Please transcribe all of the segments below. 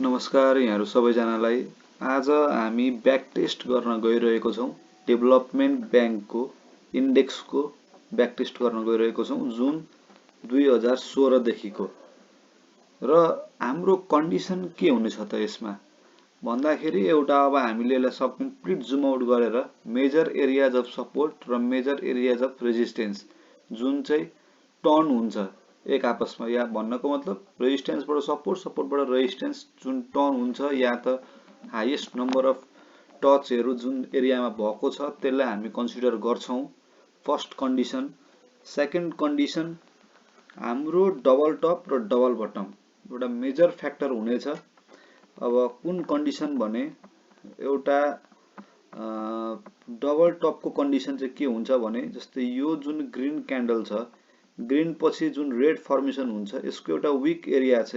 नमस्कार यहाँहरु सबैजनालाई। आज हामी ब्याक टेस्ट गर्न गइरहेको छौं। डेभलपमेन्ट ब्याङ्कको इन्डेक्सको ब्याक टेस्ट गर्न गइरहेको छौं जुन 2016 देखिको। र हाम्रो कन्डिसन के हुनेछ त यसमा भन्दाखेरि एउटा अब हामीले यसलाई सब कम्प्लिट जुम आउट गरेर मेजर एरियाज अफ सपोर्ट र मेजर एरियाज अफ रेजिस्टेन्स जुन चाहिँ टर्न हुन्छ एक आपसमा, या भन्नको मतलब रेजिस्टेन्सबाट सपोर्ट, सपोर्टबाट रेजिस्टेन्स जुन टर्न हुन्छ या त हाईएस्ट नम्बर अफ टचहरु जुन एरियामा भएको छ त्यसलाई हामी कन्सिडर गर्छौं फर्स्ट कन्डिसन। सेकेन्ड कन्डिसन हाम्रो डबल टप र डबल बटम एउटा मेजर फ्याक्टर हुनेछ। अब कुन कन्डिसन भने एउटा डबल टपको कन्डिसन चाहिँ के हुन्छ भने जस्तै यो जुन ग्रीन क्यान्डल छ, ग्रीन पछि जुन रेड फर्मेसन हुन्छ यसको एउटा विक एरिया छ,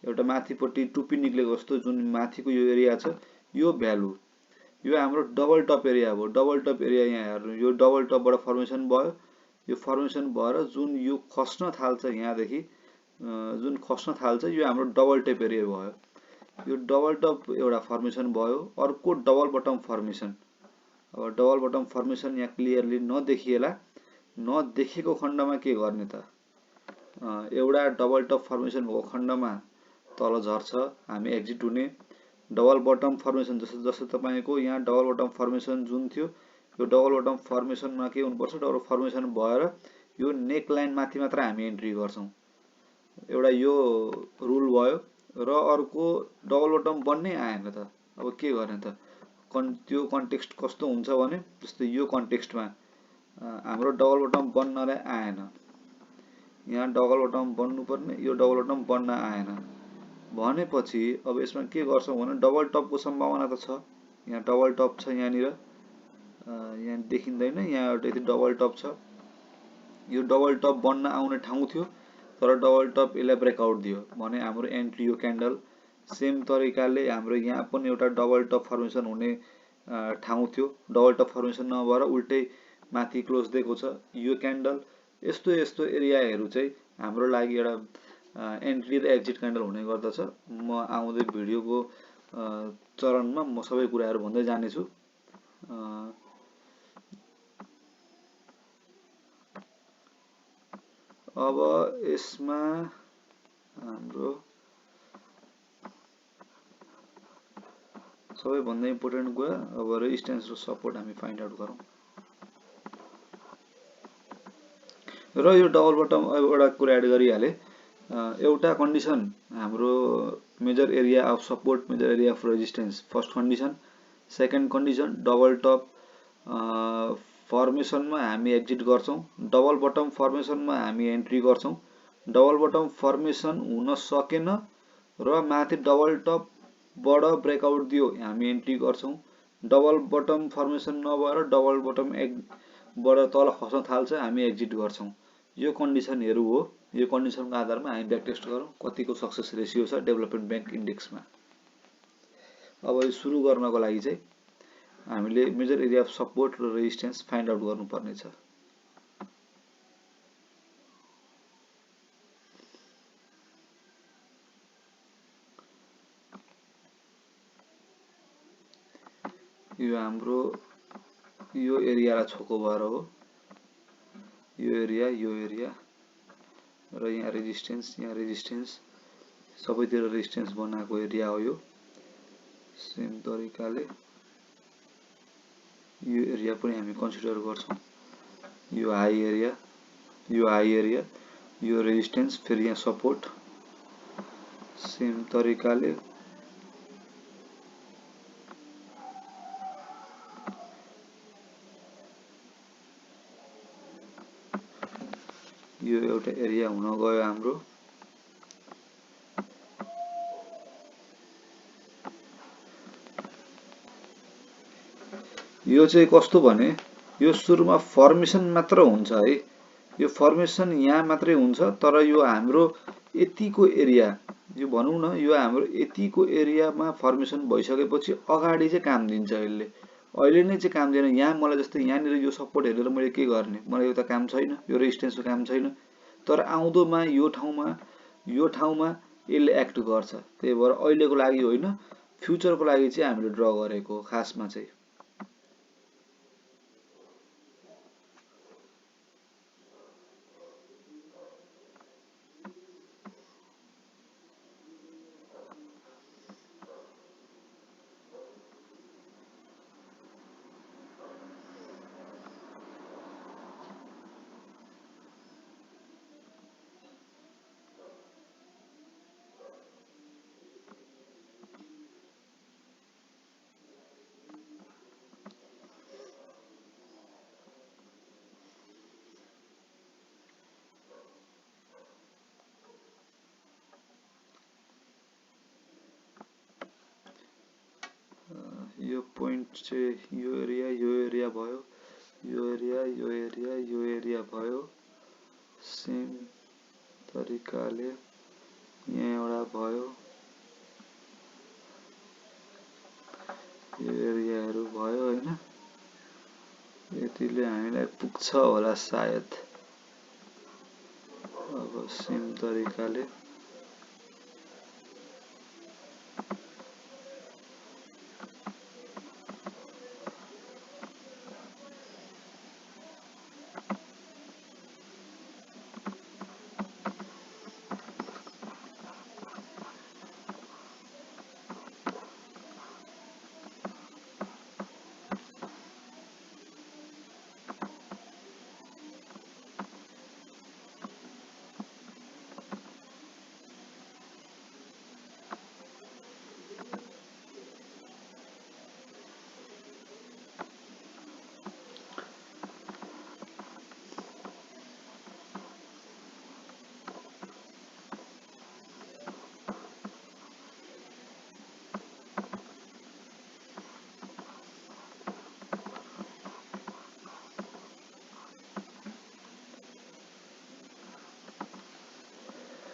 एउटा माथिपट्टि टुप्पी निक्लेको जस्तो जुन माथिको यो एरिया छ, यो भ्यालु यो हाम्रो डबल टप एरिया हो। डबल टप एरिया यहाँ हेर्नु, यो डबल टपबाट फर्मेसन भयो, यो फर्मेसन भएर जुन यो खस्न थाल्छ यहाँदेखि जुन खस्न थाल्छ यो हाम्रो डबल टप एरिया भयो। यो डबल टप एउटा फर्मेसन भयो। अर्को डबल बटम फर्मेसन। अब डबल बटम फर्मेसन यहाँ क्लियरली नदेखिएला, नदेखेको खण्डमा के गर्ने त, एउटा डबल टप फर्मेसन भएको खण्डमा तल झर्छ, हामी एक्जिट हुने। डबल बटम फर्मेसन जस्तो तपाईको यहाँ डबल बटम फर्मेसन जुन थियो, यो डबल बटम फर्मेसनमा के हुनुपर्छ, डबल फर्मेसन भएर यो नेक लाइन माथि मात्र हामी एन्ट्री गर्छौं, एउटा यो रुल भयो। र अर्को डबल बटम बन्नै आएन त, अब के गर्ने त, त्यो कन्टेक्स्ट कस्तो हुन्छ भने जस्तै यो कन्टेक्स्टमा हाम्रो डबल बटम बन्नलाई आएन, यहाँ डबल बटम बन्नुपर्ने, यो डबल बटम बन्न आएन भनेपछि अब यसमा के गर्छौं भने डबल टपको सम्भावना त छ, यहाँ डबल टप छ, यहाँनिर यहाँ देखिँदैन, यहाँ एउटा यति डबल टप छ, यो डबल टप बन्न आउने ठाउँ थियो तर डबल टप यसलाई ब्रेकआउट दियो भने हाम्रो एन्ट्री यो क्यान्डल। सेम तरिकाले हाम्रो यहाँ पनि एउटा डबल टप फर्मेसन हुने ठाउँ थियो, डबल टप फर्मेसन नभएर उल्टै माथि क्लोज दिएको छ यो क्यान्डल। यस्तो यस्तो एरियाहरु चाहिँ हाम्रो लागि एउटा एन्ट्री र एक्जिट क्यान्डल हुने गर्दछ। म आउँदै भिडियोको चरणमा म सबै कुराहरु भन्दै जानेछु। अब यसमा हाम्रो सबैभन्दा इम्पोर्टेन्ट कुरा अब रेजिस्टेन्स र सपोर्ट हामी फाइन्ड आउट गरौँ। र यो डबल बटम एउटा कुरा एड गरिहाले, एउटा कन्डिसन हाम्रो major area of support, major area of resistance first condition. Second condition double top फर्मेसनमा हामी एक्जिट गर्छौं, डबल बटम फर्मेसनमा हामी एन्ट्री गर्छौं। डबल बटम फर्मेसन हुन सकेन र माथि डबल टप बाट ब्रेकआउट दियो हामी एन्ट्री गर्छौं। डबल बटम फर्मेसन नभएर डबल बटम बाट तल खस्न थाल्छ हामी एक्जिट गर्छौं। यो कन्डिसनहरु हो। यो कन्डिसनको आधारमा हामी ब्याक टेस्ट गरौँ कतिको सक्सेस रेशियो छ डेभलपमेन्ट ब्याङ्क इन्डेक्समा। अब यो सुरु गर्नको लागि चाहिँ हामीले मेजर एरिया अफ सपोर्ट र रेजिस्टेन्स फाइन्ड आउट गर्नुपर्ने छ। यो हाम्रो यो एरियालाई छोको भएर हो, यो एरिया र यहाँ रेजिस्टेन्स सबैतिर रेजिस्टेन्स बनाएको एरिया हो। यो सेम तरिकाले यो एरिया पनि हामी कन्सिडर गर्छौं, यो हाई एरिया, यो रेजिस्टेन्स, फेरि यहाँ सपोर्ट। सेम तरिकाले यो एउटा एरिया हुन गयो हाम्रो। यो चाहिँ कस्तो भने यो सुरुमा फर्मेसन मात्र हुन्छ है, यो फर्मेसन यहाँ मात्रै हुन्छ, तर यो हाम्रो यतिको एरिया, यो भनौं न यो हाम्रो यतिको एरियामा फर्मेसन भइसकेपछि अगाडि चाहिँ काम दिन्छ यसले। अहिले नै चाहिँ काम दिएन। यहाँ मलाई जस्तै यहाँनिर यो सपोर्ट हेरेर मैले के गर्ने, मलाई यो त काम छैन, यो रेजिस्टेन्सको काम छैन, तर आउँदोमा यो ठाउँमा यसले एक्ट गर्छ। त्यही भएर अहिलेको लागि होइन, फ्युचरको लागि चाहिँ हामीले ड्र गरेको खासमा चाहिँ। यो पोइन्ट चाहिँ यो एरिया भयो, यो एरिया भयो। सेम तरिकाले यहाँ एउटा भयो, यो एरियाहरू भयो होइन। यतिले हामीलाई पुग्छ होला सायद। अब सेम तरिकाले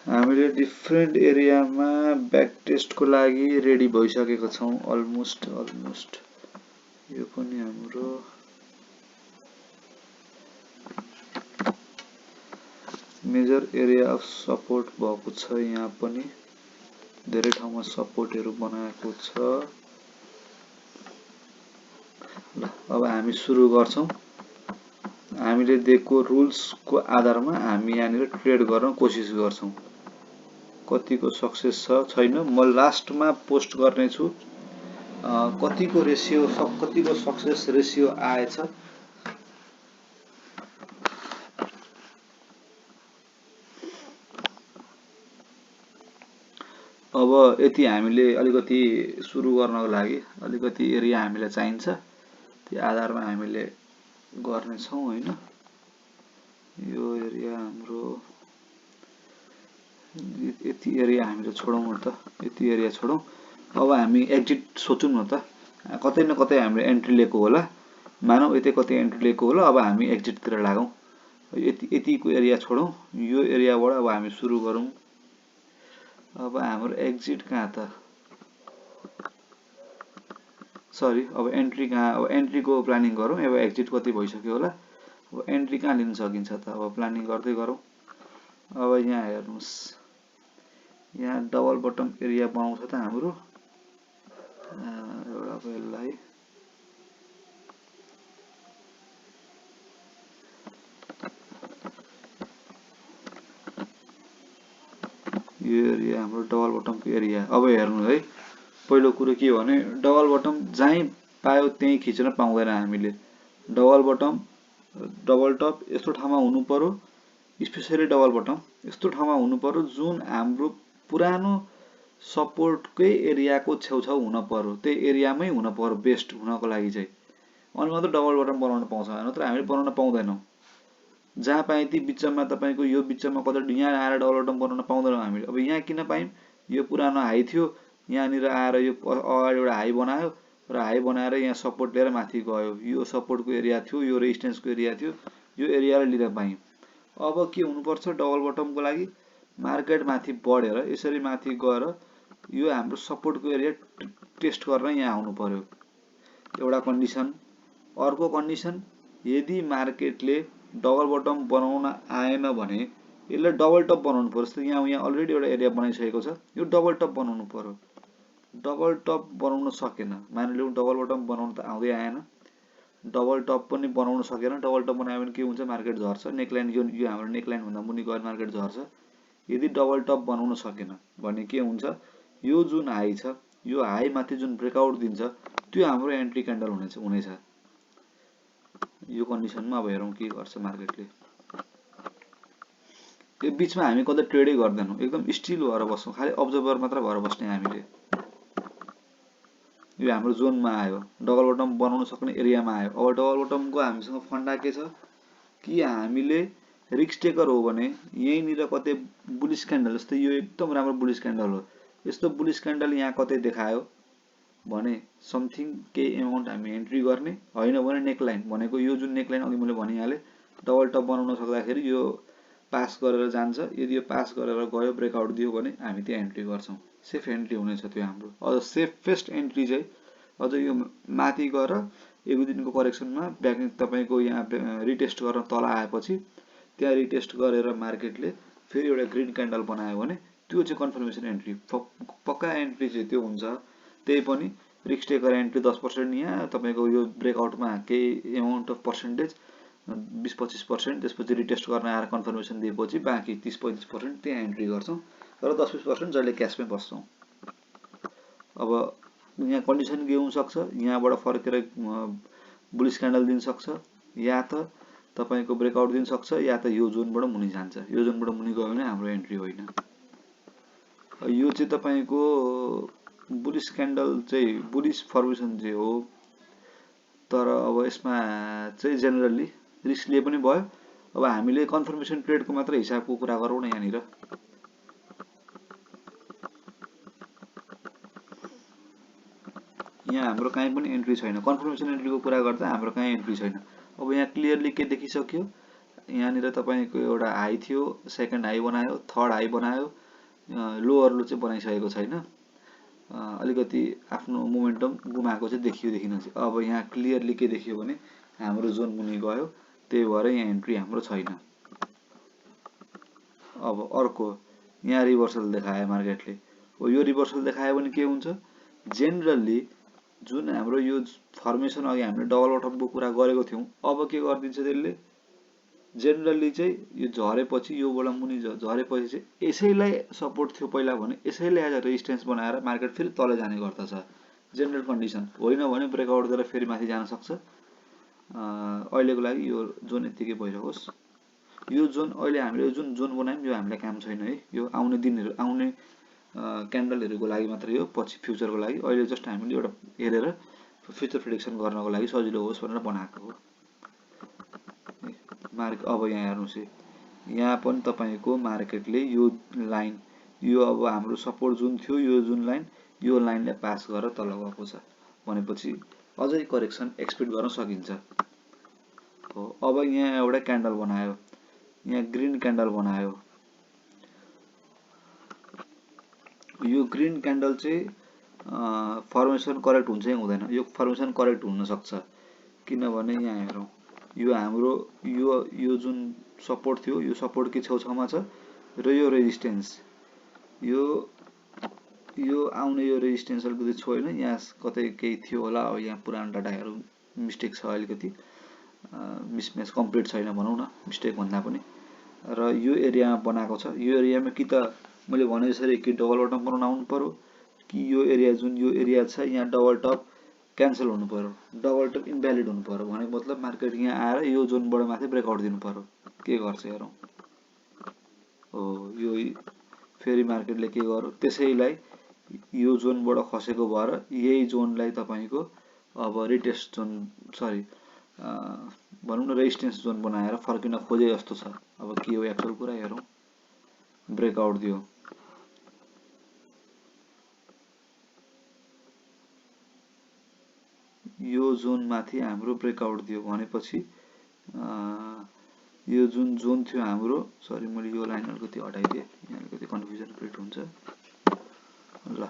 हामीले डिफ्रेन्ट एरियामा ब्याक टेस्टको लागि रेडी भइसकेको छौँ अलमोस्ट। यो पनि हाम्रो मेजर एरिया अफ सपोर्ट भएको छ। यहाँ पनि धेरै ठाउँमा सपोर्टहरू बनाएको छ। ल अब हामी सुरु गर्छौँ। हामीले दिएको रुल्सको आधारमा हामी यहाँनिर ट्रेड गर्न कोसिस गर्छौँ। कतिको सक्सेस छ छैन म लास्टमा पोस्ट गर्नेछु। कतिको रेसियो कतिको सक्सेस रेसियो आएछ। अब यति हामीले अलिकति सुरु गर्नको लागि अलिकति एरिया हामीलाई चाहिन्छ, त्यो आधारमा हामीले गर्नेछौँ होइन। यो एरिया हाम्रो यति एरिया हामीले छोडौँ न त, यति एरिया छोडौँ। अब हामी एक्जिट सोचौँ न त। कतै न कतै हामीले एन्ट्री लिएको होला, मानौ यतै कतै एन्ट्री लिएको होला। अब हामी एक्जिटतिर लागौँ। यतिको एरिया छोडौँ, यो एरियाबाट अब हामी सुरु गरौँ। अब हाम्रो एक्जिट कहाँ त, सरी अब एन्ट्री कहाँ। अब एन्ट्रीको प्लानिङ गरौँ। अब एक्जिट कति भइसक्यो होला। अब एन्ट्री कहाँ लिन सकिन्छ त, अब प्लानिङ गर्दै गरौँ। अब यहाँ हेर्नुहोस्, यहाँ डबल बटम एरिया बनाउँछ त हाम्रो एउटा यसलाई यो एरिया हाम्रो डबल बटमको एरिया। अब हेर्नु है, पहिलो कुरो के हो भने डबल बटम जहीँ पायो त्यहीँ खिच्न पाउँदैन हामीले। डबल बटम डबल टप यस्तो ठाउँमा हुनु पर्यो, स्पेसली डबल बटम यस्तो ठाउँमा हुनु पर्यो जुन हाम्रो पुरानो सपोर्टकै एरियाको छेउछाउ हुन पर्यो। त्यही एरियामै हुन पर्यो बेस्ट हुनको लागि चाहिँ, अनि मात्र डबल बटम बनाउन पाउँछ, नत्र हामीले बनाउन पाउँदैनौँ। जहाँ पाए ती बिचमा तपाईको यो बिचमा कतै यहाँ आएर डबल बटम बनाउन पाउँदैनौँ हामीले। अब यहाँ किन पायौँ, यो पुरानो हाई थियो, यहाँनिर आएर यो अगाडि एउटा हाई बनायो र हाई बनाएर यहाँ सपोर्ट लिएर माथि गयो। यो सपोर्टको एरिया थियो, यो रेजिस्टेन्सको एरिया थियो, यो एरियालाई लिन पायौँ। अब के हुनुपर्छ, डबल बटमको लागि मार्केट माथि बढेर यसरी माथि गएर यो हाम्रो सपोर्टको एरिया टेस्ट गर्न यहाँ आउनु पर्यो, एउटा कन्डिसन। अर्को कन्डिसन, यदि मार्केटले डबल बटम बनाउन आएन भने यसलाई डबल टप बनाउनु पर्यो। जस्तै यहाँ अलरेडी एउटा एरिया बनाइसकेको छ, यो डबल टप बनाउनु पर्यो। डबल टप बनाउन सकेन, मानिलिउँ डबल बटम बनाउन त आउँदै आएन, डबल टप पनि बनाउन सकेन। डबल टप बनायो भने के हुन्छ, मार्केट झर्छ। नेकलाइन यो हाम्रो नेकलाइन भन्दा मुनि गएर मार्केट झर्छ। यदि डबल टप बनाउन सकेन भने के हुन्छ, यो जुन हाई छ, यो हाई माथि जुन ब्रेकआउट दिन्छ त्यो हाम्रो एन्ट्री क्यान्डल हुनेछ। यो कन्डिसनमा अब हेरौँ के गर्छ मार्केटले। यो बिचमा हामी कतै ट्रेडै गर्दैनौँ, एकदम स्टिल भएर बस्छौँ, खालि अब्जर्भर मात्र भएर बस्ने हामीले। यो हाम्रो जोनमा आयो, डबल बटम बनाउन सक्ने एरियामा आयो। अब डबल बटमको हामीसँग फन्डा के छ कि हामीले रिस्क टेकर हो भने यहीँनिर कतै बुलिस क्यान्डल, जस्तै यो एकदम राम्रो बुलिस क्यान्डल हो, यस्तो बुलिस क्यान्डल यहाँ कतै देखायो भने समथिङ केही एमाउन्ट हामी एन्ट्री गर्ने, होइन भने नेकलाइन भनेको यो जुन नेकलाइन अघि मैले भनिहालेँ, डबल टप बनाउन सक्दाखेरि यो पास गरेर जान्छ। यदि यो पास गरेर गयो, ब्रेकआउट दियो भने हामी त्यहाँ एन्ट्री गर्छौँ। सेफ एन्ट्री हुनेछ त्यो हाम्रो। अझ सेफेस्ट एन्ट्री चाहिँ अझ यो माथि गएर एक दुई दिनको करेक्सनमा ब्याक तपाईँको यहाँ रिटेस्ट गर्न तल आएपछि त्यहाँ रिटेस्ट गरेर मार्केटले फेरि एउटा ग्रिन क्यान्डल बनायो भने त्यो चाहिँ कन्फर्मेसन एन्ट्री, पक्का एन्ट्री चाहिँ त्यो हुन्छ। त्यही पनि रिस्क टेकर एन्ट्री 10% यहाँ, तपाईँको यो ब्रेकआउटमा केही एमाउन्ट अफ पर्सेन्टेज 20-25%, त्यसपछि रिटेस्ट गर्न आएर कन्फर्मेसन दिएपछि बाँकी 30-35% त्यहाँ एन्ट्री गर्छौँ र 10-20% जहिले क्यासमै बस्छौँ। अब यहाँ कन्डिसन के हुनसक्छ, यहाँबाट फर्केर बुलिस क्यान्डल दिन सक्छ, या त तपाईँको ब्रेकआउट दिन सक्छ, या त यो जोनबाट मुनि जान्छ। यो जोनबाट मुनि गयो भने हाम्रो एन्ट्री होइन। यो चाहिँ तपाईँको बुलिस क्यान्डल चाहिँ बुलिस फर्मेसन चाहिँ हो, तर अब यसमा चाहिँ जेनरली रिस्क लिए पनि भयो। अब हामीले कन्फर्मेसन ट्रेडको मात्र हिसाबको कुरा गरौँ न। यहाँनिर यहाँ हाम्रो कहीँ पनि एन्ट्री छैन, कन्फर्मेसन एन्ट्रीको कुरा गर्दा हाम्रो कहीँ एन्ट्री छैन। अब यहाँ क्लियरली के देखिसक्यो, यहाँनिर तपाईँको एउटा हाई थियो, सेकेन्ड हाई बनायो, थर्ड हाई बनायो, लोअर लो चाहिँ बनाइसकेको छैन, अलिकति आफ्नो मोमेन्टम गुमाएको चाहिँ देखिन। अब यहाँ क्लियरली के देखियो भने हाम्रो जोन मुनि गयो, त्यही भएर यहाँ एन्ट्री हाम्रो छैन। अब अर्को यहाँ रिभर्सल देखायो मार्केटले। यो रिभर्सल देखायो भने के हुन्छ, जेनरली जुन हाम्रो यो फर्मेसन अघि हामीले डबल बटमको कुरा गरेको थियौँ, अब के गरिदिन्छ त्यसले, जेनरली चाहिँ यो झरेपछि, योबाट मुनि झरेपछि चाहिँ यसैलाई सपोर्ट थियो पहिला भने यसैले एज अ रेजिस्टेन्स बनाएर मार्केट फेरि तल जाने गर्दछ। जेनरल कन्डिसन होइन भने ब्रेकआउट दिएर फेरि माथि जान सक्छ। अहिलेको लागि यो जोन यत्तिकै भइरहोस्। यो जोन अहिले हामीले जुन जोन बनायौँ यो हामीलाई काम छैन है, यो आउने दिनहरू आउने क्यान्डलहरूको लागि मात्रै हो, पछि फ्युचरको लागि। अहिले जस्ट हामीले एउटा हेरेर फ्युचर प्रेडिक्सन गर्नको लागि सजिलो होस् भनेर बनाएको हो। अब यहाँ हेर्नुहोस्, यहाँ पनि तपाईँको मार्केटले यो लाइन, यो अब हाम्रो सपोर्ट जुन थियो, यो जुन लाइन, यो लाइनलाई पास गरेर तल गएको छ भनेपछि अझै करेक्सन एक्सपेक्ट गर्न सकिन्छ हो। अब यहाँ एउटा क्यान्डल बनायो, यहाँ ग्रिन क्यान्डल बनायो। यो ग्रिन क्यान्डल चाहिँ फर्मेसन करेक्ट हुन्छ कि हुँदैन, यो फर्मेसन करेक्ट हुनसक्छ। किनभने यहाँ हेरौँ, यो हाम्रो यो जुन सपोर्ट थियो, यो सपोर्ट के छेउछाउमा छ र यो रेजिस्टेन्स, यो आउने यो रेजिस्टेन्स अलिकति छोएन, यहाँ कतै केही थियो होला। अब यहाँ पुरानो डाटाहरू मिस्टेक छ, अलिकति मिसम्याच कम्प्लिट छैन भनौँ न, मिस्टेक भन्दा पनि। र यो एरियामा बनाएको छ, यो एरियामा कि त मैले भने जसरी कि डबल बटम बनाउन आउनु पर्यो, कि यो एरिया जुन यो एरिया छ यहाँ डबल टप क्यान्सल हुनु पर्यो, डबल टप इन्भ्यालिड हुनु पर्यो। भनेको मतलब मार्केट यहाँ आएर यो जोनबाट माथि ब्रेकआउट दिनु पर्यो। के गर्छ हेरौँ, हो यो फेरि मार्केटले के गर्यो, त्यसैलाई यो जोनबाट खसेको भएर यही जोनलाई तपाईँको अब रिटेस्ट जोन, सरी भनौँ न रेजिस्टेन्स जोन बनाएर फर्किन खोजे जस्तो छ। अब के हो एक्चुअल कुरा हेरौँ, ब्रेकआउट दियो, यो जोन माथि हाम्रो ब्रेकआउट दियो भनेपछि यो जुन जोन थियो हाम्रो, सरी मैले यो लाइन अलिकति हटाइदिएँ, यहाँ अलिकति कन्फ्युजन क्रिएट हुन्छ। ल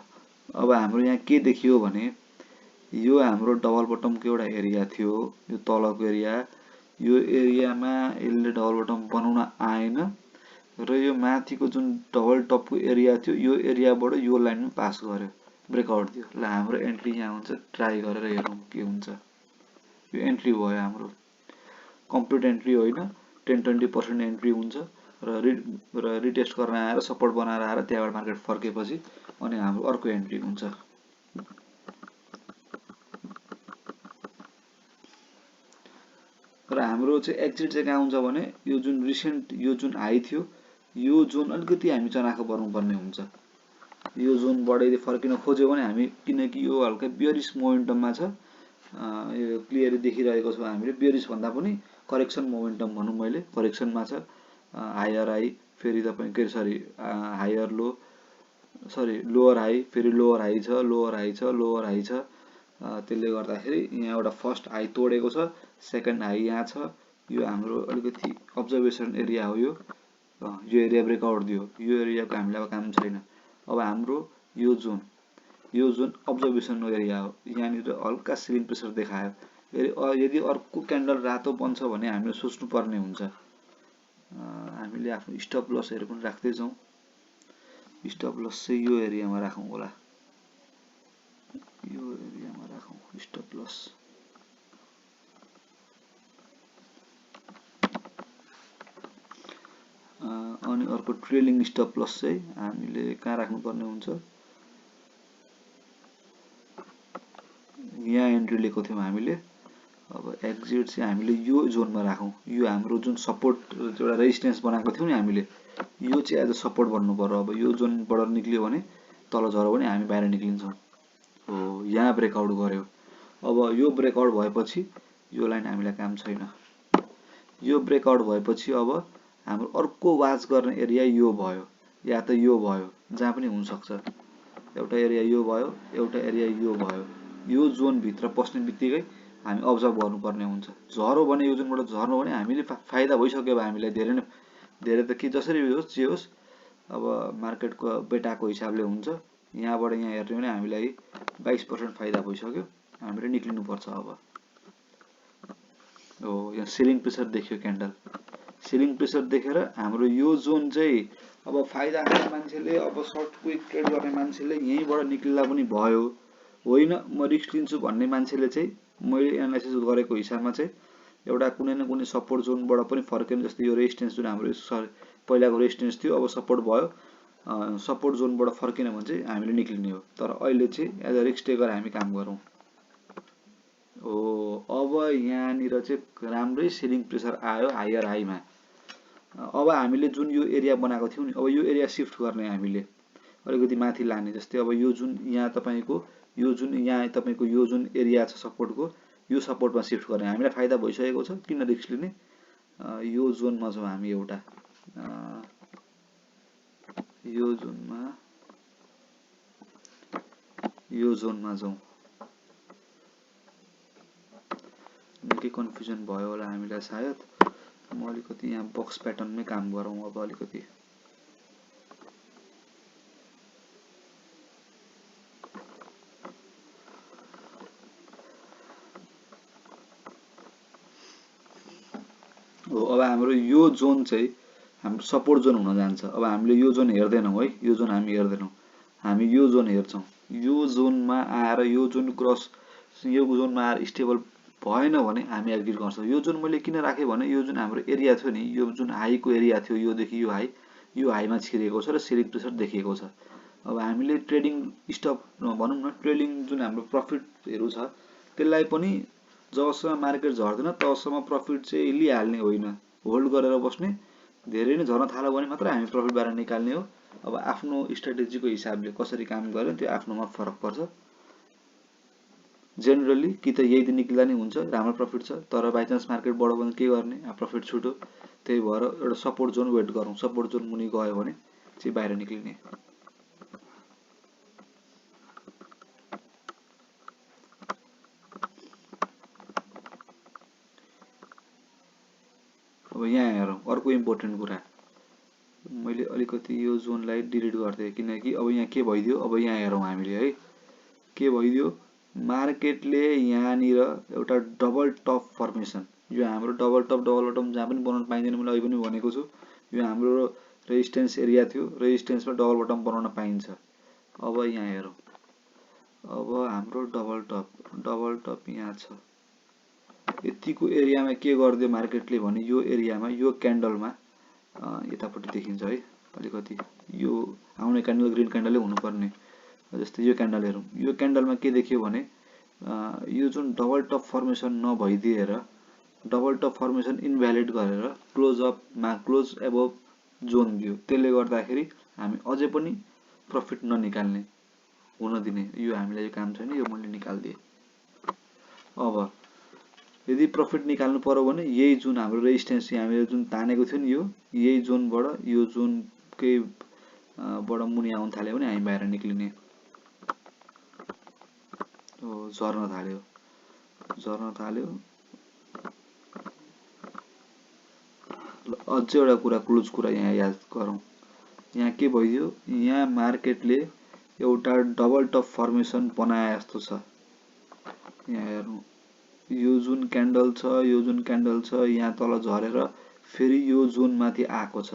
अब हाम्रो यहाँ के देखियो भने यो हाम्रो डबल बटमको एउटा एरिया थियो, यो तलको एरिया, यो एरियामा यसले डबल बटम बनाउन आएन र यो माथिको जुन डबल टपको एरिया थियो यो एरियाबाट यो लाइनमा पास गर्यो, ब्रेकआउट दियो। ल हाम्रो एन्ट्री यहाँ हुन्छ, ट्राई गरेर हेरौँ के हुन्छ। यो एन्ट्री भयो हाम्रो, कम्प्लिट एन्ट्री होइन, 10-20% एन्ट्री हुन्छ र रिटेस्ट गर्न आएर सपोर्ट बनाएर आएर त्यहाँबाट मार्केट फर्केपछि अनि हाम्रो अर्को एन्ट्री हुन्छ। र हाम्रो चाहिँ एक्जिट चाहिँ कहाँ हुन्छ भने यो जुन रिसेन्ट यो जुन हाई थियो यो जोन अलिकति हामी चनाखो बनाउनुपर्ने हुन्छ। यो जोनबाट यदि फर्किन खोज्यो भने हामी, किनकि यो हल्का बियरिश मोमेन्टममा छ, यो क्लियरली देखिरहेको छौँ हामीले। बियरिश भन्दा पनि करेक्सन मोमेन्टम भनौँ, मैले करेक्सनमा छ। हायर हाई फेरि तपाईँको sorry higher low, sorry lower high, फेरि लोवर हाई छ, लोवर हाई छ, लोवर हाई छ। त्यसले गर्दाखेरि यहाँ एउटा फर्स्ट हाई तोडेको छ, सेकेन्ड हाई यहाँ छ। यो हाम्रो अलिकति अब्जर्भेसन एरिया हो। यो एरिया ब्रेकआउट दियो, यो एरियाको हामीलाई अब काम छैन। अब हाम्रो यो जोन अब्जर्भेसन एरिया हो। यहाँनिर हल्का सिलिङ प्रेसर देखायो। यदि अर्को क्यान्डल रातो बन्छ भने हामीले सोच्नुपर्ने हुन्छ। हामीले आफ्नो स्टप लसहरू पनि राख्दै जाउँ। स्टप लस चाहिँ यो एरियामा राखौँ होला, यो एरियामा राखौँ स्टप लस। अनि अर्को ट्रेलिङ स्टप लस चाहिँ हामीले कहाँ राख्नुपर्ने हुन्छ, यहाँ एन्ट्री लिएको थियौँ हामीले। अब एक्जिट चाहिँ हामीले यो जोनमा राखौँ। यो हाम्रो जुन सपोर्ट एउटा रेजिस्टेन्स बनाएको थियौँ नि हामीले, यो चाहिँ एज अ सपोर्ट भन्नु पर्यो। अब यो जोनबाट निक्ल्यो भने तल झऱ्यो भने हामी बाहिर निक्लिन्छौँ। हो, यहाँ ब्रेकआउट गर्यो। अब यो ब्रेकआउट भएपछि यो लाइन हामीलाई काम छैन। यो ब्रेकआउट भएपछि अब हाम्रो अर्को वाच गर्ने एरिया यो भयो, या त यो भयो, जहाँ पनि हुनसक्छ। एउटा एरिया यो भयो, एउटा एरिया यो भयो। यो जोनभित्र पस्ने बित्तिकै हामी अब्जर्भ गर्नुपर्ने हुन्छ। झरो भने यो जोनबाट झर्नु भने हामीले फाइदा भइसक्यो। अब हामीलाई धेरै त के जसरी होस् जे होस्, अब मार्केटको बेटाको हिसाबले हुन्छ। यहाँबाट यहाँ हेर्ने भने हामीलाई 22% फाइदा भइसक्यो, हामीले निक्लिनुपर्छ। अब हो, यहाँ सिलिङ प्रेसर देखियो, क्यान्डल सिलिङ प्रेसर देखेर हाम्रो यो जोन चाहिँ अब फाइदा खाने मान्छेले, अब सर्ट क्विक ट्रेड गर्ने मान्छेले यहीँबाट निक्लिँदा पनि भयो। होइन म रिस्क लिन्छु भन्ने मान्छेले चाहिँ मैले एनालाइसिस गरेको हिसाबमा चाहिँ एउटा कुनै न कुनै सपोर्ट जोनबाट पनि फर्केन। जस्तै यो रेजिस्टेन्स जुन हाम्रो पहिलाको रेजिस्टेन्स थियो, अब सपोर्ट भयो, सपोर्ट जोनबाट फर्किन भने चाहिँ हामीले निक्लिने हो। तर अहिले चाहिँ एज अ रिस्क टेकर हामी काम गरौँ। हो, अब यहाँनिर चाहिँ राम्रै सिलिङ प्रेसर आयो हायर हाईमा। अब हामीले जुन यो एरिया बनाएको थियौँ नि, अब यो एरिया सिफ्ट गर्ने, हामीले अलिकति माथि लाने। जस्तै अब यो जुन यहाँ तपाईँको यो जुन एरिया छ सपोर्टको, यो सपोर्टमा सिफ्ट गर्ने। हामीलाई फाइदा भइसकेको छ, किन रिस्क लिने। यो जोनमा छौँ हामी, एउटा यो जोनमा जाउँ। निकै कन्फ्युजन भयो होला हामीलाई सायद। म अलिकति यहाँ बक्स प्याटर्नमै काम गरौँ अब अलिकति। हो, अब हाम्रो यो जोन चाहिँ हाम्रो सपोर्ट जोन हुन जान्छ। अब हामीले यो जोन हेर्दैनौँ है, यो जोन हामी हेर्दैनौँ, हामी यो जोन हेर्छौँ। यो जोनमा आएर यो जोन क्रस, यो जोनमा आएर स्टेबल भएन भने हामी एक्जिट गर्छौँ। यो जोन मैले किन राखेँ भने यो जुन हाम्रो एरिया थियो नि, यो जुन हाईको एरिया थियो, योदेखि यो हाईमा छिरेको छ र सिलिङ प्रेसर देखिएको छ। अब हामीले ट्रेडिङ स्टप भनौँ न, ट्रेडिङ जुन हाम्रो प्रफिटहरू छ त्यसलाई पनि जबसम्म मार्केट झर्दैन तबसम्म प्रफिट चाहिँ लिइहाल्ने होइन, होल्ड गरेर बस्ने। धेरै नै झर्न थाल्यो भने मात्र हामी प्रफिट बाहिर निकाल्ने हो। अब आफ्नो स्ट्राटेजीको हिसाबले कसरी काम गर्यो त्यो आफ्नोमा फरक पर्छ। जेनरली कि त यही दिन निक्लिँदा नै हुन्छ, राम्रो प्रफिट छ, तर बाइचान्स मार्केट बढ्यो भने के गर्ने, प्रफिट छुट्यो। त्यही भएर एउटा सपोर्ट जोन वेट गरौँ। सपोर्ट जोन मुनि गयो भने चाहिँ बाहिर निक्लिने। अब यहाँ हेरौँ अर्को इम्पोर्टेन्ट कुरा, मैले अलिकति यो जोनलाई डिलिट गरिदिएँ किनकि अब यहाँ के भइदियो। अब यहाँ हेरौँ हामीले है, के भइदियो, मार्केटले यहाँनिर एउटा डबल टप फर्मेसन, यो हाम्रो डबल टप जहाँ पनि बनाउन पाइँदैन, मैले अहिले पनि भनेको छु। यो हाम्रो रेजिस्टेन्स एरिया थियो, रेजिस्टेन्समा डबल बटम बनाउन पाइन्छ। अब यहाँ हेरौँ, अब हाम्रो डबल टप यहाँ छ। यतिको एरियामा के गरिदियो मार्केटले भने यो एरियामा यो क्यान्डलमा यतापट्टि देखिन्छ है, अलिकति यो आउने क्यान्डल ग्रिन क्यान्डलै हुनुपर्ने। जस्तै यो क्यान्डल हेरौँ, यो क्यान्डलमा के देखियो भने यो जुन डबल टप फर्मेसन नभइदिएर डबल टप फर्मेसन इनभ्यालिड गरेर क्लोज एबभ जोन दियो। त्यसले गर्दाखेरि हामी अझै पनि प्रफिट ननिकाल्ने, हुन दिने। यो हामीलाई यो काम छैन, यो मैले निकाल्दिएँ। अब यदि प्रफिट निकाल्नु पर्यो भने यही जुन हाम्रो रेजिस्टेन्स हामीले जुन तानेको थियो नि, यही जोनबाट यो जोनकै बाट मुनि आउन थाल्यो भने हामी बाहिर निक्लिने। झर्न थाल्यो। अझै एउटा कुरा यहाँ याद गरौँ। यहाँ के भइदियो, यहाँ मार्केटले एउटा डबल टप फर्मेसन बनाए जस्तो छ। यहाँ हेर्नु, यो जुन क्यान्डल छ यहाँ तल झरेर फेरि यो जोन माथि आएको छ।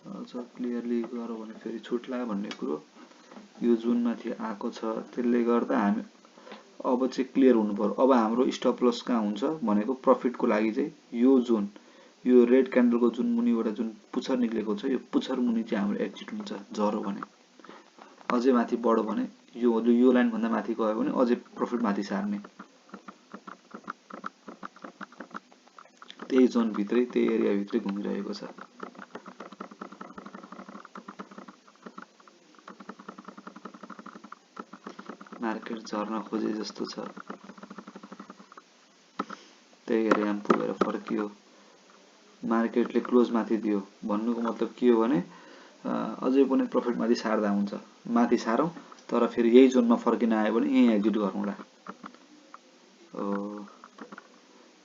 अझ क्लियरली गरौँ भने फेरि छुट्ला भन्ने कुरो, यो जोन माथि आएको छ। त्यसले गर्दा हामी अब चाहिँ क्लियर हुनु पर्यो। अब हाम्रो स्टप लस कहाँ हुन्छ भनेको प्रफिटको लागि चाहिँ यो जोन, यो रेड क्यान्डलको जुन मुनिबाट जुन पुच्छर निक्लेको छ, यो पुच्छर मुनि चाहिँ हाम्रो एक्जिट हुन्छ। झरो भने अझै माथि बढ्यो भने यो लाइन भन्दा माथि गयो भने अझै प्रफिट माथि सार्ने। त्यही जोन भित्रै, त्यही एरिया भित्रै घुमिरहेको छ। मार्केट झर्न खोजे जस्तो छ। त्यही एरियामा पुगेर फर्कियो। मार्केटले क्लोज माथि दियो। भन्नुको मतलब के हो भने अझै पनि प्रफिट माथि सार्दा हुन्छ। माथि सारौँ, तर फेरि यही जोनमा फर्किन आयो भने यहीँ एक्जिट गरौँला।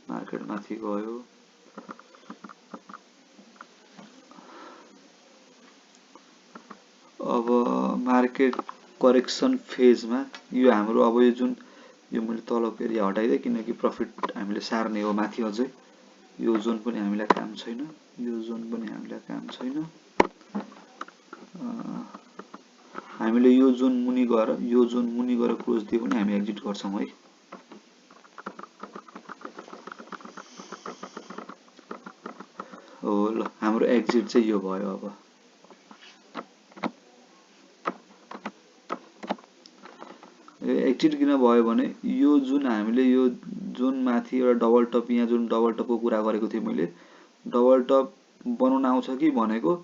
मार्केट माथि गयो। अब मार्केट करेक्सन फेजमा यो हाम्रो अब यो मैले तलको एरिया हटाइदिएँ, किनकि प्रफिट हामीले सार्ने हो माथि अझै। यो जोन पनि हामीलाई काम छैन, हामीले यो जोन मुनि गएर क्लोज दियो भने हामी एक्जिट गर्छौँ है। ल हाम्रो एक्जिट चाहिँ यो भयो। अब एक्जिट किन भयो भने यो जुन हामीले यो जुन माथि एउटा डबल टप, यहाँ जुन डबल टपको कुरा गरेको थिएँ मैले, डबल टप बनाउन आउँछ कि भनेको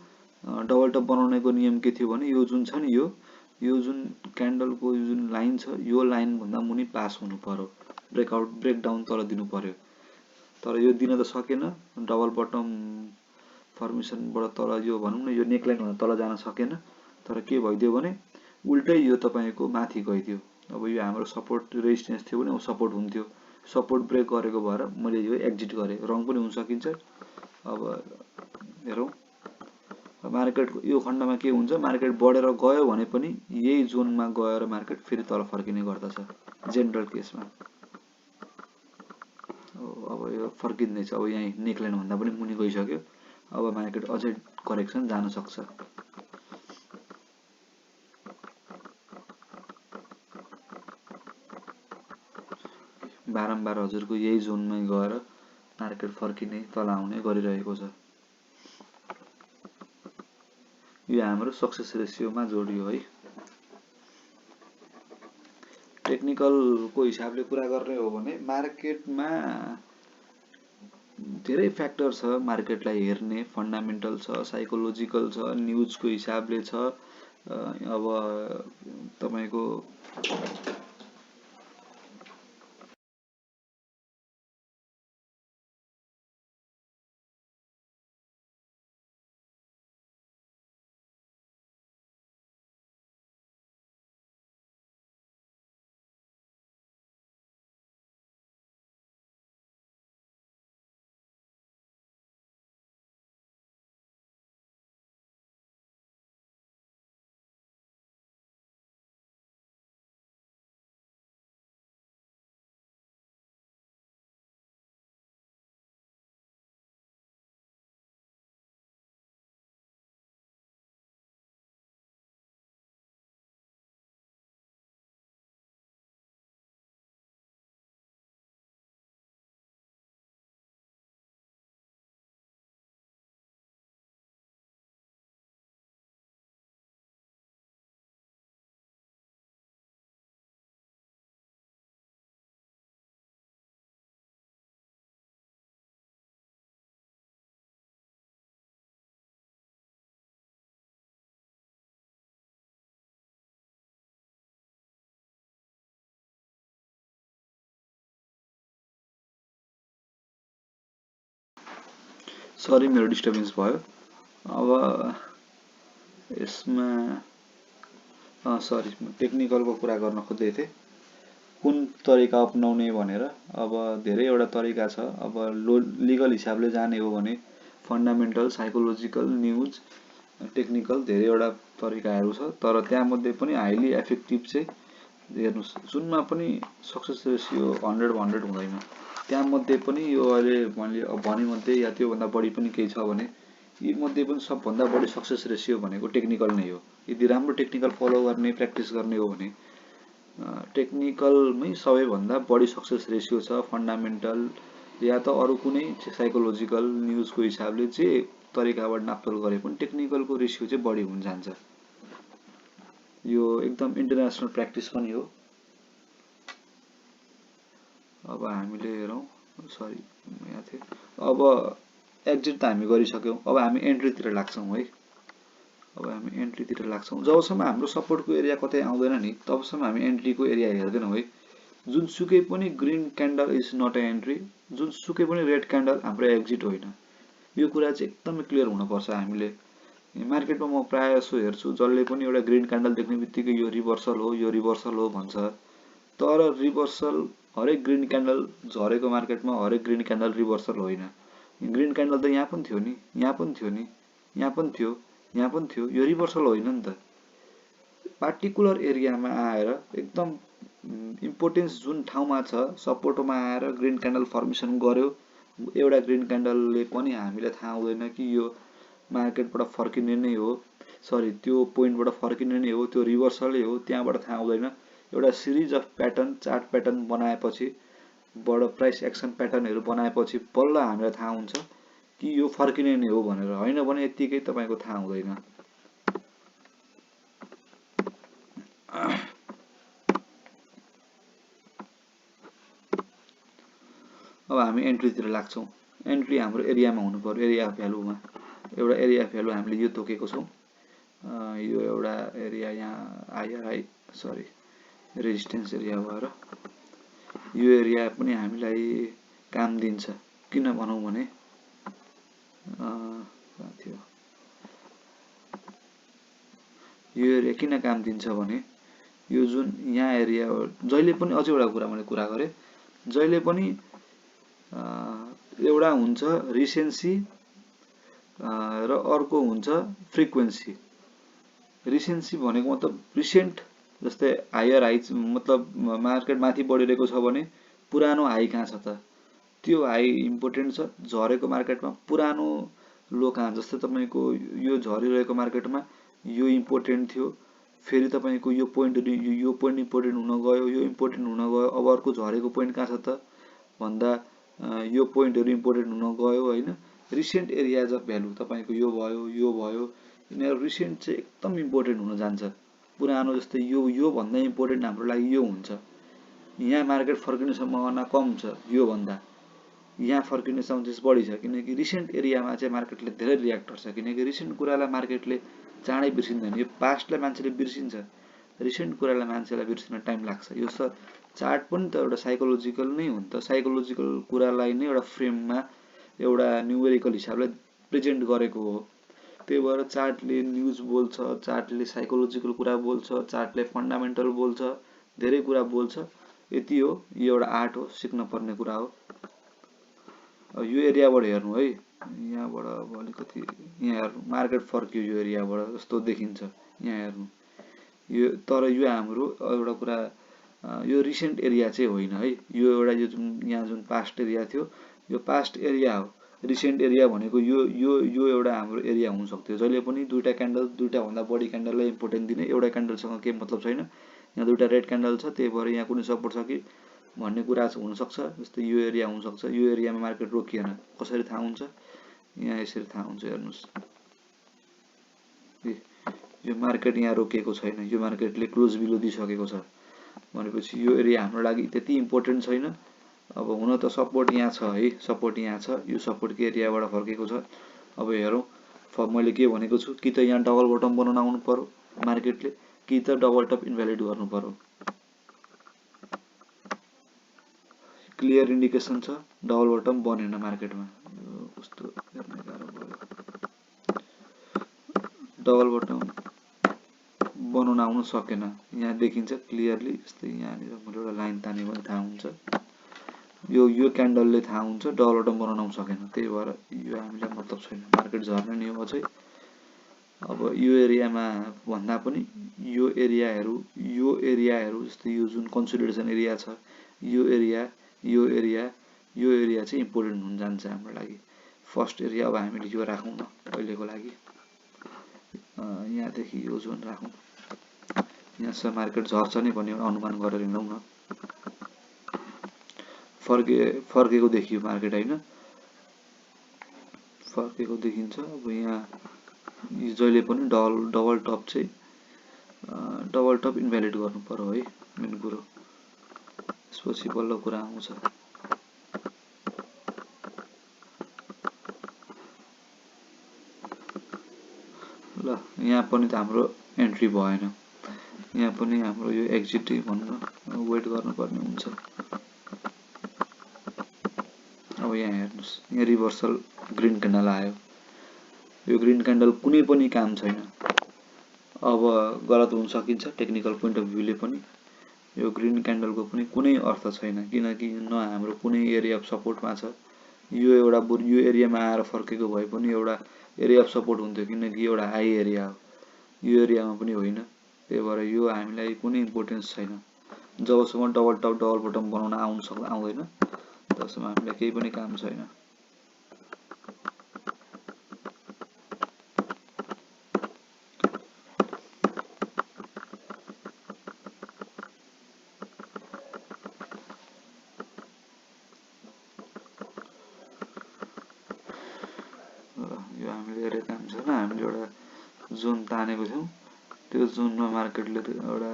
डबल टप बनाउनेको नियम के थियो भने यो जुन छ नि, यो जुन क्यान्डलको जुन लाइन छ, यो लाइन भन्दा मुनि पास हुनु पर्यो, ब्रेकडाउन तल दिनु पर्यो। तर यो दिन त सकेन। डबल बटम फर्मेसनबाट तल यो भनौँ न, यो नेकलाइन भन्दा तल जान सकेन। तर के भइदियो भने उल्टै यो तपाईँको माथि गइदियो। अब यो हाम्रो सपोर्ट रेजिस्टेन्स थियो भने सपोर्ट हुन्थ्यो। सपोर्ट ब्रेक गरेको भएर मैले यो एक्जिट गरेँ। रङ पनि हुन सकिन्छ। अब हेरौँ, मार्केटको यो खण्डमा के हुन्छ, मार्केट बढेर गयो भने पनि यही जोनमा गएर मार्केट फेरि तल फर्किने गर्दछ जेनरल केसमा। अब यो फर्किँदैछ। अब यहाँ नेकलाइन भन्दा पनि मुनि गइसक्यो। अब मार्केट अझै करेक्सन जान सक्छ। बारम्बार हजुरको यही जोनमै गएर मार्केट फर्किने, तल आउने गरिरहेको छ। यो हाम्रो सक्सेस रेसियोमा जोडियो है। टेक्निकलको हिसाबले कुरा गर्ने हो भने मार्केटमा धेरै फ्याक्टर छ मार्केटलाई हेर्ने। फन्डामेन्टल छ, साइकोलोजिकल छ, न्युजको हिसाबले छ। अब तपाईँको सरी मेरो डिस्टर्बेन्स भयो। अब यसमा सरी टेक्निकलको कुरा गर्न खोज्दै थिएँ, कुन तरिका अपनाउने भनेर। अब धेरैवटा तरिका छ। अब लिगल हिसाबले जाने हो भने फन्डामेन्टल, साइकोलोजिकल, न्युज, टेक्निकल धेरैवटा तरिकाहरू छ। तर त्यहाँमध्ये पनि हाइली इफेक्टिभ चाहिँ हेर्नुहोस्, जुनमा पनि सक्सेस रेसियो 100 हुँदैन। त्यहाँमध्ये पनि यो अहिले मैले भनेमध्ये या त्योभन्दा बढी पनि केही छ भने यी मध्ये पनि सबभन्दा बढी सक्सेस रेसियो भनेको टेक्निकल नै हो। यदि राम्रो टेक्निकल फलो गर्ने, प्र्याक्टिस गर्ने हो भने टेक्निकलमै सबैभन्दा बढी सक्सेस रेसियो छ। फन्डामेन्टल या त अरू कुनै साइकोलोजिकल, न्युजको हिसाबले जे तरिकाबाट नाप्तोल गरे पनि टेक्निकलको रेसियो चाहिँ बढी हुन जान्छ। यो एकदम इन्टरनेसनल प्र्याक्टिस पनि हो। अब हामीले हेरौँ, सरी यहाँ थिएँ। अब एक्जिट त हामी गरिसक्यौँ। अब हामी एन्ट्रीतिर लाग्छौँ है। अब हामी एन्ट्रीतिर लाग्छौँ। जबसम्म हाम्रो सपोर्टको एरिया कतै आउँदैन नि तबसम्म हामी एन्ट्रीको एरिया हेर्दैनौँ है। जुनसुकै पनि green candle is not a entry, जुनसुकै पनि रेड क्यान्डल हाम्रो एक्जिट होइन। यो कुरा चाहिँ एकदमै क्लियर हुनुपर्छ। हामीले मार्केटमा म प्रायः जसो हेर्छु, जसले पनि एउटा ग्रिन क्यान्डल देख्ने बित्तिकै यो रिभर्सल हो, यो रिभर्सल हो भन्छ। तर रिभर्सल हरेक ग्रिन क्यान्डल झरेको मार्केटमा हरेक ग्रिन क्यान्डल रिभर्सल होइन। ग्रिन क्यान्डल त यहाँ पनि थियो नि, यहाँ पनि थियो नि, यहाँ पनि थियो, यहाँ पनि थियो, यो रिभर्सल होइन नि त। पार्टिकुलर एरियामा आएर एकदम इम्पोर्टेन्स जुन ठाउँमा छ सपोर्टमा आएर ग्रिन क्यान्डल फर्मेसन गर्यो, एउटा ग्रिन क्यान्डलले पनि हामीलाई थाहा हुँदैन कि यो मार्केटबाट फर्किने नै हो, सरी त्यो पोइन्टबाट फर्किने नै हो, त्यो रिभर्सलै हो, त्यहाँबाट थाहा हुँदैन। एउटा series of pattern, chart pattern बनाएपछि, बडो प्राइस एक्सन प्याटर्नहरू बनाएपछि बल्ल हामीलाई थाहा हुन्छ कि यो फर्किने नै हो भनेर। होइन भने यत्तिकै तपाईँको थाहा हुँदैन। अब हामी एन्ट्रीतिर लाग्छौँ। एन्ट्री हाम्रो एरियामा हुनु पर्यो, एरिया अफ भ्यालुमा। एउटा एरिया अफ भ्यालु हामीले यो तोकेको छौँ। यो एउटा एरिया यहाँ आइआरआई, सरी रेजिस्टेन्स एरिया भएर यो एरिया पनि हामीलाई काम दिन्छ। किन भनौँ भने थियो यो एरिया किन काम दिन्छ भने यो जुन यहाँ एरिया जहिले पनि, अझै एउटा कुरा मैले कुरा गरेँ, जहिले पनि एउटा हुन्छ रिसेन्सी र अर्को हुन्छ फ्रिक्वेन्सी। रिसेन्सी भनेको मतलब रिसेन्ट, जस्तै हायर हाई, मतलब मार्केट माथि बढिरहेको छ भने पुरानो हाई कहाँ छ त, त्यो हाई इम्पोर्टेन्ट छ। झरेको मार्केटमा पुरानो लो कहाँ, जस्तै तपाईँको यो झरिरहेको मार्केटमा यो इम्पोर्टेन्ट थियो, फेरि तपाईँको यो पोइन्ट इम्पोर्टेन्ट हुन गयो, यो इम्पोर्टेन्ट हुन गयो। अब अर्को झरेको पोइन्ट कहाँ छ त भन्दा यो पोइन्टहरू इम्पोर्टेन्ट हुन गयो होइन। रिसेन्ट एरियाज अफ भ्यालु तपाईँको यो भयो, यो भयो, यिनीहरू रिसेन्ट चाहिँ एकदम इम्पोर्टेन्ट हुन जान्छ। पुरानो जस्तै यो भन्दा इम्पोर्टेन्ट हाम्रो लागि यो हुन्छ। यहाँ मार्केट फर्किने सम्भावना कम छ, यो भन्दा यहाँ फर्किने चान्सेस बढी छ, किनकि रिसेन्ट एरियामा चाहिँ मार्केटले धेरै रियाक्ट गर्छ। किनकि रिसेन्ट कुरालाई मार्केटले चाँडै बिर्सिँदैन। यो पास्टलाई मान्छेले बिर्सिन्छ, रिसेन्ट कुरालाई मान्छेलाई बिर्सिन टाइम लाग्छ। यो चार्ट पनि त एउटा साइकोलोजिकल नै हो नि त। साइकोलोजिकल कुरालाई नै एउटा फ्रेममा एउटा न्युमेरिकल हिसाबले प्रेजेन्ट गरेको हो। त्यही भएर चार्टले न्युज बोल्छ, चार्टले साइकोलोजिकल कुरा बोल्छ, चार्टले फन्डामेन्टल बोल्छ, धेरै कुरा बोल्छ। यति हो, यो एउटा आर्ट हो, सिक्न पर्ने कुरा हो। यो एरियाबाट हेर्नु है, यहाँबाट अब अलिकति यहाँ हेर्नु, मार्केट फर्क्यो यो एरियाबाट जस्तो देखिन्छ। यहाँ हेर्नु यो, तर यो हाम्रो एउटा कुरा, यो रिसेन्ट एरिया चाहिँ होइन है। यो एउटा यो जुन यहाँ जुन पास्ट एरिया थियो, यो पास्ट एरिया हो। रिसेन्ट एरिया भनेको यो एउटा हाम्रो एरिया हुन सक्थ्यो। जहिले पनि दुईटा क्यान्डल, दुईटा भन्दा बढी क्यान्डललाई इम्पोर्टेन्ट दिने, एउटा क्यान्डलसँग केही मतलब छैन। यहाँ दुईटा रेड क्यान्डल छ, त्यही भएर यहाँ कुनै सपोर्ट छ कि भन्ने कुरा हुनसक्छ। जस्तै यो एरिया हुनसक्छ, यो एरियामा मार्केट रोकिएन, कसरी थाहा हुन्छ, यहाँ यसरी थाहा हुन्छ। हेर्नुहोस्, यो मार्केट यहाँ रोकिएको छैन, यो मार्केटले क्लोज बिलो दिइसकेको छ भनेपछि यो एरिया हाम्रो लागि त्यति इम्पोर्टेन्ट छैन। अब हुन त सपोर्ट यहाँ छ है, सपोर्ट यहाँ छ, यो सपोर्टको एरियाबाट फर्केको छ। अब हेरौँ, मैले के भनेको छु, कि त यहाँ डबल बटम बनाउन आउनु पर्यो मार्केटले, कि त डबल टप इन्भ्यालिड गर्नु पर्यो। क्लियर इन्डिकेसन छ, डबल बटम बनेन मार्केटमा। कस्तो हेर्न डबल बटम बनाउन आउन सकेन। यहाँ देखिन्छ क्लियरली, जस्तै यहाँनिर मैले एउटा लाइन ताने भने थाहा हुन्छ। यो क्यान्डलले थाहा हुन्छ डबल बटम बनाउन आउन सकेन, त्यही भएर यो हामीलाई मतलब छैन, मार्केट झर्ने नै हो अझै। अब यो एरियामा भन्दा पनि यो एरियाहरू जस्तै यो जुन कन्सोलिडेसन एरिया छ, यो एरिया चाहिँ इम्पोर्टेन्ट हुन जान्छ हाम्रो लागि। फर्स्ट एरिया अब हामीले यो राखौँ न अहिलेको लागि, यहाँदेखि यो जोन राखौँ। यहाँसम्म मार्केट झर्छ नै भन्ने एउटा अनुमान गरेर हिँडौँ न। फर्केको देखियो मार्केट होइन, फर्केको देखिन्छ। अब यहाँ जहिले पनि डबल टप चाहिँ डबल टप इन्भ्यालिड गर्नु पर्यो है, मेन कुरो। त्यसपछि बल्ल कुरा आउँछ। ल यहाँ पनि त हाम्रो एन्ट्री भएन, यहाँ पनि हाम्रो यो एक्जिट भन्न वेट गर्नुपर्ने हुन्छ। अब यहाँ हेर्नुहोस्, यहाँ रिभर्सल ग्रीन क्यान्डल आयो। यो ग्रीन क्यान्डल कुनै पनि काम छैन। अब गलत हुन सकिन्छ टेक्निकल पोइन्ट अफ भ्यूले पनि। यो ग्रीन क्यान्डलको पनि कुनै अर्थ छैन, किनकि न हाम्रो कुनै एरिया अफ सपोर्टमा छ। यो एउटा यो एरियामा आएर फर्केको भए पनि एउटा एरिया अफ सपोर्ट हुन्थ्यो, किनकि एउटा हाई एरिया हो। यो एरियामा पनि होइन, त्यही भएर यो हामीलाई कुनै इम्पोर्टेन्स छैन। जबसम्म डबल टप डबल बटम बनाउन आउँदैन तबसम्म हामीलाई केही पनि काम छैन। यो हामीले हेरेको काम छैन, हामीले एउटा जोन तानेको थियौँ, त्यो जोनमा मार्केटले एउटा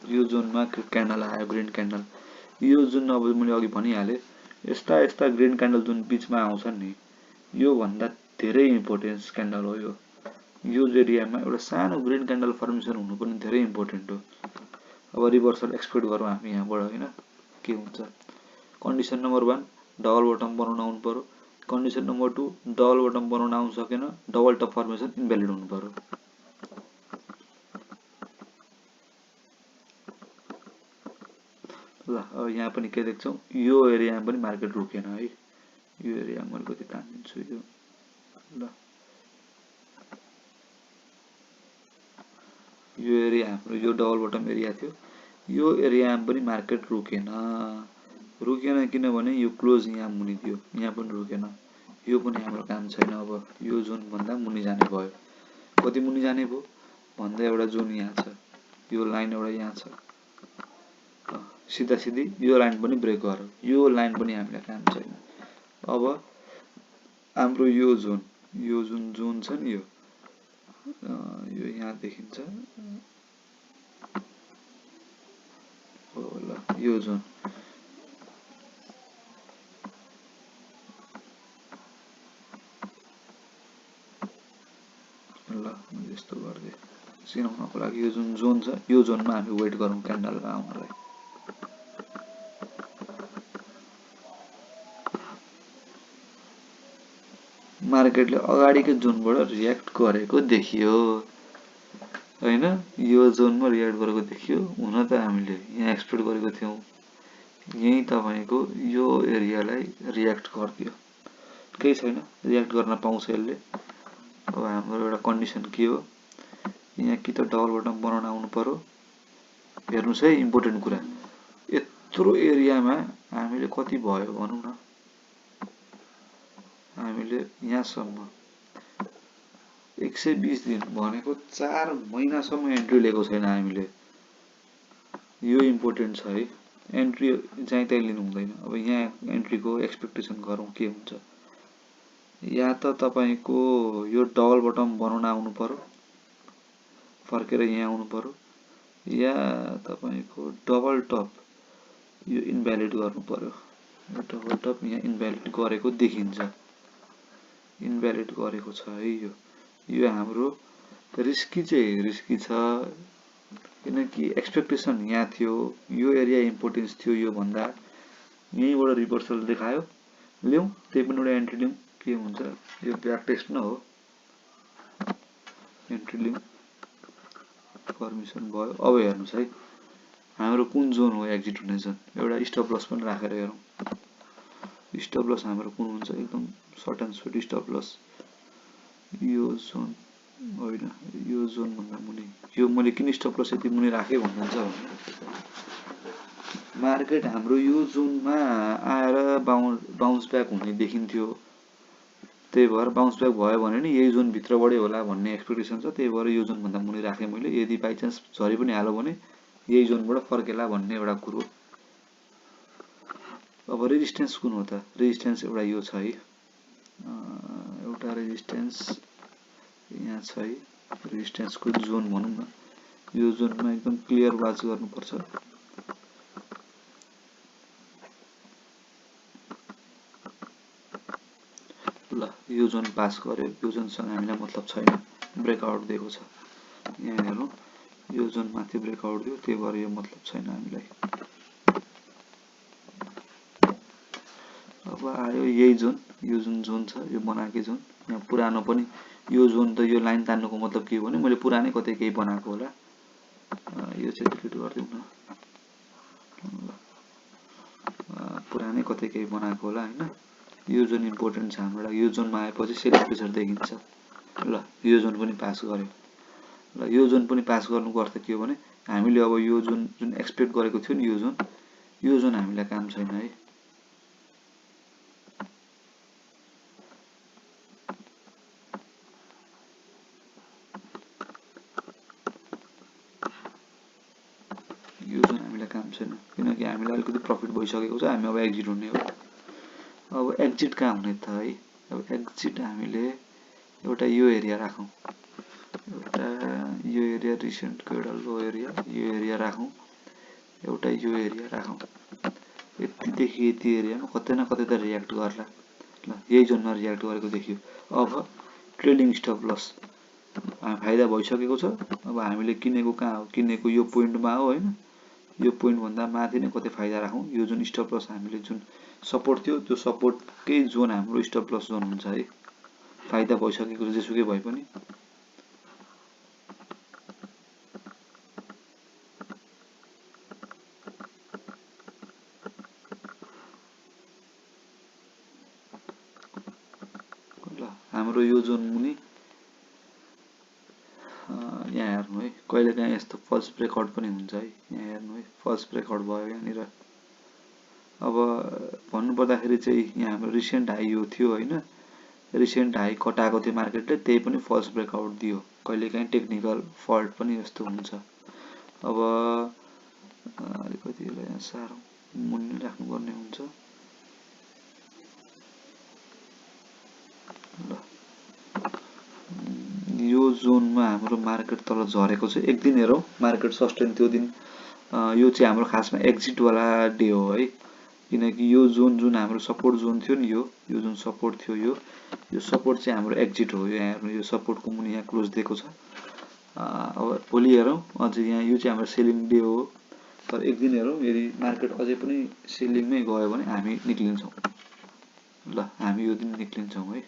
यो जोनमा क्यान्डल आयो ग्रीन क्यान्डल। यो जुन अब मैले अघि भनिहालेँ, यस्ता ग्रीन क्यान्डल जुन बिचमा आउँछन् नि, यो भन्दा धेरै इम्पोर्टेन्स क्यान्डल हो। यो एरियामा एउटा सानो ग्रीन क्यान्डल फर्मेसन हुनु पनि धेरै इम्पोर्टेन्ट हो। अब रिभर्सल एक्सपेक्ट गरौँ हामी यहाँबाट होइन, के हुन्छ। कन्डिसन नम्बर 1 डबल बटम बनाउन आउनु पर्यो। कन्डिसन नम्बर 2 डबल बटम बनाउन आउन सकेन, डबल टप फर्मेसन इन्भ्यालिड हुनु पर्यो। ल अब यहाँ पनि के देख्छौँ, यो एरियामा पनि मार्केट रोकेन है। यो एरियामा मैले कति तानिदिन्छु यो। ल यो एरिया हाम्रो यो डबल बटम एरिया थियो, यो एरियामा पनि मार्केट रोकेन किनभने यो क्लोज यहाँ मुनि थियो, यहाँ पनि रोकेन। यो पनि हाम्रो काम छैन। अब यो जोन भन्दा मुनि जाने भयो। कति मुनि जाने भयो भन्दा एउटा जोन यहाँ छ, यो लाइन एउटा यहाँ छ, सिधा सिधी यो लाइन पनि ब्रेक गर्यो, यो लाइन पनि हामीलाई काम छैन। अब हाम्रो यो जुन जोन छ नि, यो यहाँ देखिन्छ। ल यो जोन ल मैले यस्तो गर्दै चिनाउनको लागि यो जुन जोन छ, यो जोनमा हामी वेट गरौँ क्यान्डल आउनलाई। मार्केटले अगाडिकै जोनबाट रियाक्ट गरेको देखियो होइन, यो जोनमा रियाक्ट गरेको देखियो। हुन त हामीले यहाँ एक्सपेक्ट गरेको थियौँ यही तपाईँको यो एरियालाई रियाक्ट गरिदियो, केही छैन, रियाक्ट गर्न पाउँछ यसले। अब हाम्रो एउटा कन्डिसन के हो, यहाँ कि त डबल बटम बनाउन आउनु पर्यो। हेर्नुहोस् है, इम्पोर्टेन्ट कुरा, यत्रो एरियामा हामीले कति भयो भनौँ न, हामीले यहाँसम्म 120 दिन भनेको 4 महिनासम्म एन्ट्री लिएको छैन हामीले। यो इम्पोर्टेन्ट छ है, एन्ट्री जहीँ तहीँ लिनु हुँदैन। अब यहाँ एन्ट्रीको एक्सपेक्टेसन गरौँ के हुन्छ। या त तपाईँको यो डबल बटम बनाउन आउनु पर्यो, फर्केर यहाँ आउनु पर्यो, या तपाईँको डबल टप यो इन्भ्यालिड गर्नु पर्यो। यो डबल टप यहाँ इन्भ्यालिड गरेको देखिन्छ, इन्भ्यालिड गरेको छ है। यो हाम्रो रिस्की छ, किनकि एक्सपेक्टेसन यहाँ थियो, यो एरिया इम्पोर्टेन्स थियो यो भन्दा। यहीँबाट रिभर्सल देखायो, ल्याउँ त्यही पनि एउटा एन्ट्री ल्याउँ, के हुन्छ। यो ब्याक टेस्ट न हो, एन्ट्री लिङ्क फर्मेसन भयो। अब हेर्नुहोस् है हाम्रो कुन जोन हो एक्जिट हुने जोन, एउटा स्टप लस पनि राखेर हेरौँ। स्टप लस हाम्रो कुन हुन्छ, एकदम short and sweet stop loss यो जोन होइन, यो जोन भन्दा मुनि। यो मैले किन स्टप लस यति मुनि राखेँ भन्नुहुन्छ भने मार्केट हाम्रो यो जोनमा आएर बाउन्स ब्याक हुने देखिन्थ्यो, त्यही भएर बाउन्स ब्याक भयो भने नि यही जोन भित्रबाटै होला भन्ने एक्सपेक्टेसन छ, त्यही भएर यो जोन भन्दा मुनि राखेँ मैले। यदि बाई चान्स झरि पनि हाल्यो भने यही जोनबाट फर्केला भन्ने एउटा कुरो। अब रेजिस्टेन्स कुन हो त, रेजिस्टेन्स एउटा यो छ है, एउटा रेजिस्टेन्स यहाँ छ है, रेजिस्टेन्सको जोन भनौँ न, यो जोनमा एकदम क्लियर वाच गर्नुपर्छ। ल यो जोन पास गर्यो, यो जोनसँग हामीलाई मतलब छैन, ब्रेकआउट दिएको छ। यहाँ हेरौँ यो जोन माथि ब्रेकआउट दियो, त्यही भएर यो मतलब छैन हामीलाई। अब आयो यही जोन, यो जुन जोन छ यो बनाएकै जोन, यहाँ पुरानो पनि यो जोन त यो लाइन तान्नुको मतलब के हो भने मैले पुरानै कतै केही बनाएको होला। यो चाहिँ डिलिट गरिदिउँ न, पुरानै कतै केही बनाएको होला होइन। यो जोन इम्पोर्टेन्ट छ हाम्रो लागि, यो जोनमा आएपछि सेलिङ प्रेसर देखिन्छ। ल यो जोन पनि पास गर्यो। ल यो जोन पनि पास गर्नुको अर्थ के हो भने हामीले अब यो जुन एक्सपेक्ट गरेको थियो नि यो जोन हामीलाई काम छैन है। यो जोन हामीलाई काम छैन किनकि हामीलाई अलिकति प्रफिट भइसकेको छ, हामी अब एक्जिट हुने हो। अब एक्जिट कहाँ हुने त है, अब एक्जिट हामीले एउटा यो एरिया राखौँ, एउटा यो एरिया रिसेन्टको एउटा लो एरिया, यो एरिया राखौँ, एउटा यो एरिया राखौँ। यतिदेखि यति एरियामा कतै न कतै त रियाक्ट गर्ला। ल यही जोनमा रियाक्ट गरेको देखियो। अब ट्रेलिङ स्टप लस फाइदा भइसकेको छ। अब हामीले किनेको कहाँ हो, किनेको यो पोइन्टमा हो होइन, यो पोइन्ट भन्दा माथि नै कतै फाइदा राखौँ। यो जुन स्टप लस हामीले जुन सपोर्ट थियो त्यो सपोर्टकै जोन हाम्रो स्टप लस जोन हुन्छ है। फाइदा भइसकेको छ जेसुकै भए पनि। ल हाम्रो यो जोन मुनि यहाँ हेर्नु है, कहिलेकाहीँ यस्तो फल्स ब्रेकआउट पनि हुन्छ है। यहाँ हेर्नु है, फल्स ब्रेकआउट भयो यहाँनिर। अब भन्नुपर्दाखेरि चाहिँ यहाँ हाम्रो रिसेन्ट हाई यो थियो होइन, रिसेन्ट हाई कटाएको थियो मार्केटले, त्यही पनि फल्स ब्रेकआउट दियो। कहिलेकाहीँ टेक्निकल फल्ट पनि यस्तो हुन्छ। अब अलिकति यहाँ साह्रो मुनि राख्नुपर्ने हुन्छ। ल यो जोनमा हाम्रो मार्केट तल झरेको छ, एक दिन हेरौँ मार्केट सस्टेन त्यो दिन। यो चाहिँ हाम्रो खासमा एक्जिटवाला डे हो है, किनकि यो जोन जुन हाम्रो सपोर्ट जोन थियो नि, यो जुन सपोर्ट थियो यो सपोर्ट चाहिँ हाम्रो एक्जिट हो। यहाँ हेर्नु यो सपोर्टको मुनि यहाँ क्लोज दिएको छ। अब भोलि हेरौँ अझ यहाँ यो चाहिँ हाम्रो सेलिङ डे हो, तर एक दिन हेरौँ यदि मार्केट अझै पनि सेलिङमै गयो भने हामी निक्लिन्छौँ। ल हामी यो दिन निक्लिन्छौँ है।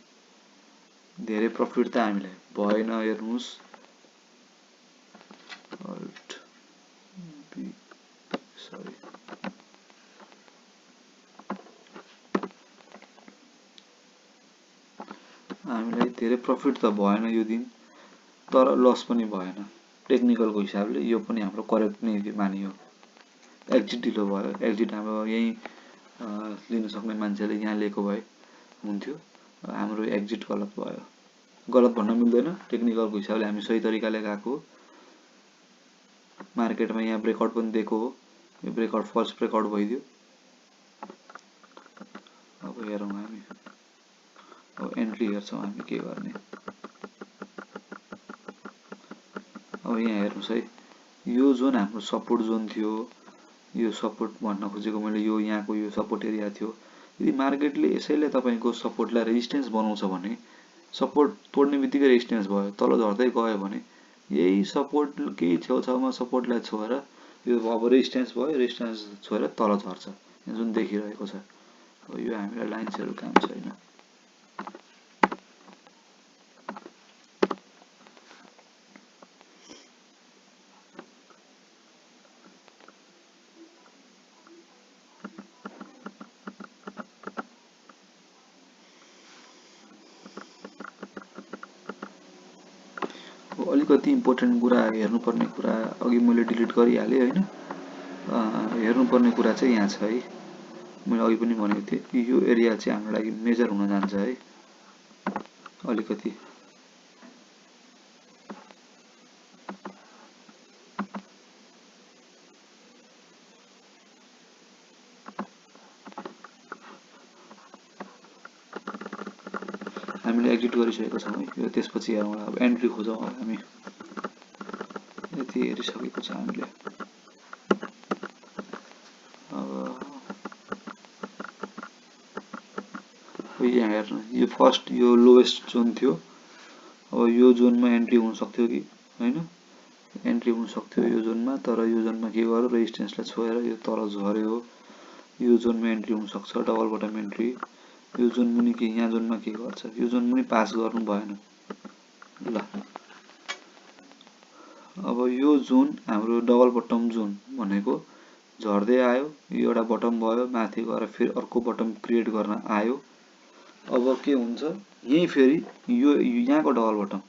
धेरै प्रफिट त हामीलाई भएन, हेर्नुहोस् हामीलाई धेरै प्रफिट त भएन यो दिन, तर लस पनि भएन। टेक्निकलको हिसाबले यो पनि हाम्रो करेक्ट नै मानियो। एक्जिट ढिलो भयो, एक्जिट हाम्रो यहीँ लिन सक्ने मान्छेले यहाँ लिएको भए हुन्थ्यो, हाम्रो एक्जिट गलत भयो। गलत भन्न मिल्दैन, टेक्निकलको हिसाबले हामी सही तरिकाले गएको हो। मार्केटमा यहाँ ब्रेकआउट पनि दिएको हो, यो ब्रेकआउट फल्स ब्रेकआउट भइदियो। अब हेरौँ हामी, अब एन्ट्री हेर्छौँ हामी के गर्ने। अब यहाँ हेर्नुहोस् है, यो जोन हाम्रो सपोर्ट जोन थियो, यो सपोर्ट भन्न खोजेको मैले यो यहाँको यो सपोर्ट एरिया थियो। यदि मार्केटले यसैले तपाईँको सपोर्टलाई रेजिस्टेन्स बनाउँछ भने सपोर्ट तोड्ने बित्तिकै रेजिस्टेन्स भयो, तल झर्दै गयो भने यही सपोर्ट केही छेउछाउमा सपोर्टलाई छोएर यो अब रेजिस्टेन्स भयो, रेजिस्टेन्स छोएर तल झर्छ जुन देखिरहेको छ। अब यो हामीलाई लाइन्सहरू काम छैन। अलिकति इम्पोर्टेन्ट कुरा हेर्नुपर्ने कुरा अघि मैले डिलिट गरिहालेँ होइन। हेर्नुपर्ने कुरा चाहिँ यहाँ छ है, मैले अघि पनि भनेको थिएँ यो एरिया चाहिँ हाम्रो लागि मेजर हुन जान्छ है। अलिकति हामीले एक्जिट गरिसकेको छौँ है। यो त्यसपछि हेरौँ, अब एन्ट्री खोजौँ। अब हामी यति हेरिसकेको छ हामीले। अब यहाँ हेर्नु, यो फर्स्ट यो लोएस्ट जोन थियो। अब यो जोनमा एन्ट्री हुन सक्थ्यो कि होइन, एन्ट्री हुन सक्थ्यो यो जोनमा, तर यो जोनमा के गर्यो, रेजिस्टेन्सलाई छोएर यो तल झऱ्यो। यो जोनमा एन्ट्री हुन सक्छ, डबल बटम एन्ट्री। यो जोन मुनि के, यहाँ जोनमा के गर्छ, यो जोन मुनि पास गर्नु भएन ल। अब यो जोन हाम्रो डबल बटम जोन भनेको झर्दै आयो, यो एउटा बटम भयो, माथि गएर फेरि अर्को बटम क्रिएट गर्न आयो। अब के हुन्छ, यही फेरि यो यहाँको डबल बटम,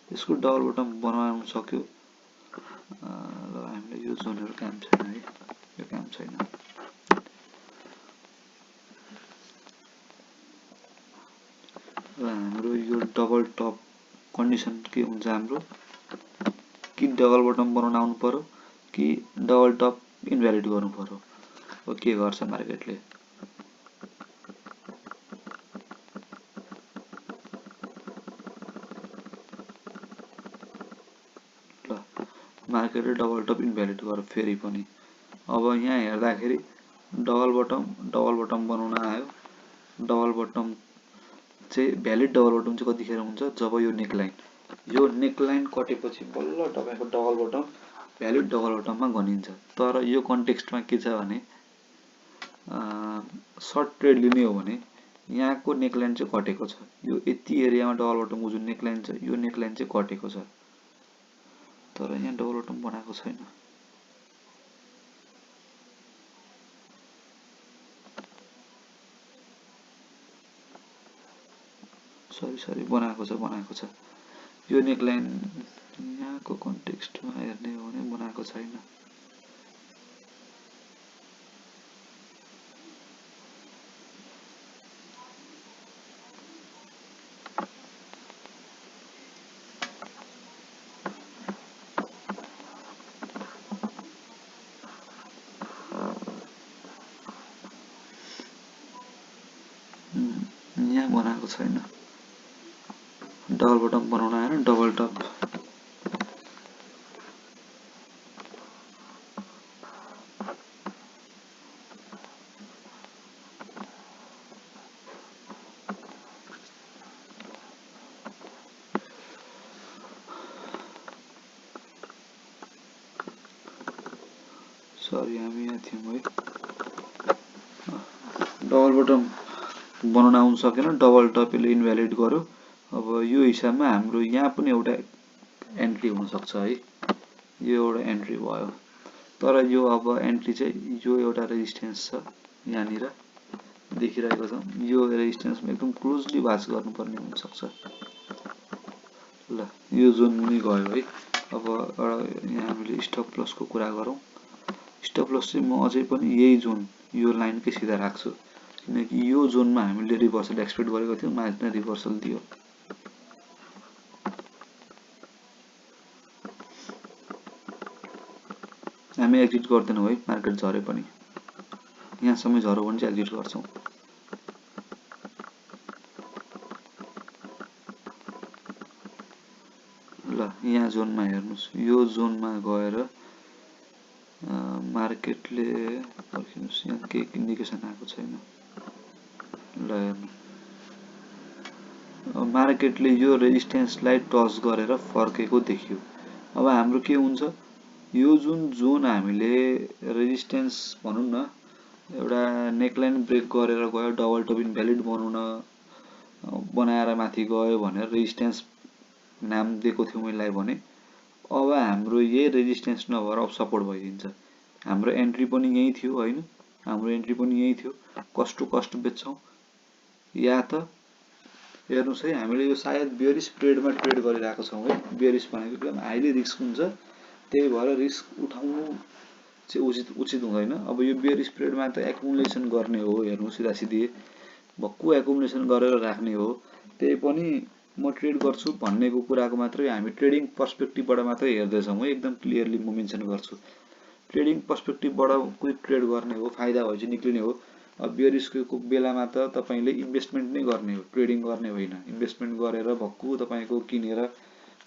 यसको डबल बटम बनाउन सक्यो। ल हामीले यो जोनहरू काम छैन है, यो काम छैन। र हाम्रो यो डबल टप कन्डिसन के हुन्छ हाम्रो, कि डबल बटम बनाउन आउनु पर्यो कि डबल टप इन्भ्यालिड गर्नु पर्यो। अब के गर्छ मार्केटले, ल मार्केटले डबल टप इन्भ्यालिड गर्यो फेरि पनि। अब यहाँ हेर्दाखेरि डबल बटम बनाउन आयो। डबल बटम चाहिँ भ्यालिड डबल बटम चाहिँ कतिखेर हुन्छ, जब यो नेकलाइन कटेपछि बल्ल तपाईँको डबल बटम भ्यालिड डबल बटममा गनिन्छ। तर यो कन्टेक्स्टमा के छ भने, सर्ट ट्रेड लिने हो भने यहाँको नेकलाइन चाहिँ कटेको छ। यो यति एरियामा डबल बटमको जुन नेकलाइन छ, यो नेकलाइन चाहिँ कटेको छ, तर यहाँ डबल बटम बनाएको छैन। सरी बनाएको छ। यो नेकलाइन यहाँको कन्टेक्स्टमा हेर्ने हो भने बनाएको छैन। यहाँ बनाएको छैन, डबल बटम बनाउन आएन, डबल टप। सरी हामी यहाँ थियौँ है, डबल बटम बनाउन आउन सकेन, डबल टपले इन्भ्यालिड गर्यो। अब यो हिसाबमा हाम्रो यहाँ पनि एउटा एन्ट्री हुनसक्छ है, यो एउटा एन्ट्री भयो। तर यो अब एन्ट्री चाहिँ यो एउटा रेजिस्टेन्स छ यहाँनिर देखिरहेको छ, यो रेजिस्टेन्समा एकदम क्लोजली वाच गर्नुपर्ने हुनसक्छ। ल यो जोन मुनि गयो है। अब यहाँ हामीले स्टप लसको कुरा गरौँ। स्टप लस चाहिँ म अझै पनि यही जोन, यो लाइनकै सिधा राख्छु, किनकि यो जोनमा हामीले रिभर्सल एक्सपेक्ट गरेको थियौँ, मार्केटले रिभर्सल दियो। हामी एक्जिट गर्दैनौँ है, मार्केट झरे पनि यहाँसम्म झऱ्यो भने चाहिँ एक्जिट गर्छौँ। ल यहाँ जोनमा हेर्नुहोस्, यो जोनमा गएर मार्केटले पर्खिनुहोस्, यहाँ केही इन्डिकेसन आएको छैन। ल हेर्नु, मार्केटले यो रेजिस्टेन्सलाई टच गरेर फर्केको देखियो। अब हाम्रो के हुन्छ, यो जुन जोन हामीले रेजिस्टेन्स भनौँ न, एउटा नेकलाइन ब्रेक गरेर गयो, डबल टप इन्भ्यालिड बनाएर माथि गयो भनेर रेजिस्टेन्स नाम दिएको थियो मैले भने, अब हाम्रो यही रेजिस्टेन्स नभएर अब सपोर्ट भइदिन्छ। हाम्रो एन्ट्री पनि यही थियो होइन, हाम्रो एन्ट्री पनि यही थियो, कस्ट टु कस्ट बेच्छौँ या त हेर्नुस् है, हामीले यो सायद बियरिश पिरियडमा ट्रेड गरिरहेको छौँ है। बियरिश भनेको एकदम हाइली रिस्क हुन्छ, त्यही भएर रिस्क उठाउनु चाहिँ उचित हुँदैन। अब यो बियरिश पिरियडमा त एकुमुलेसन गर्ने हो, हेर्नु सिधा सिधी भक्कु एकुमुलेसन गरेर राख्ने हो। त्यही पनि म ट्रेड गर्छु भन्नेको कुराको मात्रै हामी ट्रेडिङ पर्सपेक्टिभबाट मात्रै हेर्दैछौँ है, एकदम क्लियरली म मेन्सन गर्छु। ट्रेडिङ पर्सपेक्टिभबाट क्विक ट्रेड गर्ने हो, फाइदा भएपछि निक्लिने हो। अब बियरिसको बेलामा त तपाईँले इन्भेस्टमेन्ट नै गर्ने हो, ट्रेडिङ गर्ने होइन। इन्भेस्टमेन्ट गरेर भक्कु तपाईँको किनेर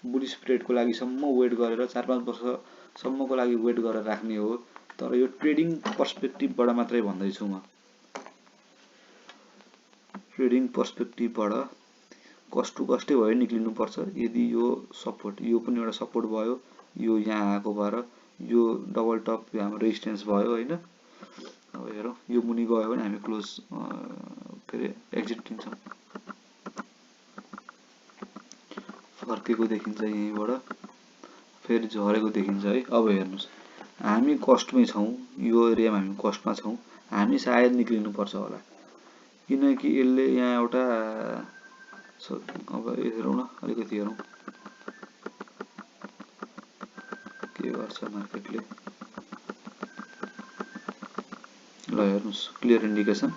बुलिस पिरियडको लागि सम्म वेट गरेर 4-5 वर्षसम्मको लागि वेट गरेर राख्ने हो। तर यो ट्रेडिङ पर्सपेक्टिभबाट मात्रै भन्दैछु म। ट्रेडिङ पर्सपेक्टिभबाट कस्ट टु कस्टै भयो निक्लिनुपर्छ। यदि यो सपोर्ट, यो पनि एउटा सपोर्ट भयो, यो यहाँ आएको भएर यो डबल टप हाम्रो रेजिस्टेन्स भयो होइन। अब हेरौँ यो मुनि गयो भने हामी क्लोज के अरे एक्जिट दिन्छौँ। फर्केको देखिन्छ यहीँबाट, फेरि झरेको देखिन्छ है। अब हेर्नुहोस् हामी कस्टमै छौँ, यो एरियामा हामी कस्टमा छौँ, हामी सायद निक्लिनुपर्छ होला, किनकि यसले यहाँ एउटा अब हेरौँ न, अलिकति हेरौँ के गर्छ मार्केटले। ल हेर्नुहोस् क्लियर इन्डिकेसन,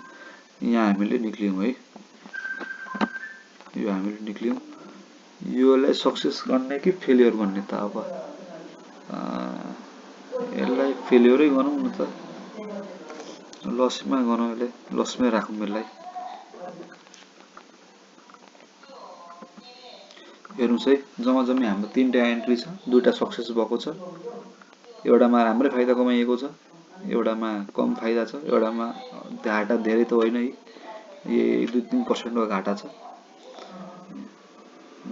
यहाँ हामीले निक्ल्यौँ है, यो हामीले निक्ल्यौँ। योलाई सक्सेस गर्ने कि फेलियर गर्ने त अब यसलाई फेलियरै गरौँ न त, लसमा गरौँ, यसलाई लसमै राखौँ यसलाई। हेर्नुहोस् है, जम्मी हाम्रो 3टा एन्ट्री छ, 2टा सक्सेस भएको छ। एउटामा राम्रै फाइदा कमाइएको छ, एउटामा कम फाइदा छ, एउटामा घाटा धेरै त होइन है, यही 2-3% घाटा छ,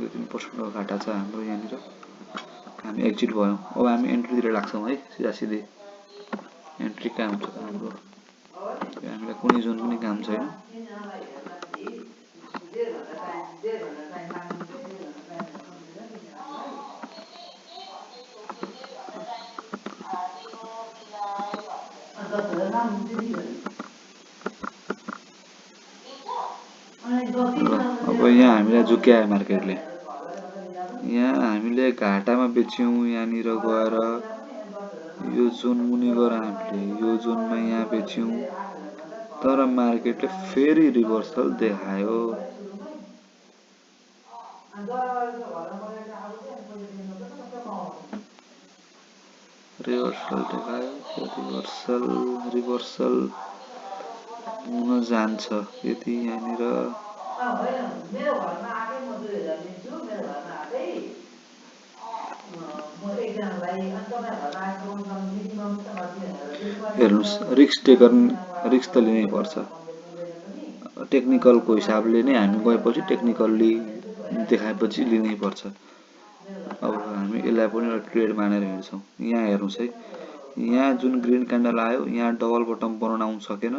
2-3% घाटा छ हाम्रो यहाँनिर। हामी एक्जिट भयौँ। अब हामी एन्ट्रीतिर लाग्छौँ है, सिधा सिधै एन्ट्री कहाँ हुन्छ हाम्रो, हामीलाई कुनै जोन पनि काम छैन। अब यहाँ हामीलाई झुक्यायो मार्केटले, यहाँ हामीले घाटामा बेच्यौँ, यहाँनिर गएर यो जोन मुनि गएर हामीले यो जोनमा यहाँ बेच्यौँ, तर मार्केटले फेरि रिभर्सल देखायो। रिभर्सल देखायो, रिभर्सल हुन जान्छ यदि यहाँनिर हेर्नुहोस् रिस्क टेकर, रिस्क त लिनै पर्छ। टेक्निकलको हिसाबले नै हामी गएपछि टेक्निकल्ली देखाएपछि लिनै पर्छ। अब हामी यसलाई पनि एउटा ट्रेड मानेर हिँड्छौँ। यहाँ हेर्नुहोस् है, यहाँ जुन ग्रिन क्यान्डल आयो, यहाँ डबल बटम बनाउन आउन सकेन,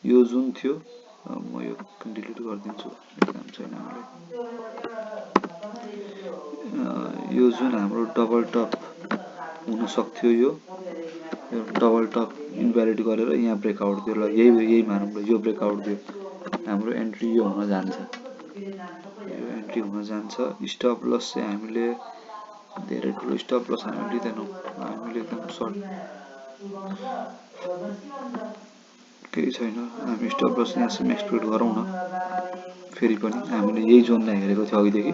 यो जुन थियो म यो डिलिट गरिदिन्छु, काम छैन हामीलाई। यो जुन हाम्रो डबल टप हुन सक्थ्यो, यो डबल टप इन्भ्यालिड गरेर यहाँ ब्रेकआउट दियो। ल यही मानौँ ल, यो ब्रेकआउट दियो, हाम्रो एन्ट्री यो हुन जान्छ, यो एन्ट्री हुन जान्छ। स्टप लस चाहिँ हामीले धेरै ठुलो स्टप लस हामी लिँदैनौँ, हामीले एकदम सर्ट, केही छैन, हामी स्टप लस यहाँसम्म एक्सपेक्ट गरौँ न। फेरि पनि हामीले यही जोनलाई हेरेको थियो अघिदेखि।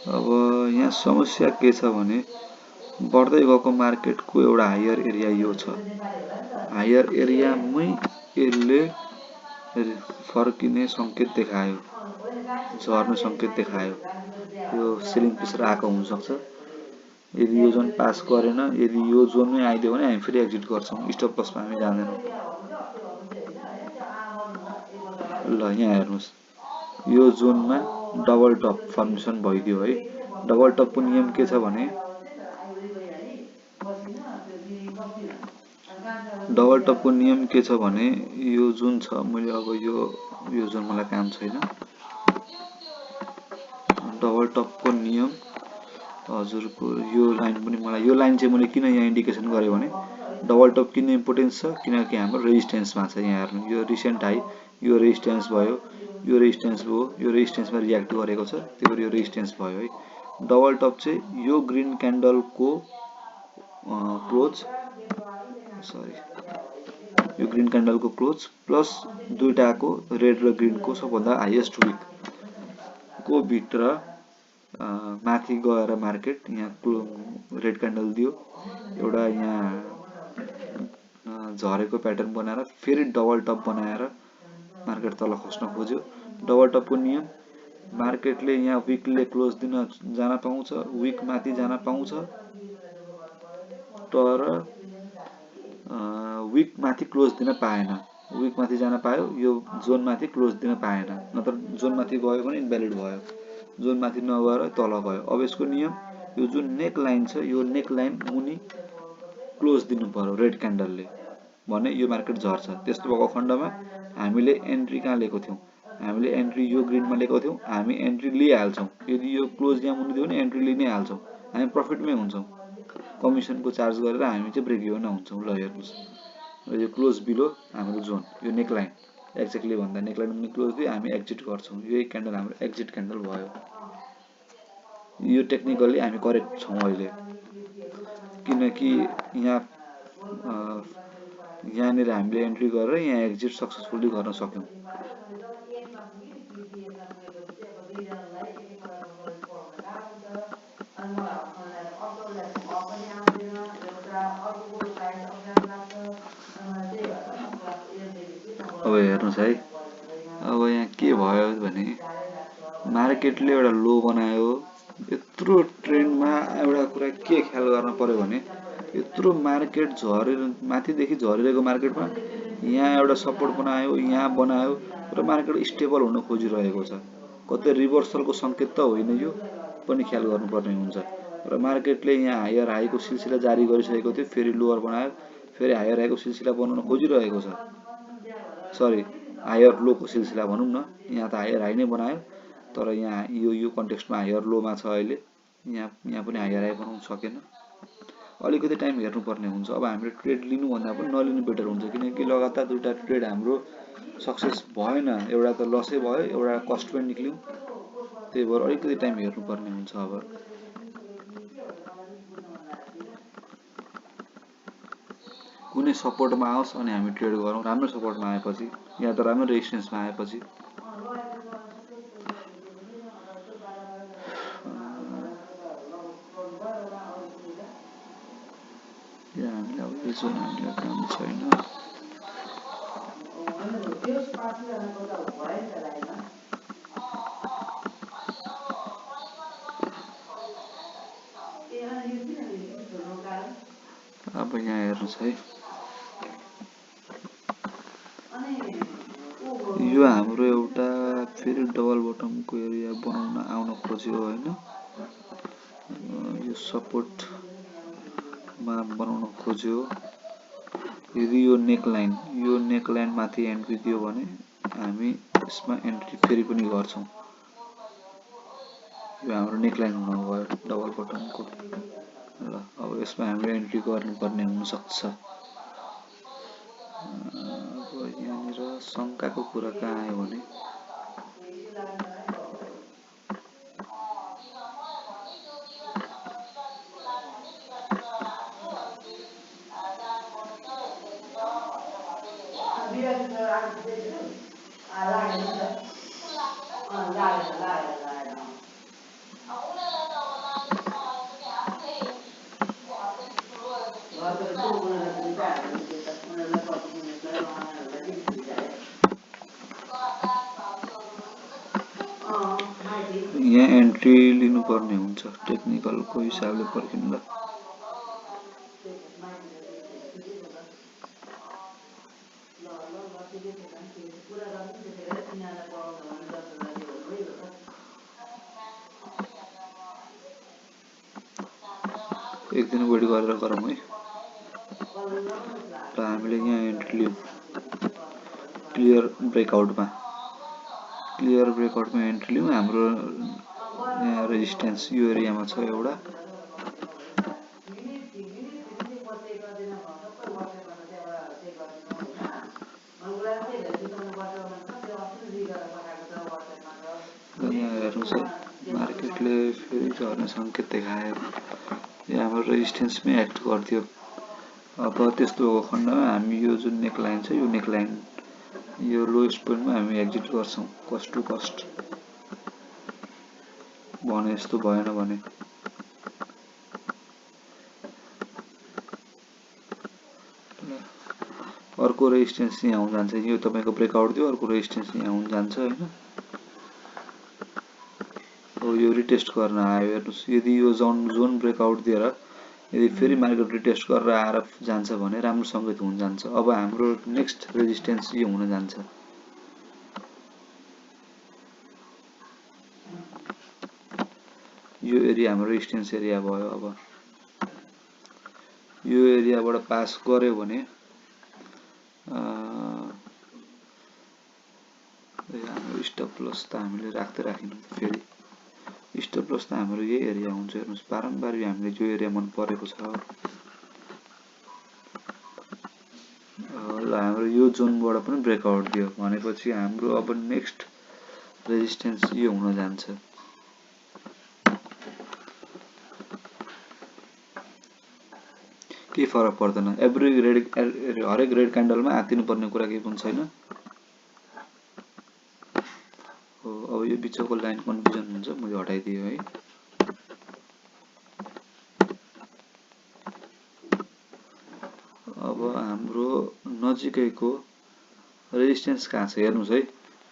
अब यहाँ समस्या के छ भने बढ्दै गएको मार्केटको एउटा हायर एरिया यो छ, हायर एरियामै यसले फर्किने सङ्केत देखायो, झर्ने सङ्केत देखायो। यो सेलिङ प्रेसर आएको हुनसक्छ। यदि यो जोन पास गरेन, यदि यो जोनमै आइदियो भने हामी फेरि एक्जिट गर्छौँ, स्टप लसमा हामी जाँदैनौँ। ल यहाँ हेर्नुहोस्, यो जोनमा डबल टप फर्मेसन भइदियो है। डबल टपको नियम के छ भने, डबल टपको नियम के छ भने यो जुन छ, मैले अब यो जोन मलाई काम छैन। डबल टपको नियम हजुरको यो लाइन पनि मलाई, यो लाइन चाहिँ मैले किन यहाँ इन्डिकेसन गरेँ भने डबल टप किन इम्पोर्टेन्स छ किनकि हाम्रो रेजिस्टेन्समा छ। यहाँ हेर्नु यो रिसेन्ट हाई, यो रेजिस्टेन्स भयो, यो रेजिस्टेन्स भयो, यो रेजिस्टेन्समा रियाक्ट गरेको छ, त्यही भएर यो रेजिस्टेन्स भयो है। डबल टप चाहिँ यो ग्रीन क्यान्डलको क्लोज, यो ग्रीन क्यान्डलको क्लोज प्लस दुईटाको रेड र ग्रीनको सबभन्दा हाइएस्ट विकको भित्र माथि गएर मार्केट यहाँ रेड क्यान्डल दियो, एउटा यहाँ झरेको प्याटर्न बनाएर फेरि डबल टप बनाएर मार्केट तल खस्न खोज्यो। डबल टपको नियम, मार्केटले यहाँ विकले क्लोज दिन जान पाउँछ, विक माथि जान पाउँछ, तर विक माथि क्लोज दिन पाएन। विक माथि जान पायो, यो जोन माथि क्लोज दिन पाएन, नत्र जोन माथि गयो भने इनभ्यालिड भयो, जोन माथि नगएर तल गयो। अब यसको नियम, यो जुन नेक लाइन छ यो नेक लाइन मुनि क्लोज दिनु पर्यो रेड क्यान्डलले, भने यो मार्केट झर्छ। त्यस्तो भएको खण्डमा हामीले एन्ट्री कहाँ लिएको थियौँ, हामीले एन्ट्री यो ग्रिनमा लिएको थियौँ, हामी एन्ट्री लिइहाल्छौँ। यदि यो क्लोज यहाँ मुनि दियो भने एन्ट्री लिइ नै हाल्छौँ, हामी प्रफिटमै हुन्छौँ। कमिसनको चार्ज गरेर हामी चाहिँ ब्रेक इभन हुन्छौँ। ल हेर्नुहोस्, यो क्लोज बिलो हाम्रो जोन, यो नेक लाइन एक्ज्याक्टली भन्दा नेक लाइन मुनि क्लोज दियो, हामी एक्जिट गर्छौँ। यो क्यान्डल हाम्रो एक्जिट क्यान्डल भयो। यो टेक्निकली हामी करेक्ट छौँ अहिले, किनकि यहाँनिर हामीले एन्ट्री गरेर यहाँ एक्जिट सक्सेसफुली गर्न सक्यौँ। अब हेर्नुहोस् है, अब यहाँ के भयो भने मार्केटले एउटा लो बनायो। यत्रो ट्रेन्डमा एउटा कुरा के ख्याल गर्न पर्यो भने यत्रो मार्केट झरेर माथिदेखि झरिरहेको मार्केटमा यहाँ एउटा सपोर्ट बनायो, यहाँ बनायो र मार्केट स्टेबल हुन खोजिरहेको छ। कतै रिभर्सलको सङ्केत त होइन, यो पनि ख्याल गर्नुपर्ने हुन्छ। र मार्केटले यहाँ हायर हाईको सिलसिला जारी गरिसकेको थियो, फेरि लोअर बनायो, फेरि हायर हाईको सिलसिला बनाउन खोजिरहेको छ। सरी, हायर लोको सिलसिला भनौँ न, यहाँ त हायर हाई नै बनायो, तर यहाँ यो कन्टेक्स्टमा हायर लोमा छ अहिले, यहाँ पनि हायर हाई बनाउन सकेन। अलिकति टाइम हेर्नुपर्ने हुन्छ। अब हामीले ट्रेड लिनुभन्दा पनि नलिनु बेटर हुन्छ, किनकि लगातार दुईवटा ट्रेड हाम्रो सक्सेस भएन, एउटा त लसै भयो, एउटा कस्टमै निक्ल्यौँ, त्यही भएर अलिकति टाइम हेर्नुपर्ने हुन्छ। अब कुनै सपोर्टमा आओस् अनि हामी ट्रेड गरौँ, राम्रो सपोर्टमा आएपछि या त राम्रो रेजिस्टेन्समा आएपछि। हामीले अब यो जोन हामीलाई काम छैन। अब यहाँ हेर्नुहोस् है, यो हाम्रो एउटा फेरि डबल बटमको एरिया बनाउन आउन खोज्यो होइन, यो सपोर्टमा बनाउन खोज्यो। यदि यो नेकलाइन माथि एन्ट्री दियो भने हामी यसमा एन्ट्री फेरि पनि गर्छौँ। यो हाम्रो नेकलाइन हुन गयो डबल बटमको। ल अब यसमा हामीले एन्ट्री गर्नुपर्ने हुनसक्छ। अब यहाँनिर शङ्काको कुरा कहाँ आयो भने यहाँ एन्ट्री लिनुपर्ने हुन्छ टेक्निकलको हिसाबले पर्खिँदा। एक दिन वेट गरेर गरौँ है। र हामीले यहाँ एन्ट्री लियौँ क्लियर ब्रेकआउटमा एन्ट्री लियौँ। हाम्रो यहाँ रेजिस्टेन्स यो एरियामा छ एउटा, छ मार्केटले फेरि झर्ने सङ्केत देखायो यहाँ हाम्रो रेजिस्टेन्समै एक्ट गर्थ्यो अब त्यस्तो भएको खण्डमा हामी यो जुन नेकलाइन छ यो नेकलाइन यो लोएस्ट पोइन्टमा हामी एक्जिट गर्छौँ कस्ट टु कस्ट भने यस्तो भएन भने अर्को रेजिस्टेन्स यहाँ आउन जान्छ यो तपाईको ब्रेकआउट दियो अर्को रेजिस्टेन्स यहाँ आउन जान्छ हैन अब यो रिटेस्ट गर्न आयो हेर्नुस् यदि यो जोन ब्रेकआउट दिएर यदि फेरि मार्केट रिटेस्ट गरेर आएर जान्छ भने राम्रो संकेत हुन जान्छ अब हाम्रो नेक्स्ट रेजिस्टेन्स यो हुन जान्छ यो एरिया हाम्रो रेजिस्टेन्स एरिया भयो अब यो एरियाबाट पास गर्यो भने हाम्रो स्टप लस त हामीले राख्दिनु फेरि स्टप लस त हाम्रो यही एरिया हुन्छ हेर्नुस् बारम्बार हामीले जो एरिया मन परेको छ ल हाम्रो यो जोनबाट पनि ब्रेकआउट दियो भनेपछि हाम्रो अब नेक्स्ट रेजिस्टेन्स यो हुन जान्छ के फरक पर्दैन हरेक रेड क्यान्डलमा आतिनु पर्ने कुरा केही पनि छैन अब यो बिचको लाइन कन्फ्युजन हुन्छ मैले हटाइदिए है अब हाम्रो नजिकैको रेजिस्टेन्स कहाँ छ हेर्नुस् है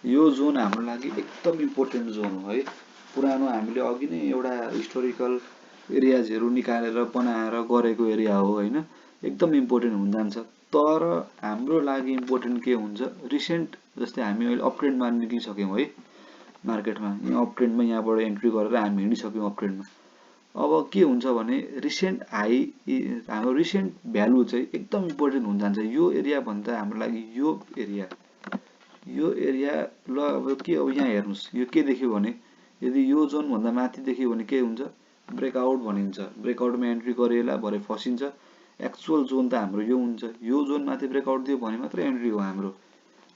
यो जोन हाम्रो लागि एकदम इम्पोर्टेन्ट जोन हो है पुरानो हामीले अघि नै एउटा हिस्टोरिकल एरियाजहरु निकालेर बनाएर गरेको एरिया हो हैन एकदम इम्पोर्टेन्ट हुन जान्छ तर हाम्रो लागि इम्पोर्टेन्ट के हुन्छ रिसेन्ट जस्तै हामी अहिले अप ट्रेन्डमा निक्लिसक्यौं है मार्केटमा यहाँ अप ट्रेन्डमा यहाँबाट एन्ट्री गरेर हामी हिँडिसक्यौं अप ट्रेन्डमा अब के हुन्छ भने रिसेन्ट हाई हाम्रो रिसेन्ट भ्यालु चाहिँ एकदम इम्पोर्टेन्ट हुन जान्छ यो एरिया भन्दा हाम्रो लागि यो एरिया ल अब के अब यहाँ हेर्नुस् यो के देख्यो भने यदि यो जोन भन्दा माथि देख्यो भने के हुन्छ ब्रेकआउट भनिन्छ ब्रेकआउटमा एन्ट्री गरेला भरे फसिन्छ एक्चुअल जोन त हाम्रो यो हुन्छ यो जोन माथि ब्रेकआउट दियो भने मात्र एन्ट्री हो हाम्रो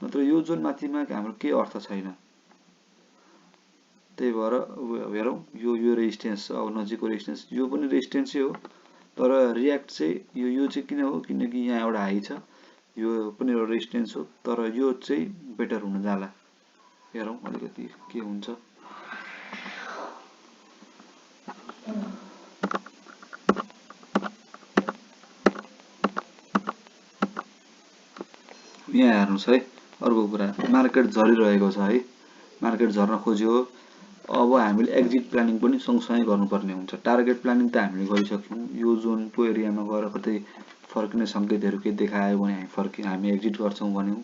नत्र यो जोन माथिमा हाम्रो के अर्थ छैन त्यही भएर हेरौं यो रेजिस्टेन्स अब नजिकको रेजिस्टेन्स यो पनि रेजिस्टेन्सै हो तर रियाक्ट चाहिँ यो चाहिँ किन हो किनकि यहाँ एउटा हाई छ यो पनि एउटा रेजिस्टेन्स हो तर यो चाहिँ बेटर हुन जाला हेरौं अलिकति के हुन्छ यहाँ हेर्नुस् है अर्को कुरा मार्केट झरिरहेको छ है मार्केट झर्न खोज्यो अब हामीले एक्जिट प्लानिङ पनि सँगसँगै गर्नुपर्ने हुन्छ टार्गेट प्लानिङ त हामीले गरिसक्यौं यो जोनको एरियामा गएर कतै फर्किने संकेतहरु के देखायो भने हामी एक्जिट गर्छौं भन्यौ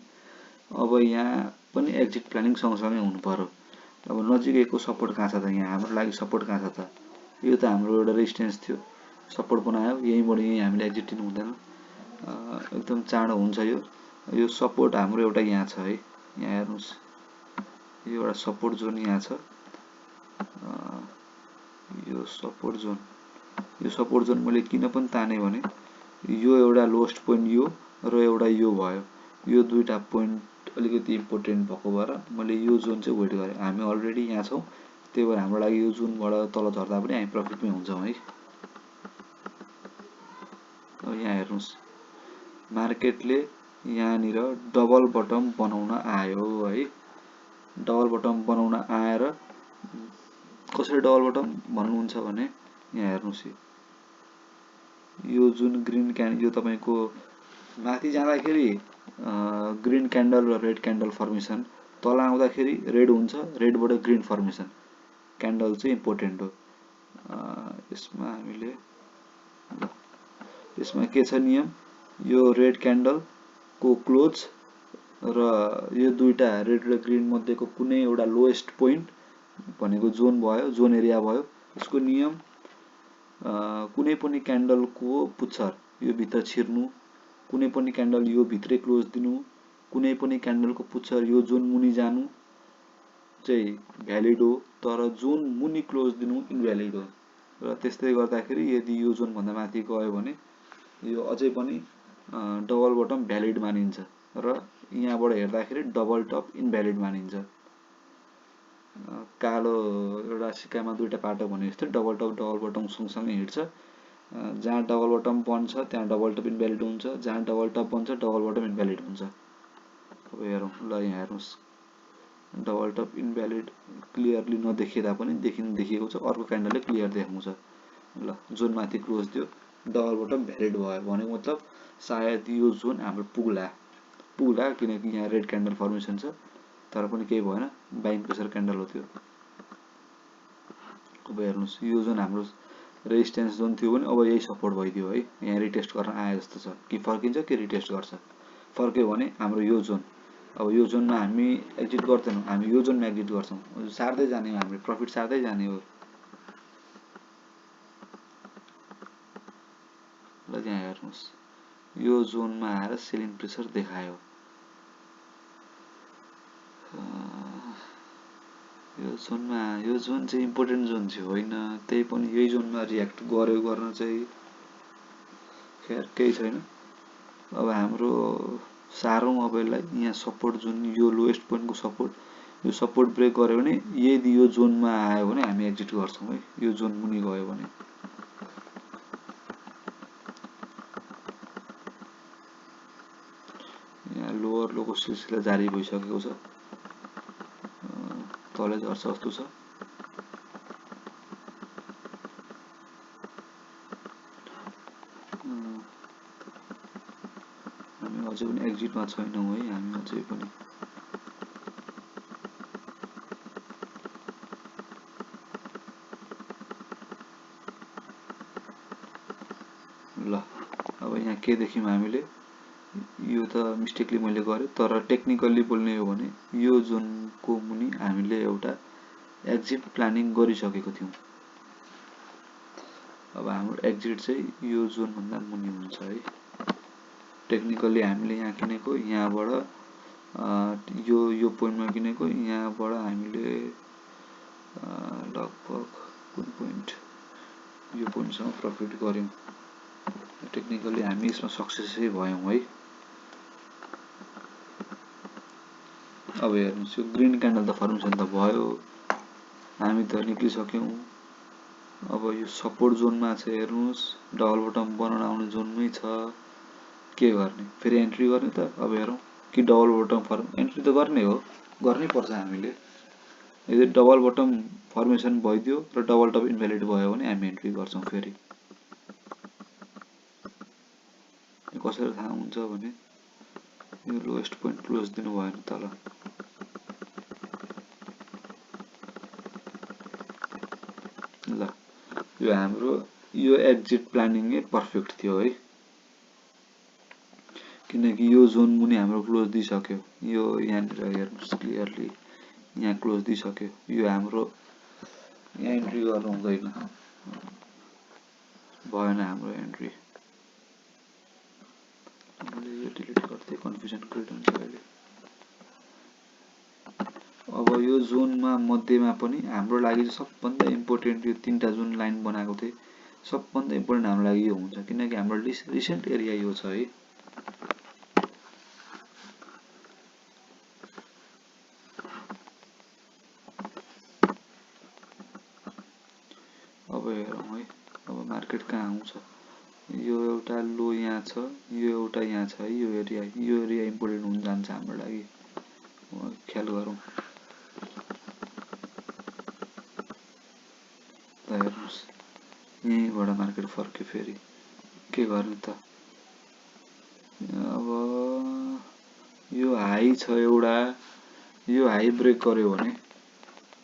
अब यहाँ पनि एक्जिट प्लानिङ सँगसँगै हुनु पर्यो अब नजिकैको सपोर्ट कहाँ छ त यहाँ हाम्रो लागि सपोर्ट कहाँ छ त यो त हाम्रो एउटा रेजिस्टेन्स थियो सपोर्ट बनायो यहीँबाट यही हामीले एक्जिट दिनु हुँदैन एकदम चाँडो हुन्छ यो सपोर्ट हाम्रो एउटा यहाँ छ है यहाँ हेर्नुस् यो एउटा सपोर्ट जोन यहाँ छ यो सपोर्ट जोन मैले किन पनि ताने भने यो एउटा लोएस्ट पोइन्ट यो र एउटा यो भयो यो दुईटा पोइन्ट अलिकति इम्पोर्टेन्ट भएको भएर मैले यो जोन चाहिँ वेट गरे हामी अलरेडी यहाँ छौं त्यही भएर हाम्रो लागि यो जोनबाट तल झर्दा पनि हामी प्रफिटमै हुन्छौं है अब यहाँ हेर्नुस् मार्केटले यहाँनिर डबल बटम बनाउन आयो है डबल बटम बनाउन आएर कसरी डबल बटम भन्नुहुन्छ भने यहाँ हेर्नुस् यो जुन ग्रीन क्यान्डल यो तपाईको माथि जाँदाखेरि ग्रीन क्यान्डल र रेड क्यान्डल फर्मेसन तल आउँदाखेरि रेड हुन्छ रेडबाट ग्रीन फर्मेसन क्यान्डल चाहिँ इम्पोर्टेन्ट हो यसमा हामीले यसमा के छ नियम यो रेड क्यान्डल को क्लोज र यो दुईटा रेड र ग्रीन मध्येको कुनै एउटा लोएस्ट पोइन्ट भनेको जोन भयो जोन एरिया भयो यसको नियम कुनै पनि क्यान्डलको पुच्छर यो भित्र छिर्नु कुनै पनि क्यान्डल यो भित्रै क्लोज दिनु कुनै पनि क्यान्डलको पुच्छर यो जोन मुनि जानु चाहिँ भ्यालिड हो तर जोन मुनि क्लोज दिनु इनभ्यालिड हो र त्यस्तै गर्दाखेरि यदि यो जोन भन्दा माथि गयो भने यो अझै पनि डबल बटम भ्यालिड मानिन्छ र यहाँबाट हेर्दाखेरि डबल टप इनभ्यालिड मानिन्छ कालो एउटा सिक्कामा दुईटा पाटो भने जस्तै डबल टप डबल बटम सँगसँगै हिँड्छ। जहाँ डबल बटम बन्छ त्यहाँ डबल टप इन्भ्यालिड हुन्छ, जहाँ डबल टप बन्छ डबल बटम इन्भ्यालिड हुन्छ। अब हेरौँ ल, यहाँ हेर्नुहोस् डबल टप इन्भ्यालिड क्लियरली नदेखिँदा पनि देखिएको छ, अर्को क्यान्डलले क्लियर देखाउँछ। ल जोन माथि क्लोज दियो, डबल बटम भ्यालिड भयो भने मतलब सायद यो जोन हाम्रो पुग्ला किनकि यहाँ रेड क्यान्डल फर्मेसन छ, तर पनि केही भएन, बाइङ प्रेसर क्यान्डल हो त्यो। अब हेर्नुहोस् यो जोन हाम्रो रेजिस्टेन्स जोन थियो भने अब यही सपोर्ट भइदियो है, यहाँ रिटेस्ट गर्न आए जस्तो छ, कि फर्किन्छ कि रिटेस्ट गर्छ। फर्क्यो भने हाम्रो यो जोन, अब यो जोनमा हामी एक्जिट गर्दैनौँ, हामी यो जोनमा एक्जिट गर्छौँ, सार्दै जाने हो, हामीले प्रफिट सार्दै जाने हो। ल यहाँ हेर्नुहोस् यो जोनमा आएर सेलिङ प्रेसर देखायो, यो जोन चाहिँ इम्पोर्टेन्ट जोन चाहिँ होइन, त्यही पनि यही जोनमा रियाक्ट गर्यो गर्न चाहिँ खैर केही छैन। अब हाम्रो सारौँ अब यसलाई, यहाँ सपोर्ट जुन यो लोएस्ट पोइन्टको सपोर्ट, यो सपोर्ट ब्रेक गर्यो भने यदि यो जोनमा आयो भने हामी एक्जिट गर्छौँ है, यो जोन मुनि गयो भने। यहाँ लोवर लोको सिलसिला जारी भइसकेको छ, तलै झर्छ जस्तो छ। हामी अझै पनि एक्जिटमा छैनौँ है, हामी अझै पनि ल। अब यहाँ के देख्यौँ हामीले, यो त मिस्टेकली मैले गरेँ, तर टेक्निकल्ली बोल्ने हो भने यो जोनको मुनि हामीले एउटा एक्जिट प्लानिङ गरिसकेको थियौँ। अब हाम्रो एक्जिट चाहिँ यो जोनभन्दा मुनि हुन्छ है। टेक्निकल्ली हामीले यहाँ किनेको, यहाँबाट यो पोइन्टमा किनेको, यहाँबाट हामीले लगभग कुन पोइन्ट, यो पोइन्टसम्म प्रफिट गऱ्यौँ। टेक्निकल्ली हामी यसमा सक्सेसै भयौँ है। अब हेर्नुहोस् यो ग्रिन क्यान्डल त फर्मेसन त भयो, हामी त निक्लिसक्यौँ। अब यो सपोर्ट जोनमा छ, हेर्नुहोस् डबल बटम बनाउन आउने जोनमै छ, के गर्ने, फेरि एन्ट्री गर्ने त। अब हेरौँ कि डबल बटम एन्ट्री त गर्ने हो, गर्नै पर्छ हामीले। यदि डबल बटम फर्मेसन भइदियो र डबल टप इन्भ्यालिड भयो भने हामी एन्ट्री गर्छौँ। फेरि कसरी थाहा हुन्छ भने यो लोएस्ट पोइन्ट क्लोज दिनु भएन तल, ल यो हाम्रो यो एक्जिट प्लानिङ पर्फेक्ट थियो है, किनकि यो जोन मुनि हाम्रो क्लोज दिइसक्यो। यो यहाँनिर हेर्नुहोस् क्लियरली यहाँ क्लोज दिइसक्यो, यो हाम्रो यहाँ एन्ट्री गर्नु हुँदैन, भएन हाम्रो एन्ट्री। मैले यो डिलिट गर्दै, कन्फ्युजन क्रिएट हुन्छ अहिले। अब यो जोनमा मध्येमा पनि हाम्रो लागि सबभन्दा इम्पोर्टेन्ट यो तीनटा जुन लाइन बनाएको थिएँ, सबभन्दा इम्पोर्टेन्ट हाम्रो लागि यो हुन्छ, किनकि हाम्रो रिसेन्ट एरिया यो छ है। अब हेरौँ है, अब मार्केट कहाँ आउँछ। यो एउटा लो यहाँ छ, यो एउटा यहाँ छ है, यो एरिया इम्पोर्टेन्ट हुन जान्छ हाम्रो लागि, ख्याल गरौँ। त हेर्नुहोस् यहीँबाट मार्केट फर्क्यो, फेरि के गर्ने त। अब यो हाई छ एउटा, यो हाई ब्रेक गर्यो भने,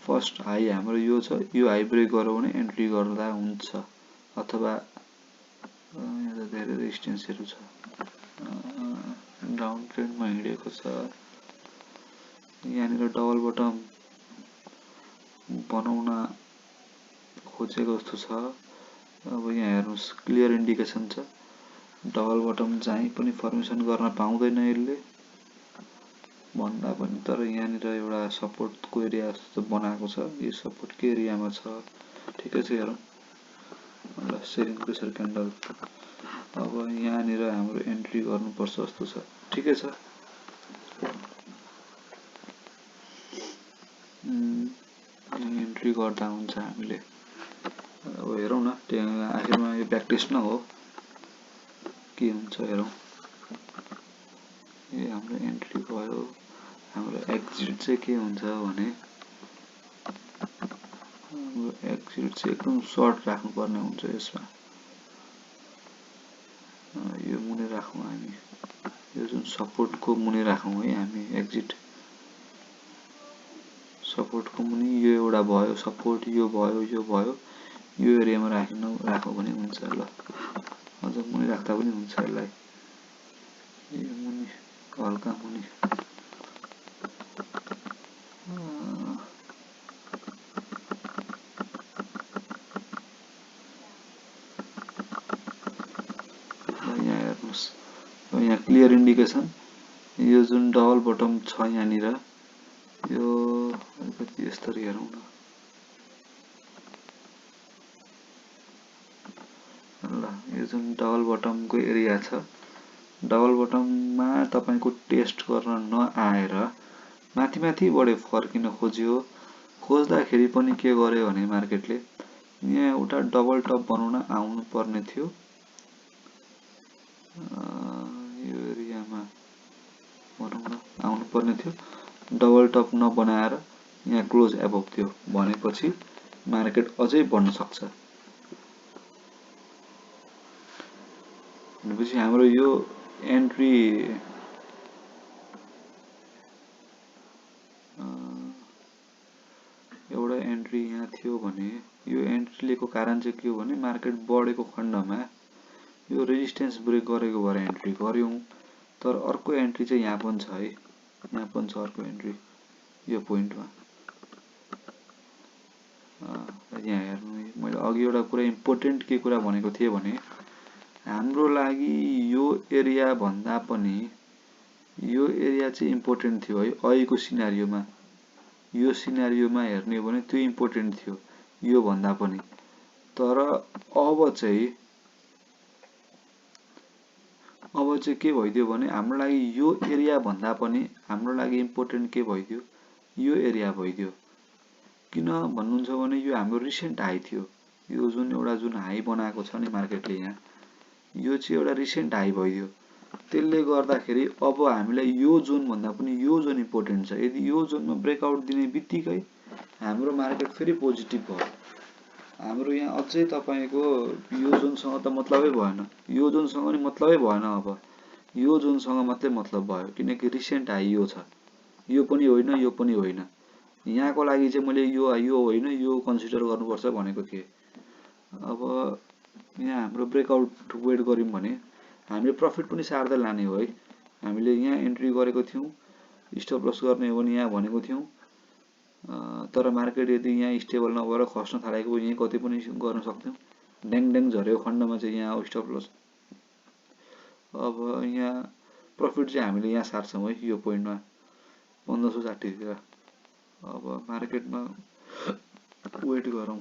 फर्स्ट हाई हाम्रो यो छ, यो हाई ब्रेक गर्यो भने एन्ट्री गर्दा हुन्छ, अथवा यहाँ त धेरै रेजिस्टेन्सहरू छ, डाउन ट्रेन्डमा हिँडेको छ, यहाँनिर डबल बटम बनाउन खोजेको जस्तो छ। अब यहाँ हेर्नुहोस् क्लियर इन्डिकेसन छ, डबल बटम चाहिँ पनि फर्मेसन गर्न पाउँदैन यसले भन्दा पनि, तर यहाँनिर एउटा सपोर्टको एरिया जस्तो बनाएको छ, यो सपोर्टको एरियामा छ, ठिकै छ। हेरौँ ल, सेलिङ प्रेसर क्यान्डल, अब यहाँनिर हाम्रो एन्ट्री गर्नुपर्छ जस्तो छ, ठिकै छ। गर्दा हुन्छ हामीले। अब हेरौँ न, आखिरमा यो ब्याक टेस्ट न हो, के हुन्छ हेरौँ। यो हाम्रो एन्ट्री भयो। हाम्रो एक्जिट चाहिँ के हुन्छ भने, हाम्रो एक्जिट चाहिँ एकदम सर्ट राख्नुपर्ने हुन्छ यसमा। यो मुनि राखौँ हामी, यो जुन सपोर्टको मुनि राखौँ है हामी एक्जिट। सपोर्टको मुनि यो एउटा भयो सपोर्ट, यो भयो, यो एरियामा राखौँ भने हुन्छ। ल अझ मुनि राख्दा पनि हुन्छ यसलाई, यो मुनि हल्का मुनि। यहाँ हेर्नुहोस्, यहाँ क्लियर इन्डिकेसन, यो जुन डबल बटम छ यहाँनिर, यो अलिकति यसरी हेरौँ न। ल यो जुन डबल बटमको एरिया छ, डबल बटममा तपाईको टेस्ट गर्न नआएर माथि माथि बढे फर्किन खोज्यो। खोज्दाखेरि पनि के गर्यो भने मार्केटले यहाँ एउटा डबल टप बनाउन आउनु पर्ने थियो। यो एरियामा बनाउन आउनु पर्ने थियो, डबल टप नबनाएर यहाँ क्लोज एबभ थियो भनेपछि मार्केट अझै बढ्न सक्छ। भनेपछि हाम्रो यो एन्ट्री एउटा एन्ट्री यहाँ थियो भने, यो एन्ट्री लिएको कारण चाहिँ के हो भने मार्केट बढेको खण्डमा यो रेजिस्टेन्स ब्रेक गरेको भएर एन्ट्री गर्यौं। तर अर्को एन्ट्री चाहिँ यहाँ पनि छ है, यहाँ पनि छ अर्को एन्ट्री यो पोइन्टमा। यहाँ हेर्नु, मैले अघि एउटा कुरा इम्पोर्टेन्ट के कुरा भनेको थिएँ भने हाम्रो लागि यो एरिया भन्दा पनि यो एरिया चाहिँ इम्पोर्टेन्ट थियो है। अहिलेको सिनारियोमा, यो सिनारियोमा हेर्ने हो भने त्यो इम्पोर्टेन्ट थियो यो भन्दा पनि। तर अब चाहिँ के भइदियो भने हाम्रो लागि यो एरिया भन्दा पनि हाम्रो लागि इम्पोर्टेन्ट के भइदियो, यो एरिया भइदियो। किन भन्नुहुन्छ भने यो हाम्रो रिसेन्ट हाई थियो, यो जुन हाई बनाएको छ नि मार्केटले यहाँ, यो चाहिँ एउटा रिसेन्ट हाई भइदियो। त्यसले गर्दाखेरि अब हामीलाई यो जोन भन्दा पनि यो जोन इम्पोर्टेन्ट छ। यदि यो जोनमा ब्रेकआउट दिने बित्तिकै हाम्रो मार्केट फेरि पोजिटिभ भयो। हाम्रो यहाँ अझै तपाईको यो जोनसँग त मतलबै भएन, यो जोनसँग पनि मतलबै भएन। अब यो जोनसँग मात्रै मतलब भयो, किनकि रिसेन्ट हाई यो छ, यो पनि होइन, यो पनि होइन। यहाँको लागि चाहिँ मैले यो होइन, यो कन्सिडर गर्नुपर्छ भनेको थिएँ। अब यहाँ हाम्रो ब्रेकआउट वेट गर्यौं भने हामीले प्रफिट पनि सार्दै लाने हो है। हामीले यहाँ एन्ट्री गरेको थियौं, स्टप लस गर्ने हो भने यहाँ भनेको थियौं। तर मार्केट यदि यहाँ स्टेबल नभएर खस्न थालेको यही कतै पनि गर्न सक्थ्यौं। ड्याङ ड्याङ झरेको खण्डमा चाहिँ यहाँ स्टप लस। अब यहाँ प्रफिट चाहिँ हामीले यहाँ सार्छौं है, यो पोइन्टमा 1560 तिर। अब मार्केटमा वेट गरौँ,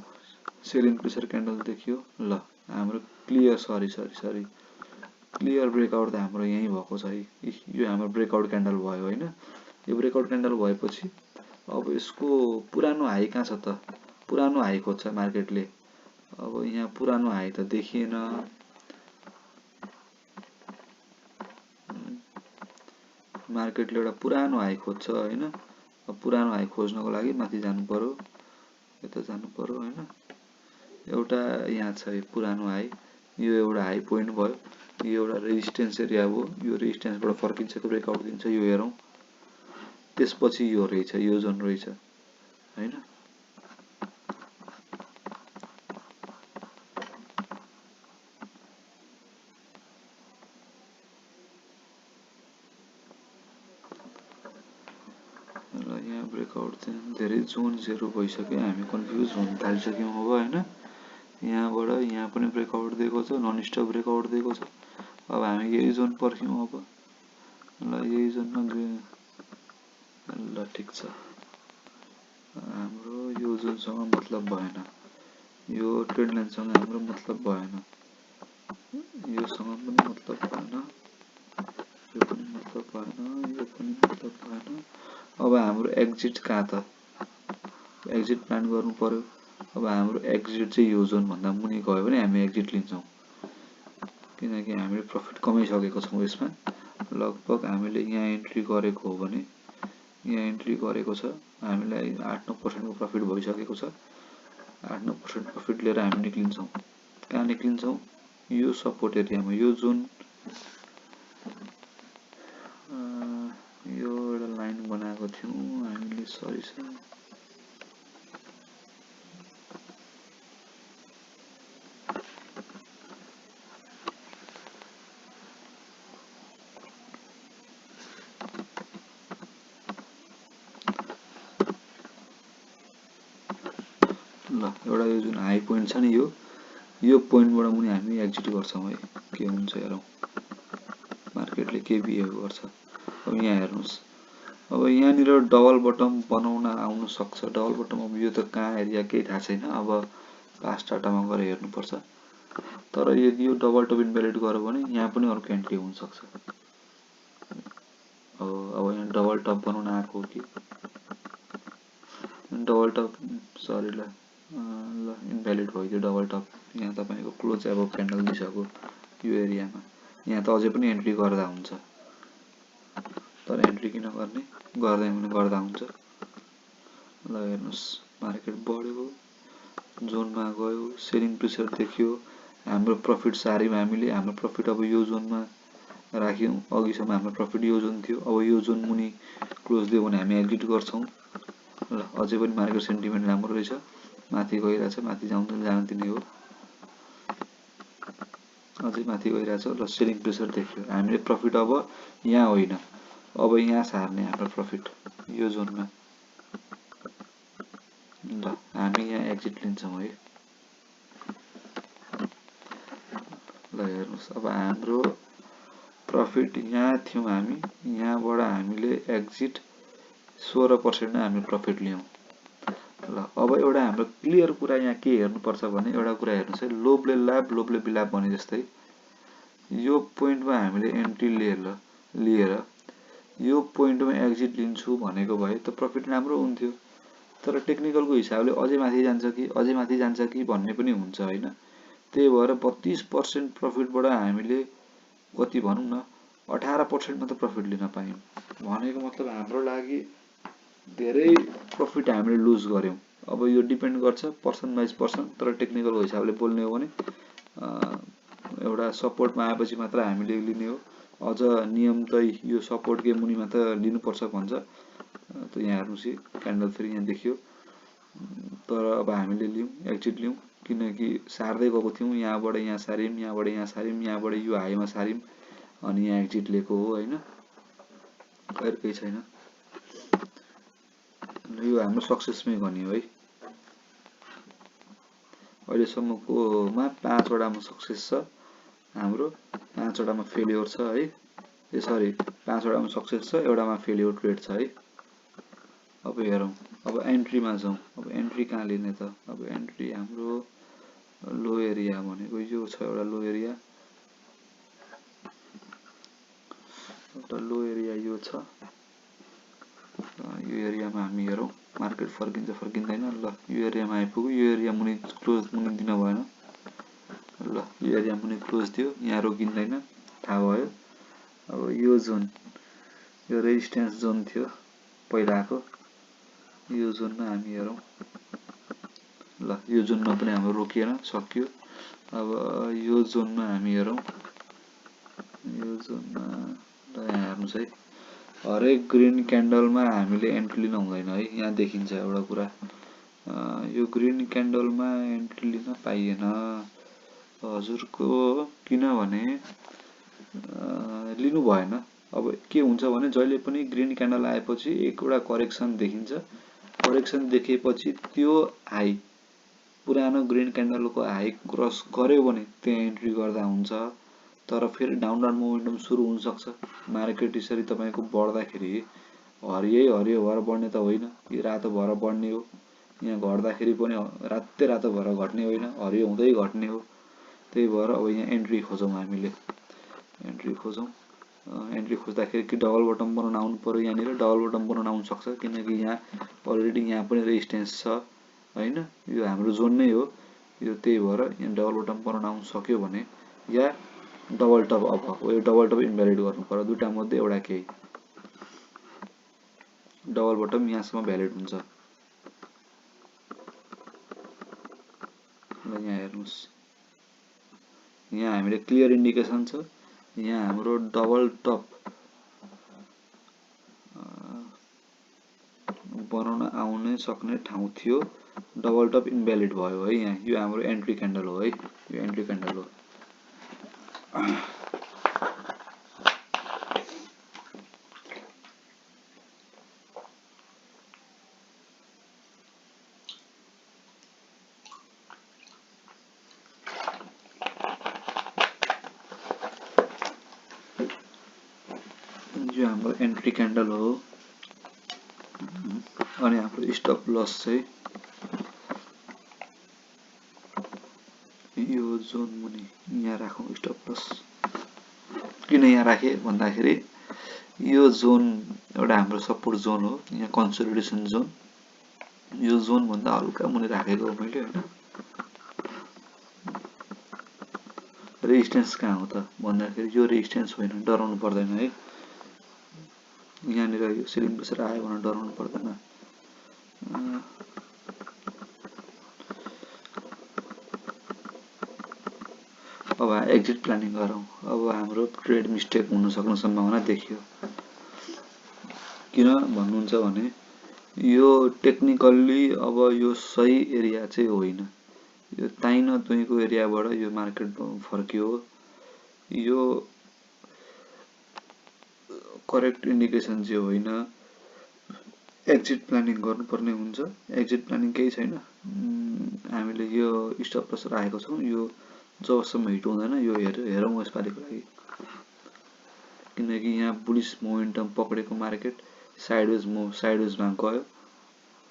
सेलिङ प्रेसर क्यान्डल देखियो। ल हाम्रो क्लियर सरी क्लियर ब्रेकआउट त हाम्रो यही भएको छ है। यो हाम्रो ब्रेकआउट क्यान्डल भयो हैन। यो ब्रेकआउट क्यान्डल भएपछि अब यसको पुरानो हाई कहाँ छ त, पुरानो हाई खोज्छ मार्केटले। अब यहाँ पुरानो हाई त देखिएन, मार्केटले एउटा पुरानो हाई खोज्छ हैन। अब पुरानो हाई खोज्नको लागि माथि जानु पर्यो, यता जानु पर्यो हैन। एउटा यहाँ छ पुरानो हाई, यो एउटा हाई पोइन्ट भयो, यो एउटा रेजिस्टेन्स एरिया हो। यो रेजिस्टेन्सबाट फर्किन्छ कि ब्रेकआउट दिन्छ यो हेरौँ। त्यसपछि यो रहेछ, यो जोन रहेछ हैन। ल यहाँ ब्रेकआउट चाहिँ धेरै जोन्सहरु भइसक्यो, हामी कन्फ्युज हुन थालिसक्यौं अब हैन। यहाँबाट यहाँ पनि ब्रेकआउट दिएको छ, नन स्टप ब्रेकआउट दिएको छ। अब हामी यही जोन पर्ख्यौं अब। ल यही जोनमा ल ठीक छ। हाम्रो यो जोनसँग मतलब भएन, यो ट्रेन्ड लाइनसँग हाम्रो मतलब भएन, योसँग पनि मतलब भएन, यो पनि मतलब भएन, यो पनि मतलब भएन। अब हाम्रो एक्जिट कहाँ त, एक्जिट प्लान गर्नु पर्यो। अब हाम्रो एक्जिट चाहिँ यो जोन भन्दा मुनि गयो भने हामी एक्जिट लिन्छौँ, किनकि हामीले प्रफिट कमाइसकेको छौँ। यसमा लगभग हामीले यहाँ एन्ट्री गरेको हो भने, यहाँ एन्ट्री गरेको छ, हामीलाई 8-9% को प्रफिट भइसकेको छ। 8-9% प्रफिट लिएर हामी निक्लिन्छौँ। कहाँ निक्लिन्छौँ? यो सपोर्ट एरियामा, यो जोन, यो एउटा लाइन बनाएको थियौँ हामीले, सरी सर, ल एउटा यो जुन हाई पोइन्ट छ नि, यो पोइन्टबाट मुनि हामी एक्जिट गर्छौँ है। के हुन्छ हेरौँ, मार्केटले के बिहेभ गर्छ। अब यहाँ हेर्नुहोस्, अब यहाँनिर डबल बटम बनाउन आउन सक्छ। डबल बटम अब यो त कहाँ एरिया केही थाहा छैन, अब पास्ट डाटामा गएर हेर्नुपर्छ। तर यदि यो डबल टप इन्भ्यालिड गर्यो भने यहाँ पनि अर्को एन्ट्री हुनसक्छ। अब यहाँ डबल टप बनाउन आएको हो कि डबल टप, सरी ल इन्भ्यालिड भइदियो डबल टप। यहाँ तपाईँको क्लोज अब क्यान्डल दिइसक्यो यो एरियामा, यहाँ त अझै पनि एन्ट्री गर्दा हुन्छ। तर एन्ट्री किन गर्ने, गर्दै भने गर्दा हुन्छ। ल हेर्नुहोस्, मार्केट बढ्यो, जोनमा गयो, सेलिङ प्रेसर देखियो, हाम्रो प्रफिट सार्यौँ हामीले। हाम्रो प्रफिट अब यो जोनमा राख्यौँ, अघिसम्म हाम्रो प्रफिट यो जोन थियो। अब यो जोन मुनि क्लोज दियो भने हामी एक्जिट गर्छौँ। ल अझै पनि मार्केट सेन्टिमेन्ट राम्रो रहेछ, माथि गइरहेछ, माथि जान दिने हो, अझै माथि गइरहेछ। ल सेलिङ प्रेसर देखियो, हामीले प्रफिट अब यहाँ होइन, अब यहाँ सार्ने हाम्रो प्रफिट यो जोनमा। ल हामी यहाँ एक्जिट लिन्छौँ है। ल हेर्नुहोस्, अब हाम्रो प्रफिट यहाँ थियौँ हामी, यहाँबाट हामीले एक्जिट 16% हामी प्रफिट लियौँ। ल अब एउटा हाम्रो क्लियर कुरा यहाँ के हेर्नुपर्छ भने, एउटा कुरा हेर्नुहोस् है, लोभले लाभ लोभले बिलाप भने जस्तै यो पोइन्टमा हामीले एन्ट्री लिएर यो पोइन्टमा एक्जिट लिन्छु भनेको भए त प्रफिट राम्रो हुन्थ्यो। तर टेक्निकलको हिसाबले अझै माथि जान्छ कि भन्ने पनि हुन्छ होइन। त्यही भएर 32% प्रफिटबाट हामीले कति भनौँ न 18% मात्र प्रफिट लिन पायौँ। भनेको मतलब हाम्रो लागि धेरै प्रफिट हामीले लुज गऱ्यौँ। अब यो डिपेन्ड गर्छ पर्सन बाइज पर्सन, तर टेक्निकलको हिसाबले बोल्ने हो भने एउटा सपोर्टमा आएपछि मात्र हामीले लिने हो। अझ नियम त यो सपोर्टकै मुनि मात्र लिनुपर्छ भन्छ। त यहाँ हेर्नुहोस्, क्यान्डल फेरि यहाँ देखियो, तर अब हामीले लियौँ, एक्जिट लियौँ, किनकि सार्दै गएको थियौँ। यहाँबाट यहाँ सार्यौँ, यहाँबाट यहाँ सार्यौँ, यहाँबाट यो हाईमा सार्यौँ, अनि यहाँ एक्जिट लिएको हो होइन, खैर केही छैन। यो हाम्रो सक्सेसमै गनियो है। अहिलेसम्मकोमा 5वटामा सक्सेस छ हाम्रो, 5वटामा फेलियर छ है। सरी, 5वटामा सक्सेस छ, एउटामा फेलियर ट्रेड छ है। अब हेरौँ, अब एन्ट्रीमा जाउँ। अब एन्ट्री कहाँ लिने त? अब एन्ट्री हाम्रो लो एरिया भनेको यो छ, एउटा लो एरिया, यो छ। यो एरियामा हामी हेरौँ मार्केट फर्किन्छ फर्किँदैन। ल यो एरियामा आइपुग्यो, यो एरिया मुनि क्लोज मुनि दिन भएन। ल यो एरिया मुनि क्लोज दियो, यहाँ रोकिँदैन, थाहा भयो। अब यो जोन, यो रेजिस्टेन्स जोन थियो पहिलाको, यो जोनमा हामी हेरौँ। ल यो जोनमा पनि हाम्रो रोकिएन, सक्यो। अब यो जोनमा हामी हेरौँ, यो जोनमा ल यहाँ हेर्नुहोस् है, हरेक ग्रिन क्यान्डलमा हामीले एन्ट्री लिन हुँदैन है। यहाँ देखिन्छ एउटा कुरा, यो ग्रिन क्यान्डलमा एन्ट्री लिन पाइएन हजुरको, किनभने लिनु भएन। अब के हुन्छ भने जहिले पनि ग्रिन क्यान्डल आएपछि एउटा करेक्सन देखिन्छ, करेक्सन देखेपछि त्यो हाई, पुरानो ग्रिन क्यान्डलको हाई क्रस गर्यो भने त्यहाँ एन्ट्री गर्दा हुन्छ। तर फेरि डाउन मोमेन्टम सुरु हुनसक्छ। मार्केट यसरी तपाईँको बढ्दाखेरि हरियो भएर बढ्ने त होइन, यो रातो भएर बढ्ने हो। यहाँ घट्दाखेरि पनि रातो भएर घट्ने होइन, हरियो हुँदै घट्ने हो। त्यही भएर अब यहाँ एन्ट्री खोजौँ, हामीले एन्ट्री खोजौँ। एन्ट्री खोज्दाखेरि कि डबल बटम बनाउन आउनु पर्यो। यहाँनिर डबल बटम बनाउन आउन सक्छ किनकि यहाँ अलरेडी यहाँ पनि रेजिस्टेन्स छ हैन, यो हाम्रो जोन नै हो यो, त्यही भएर यहाँ डबल बटम बनाउन आउन सक्यो भने या डबल टप अप यो डबल टप इन्भ्यालिड गर्नु पर्यो, दुईटा मध्ये एउटा केही। डबल बटम यहाँसम्म भ्यालिड हुन्छ। ल यहाँ हेर्नुस्, यहाँ हामीले क्लियर इन्डिकेसन छ, यहाँ हाम्रो डबल टप बनाउन आउनै सक्ने ठाउँ थियो, डबल टप इन्भ्यालिड भयो है। यहाँ यो हाम्रो एन्ट्री क्यान्डल हो है, यो एन्ट्री क्यान्डल हो। यो हाम्रो एन्ट्री क्यान्डल हो। अनि हाम्रो स्टप लस चाहिँ यो जोन मुनि यहाँ राखौँ। स्टप लस किन यहाँ राखेँ भन्दाखेरि यो जोन एउटा हाम्रो सपोर्ट जोन हो, यहाँ कन्सोलिडेसन जोन, यो जोन भन्दा हल्का मुनि राखेको हो मैले हैन। रेजिस्टेन्स कहाँ हो त भन्दाखेरि यो रेजिस्टेन्स होइन, डराउनु पर्दैन है। यहाँनिर यो सिलिङ प्रेसर आयो भने डराउनु पर्दैन। अब एक्जिट प्लानिङ गरौँ। अब हाम्रो ट्रेड मिस्टेक हुन सक्ने सम्भावना देखियो। किन भन्नुहुन्छ भने यो टेक्निकल्ली अब यो सही एरिया चाहिँ होइन, यो ताइन तुइको एरियाबाट यो मार्केट फर्कियो। यो करेक्ट इन्डिकेसन चाहिँ होइन, एक्जिट प्लानिङ गर्नुपर्ने हुन्छ। एक्जिट प्लानिङ केही छैन, हामीले यो स्टप लस राखेको छौँ, यो जबसम्म हिट हुँदैन यो हेरौँ यसपालिको लागि। किनकि यहाँ बुलिस मोमेन्टम पक्रेको मार्केट साइडवेजमा गयो,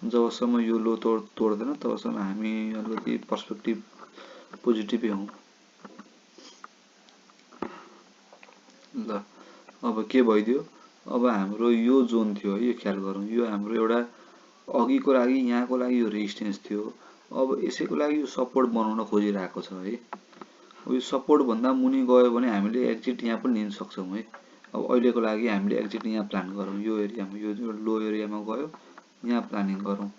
जबसम्म यो लो तोड्दैन तबसम्म हामी अलिकति पर्सपेक्टिभ पोजिटिभै हौँ। ल अब के भइदियो, अब हाम्रो यो जोन थियो है, यो ख्याल गरौँ। यो हाम्रो एउटा अघिको लागि यहाँको लागि यो रेजिस्टेन्स थियो। अब यसैको लागि यो सपोर्ट बनाउन खोजिरहेको छ है। यो सपोर्ट भन्दा मुनि गयो भने हामीले एक्जिट यहाँ पनि लिन सक्छौँ है। अब अहिलेको लागि हामीले एक्जिट यहाँ प्लान गरौँ। यो एरियामा यो लो एरियामा गयो, यहाँ प्लानिङ गरौँ।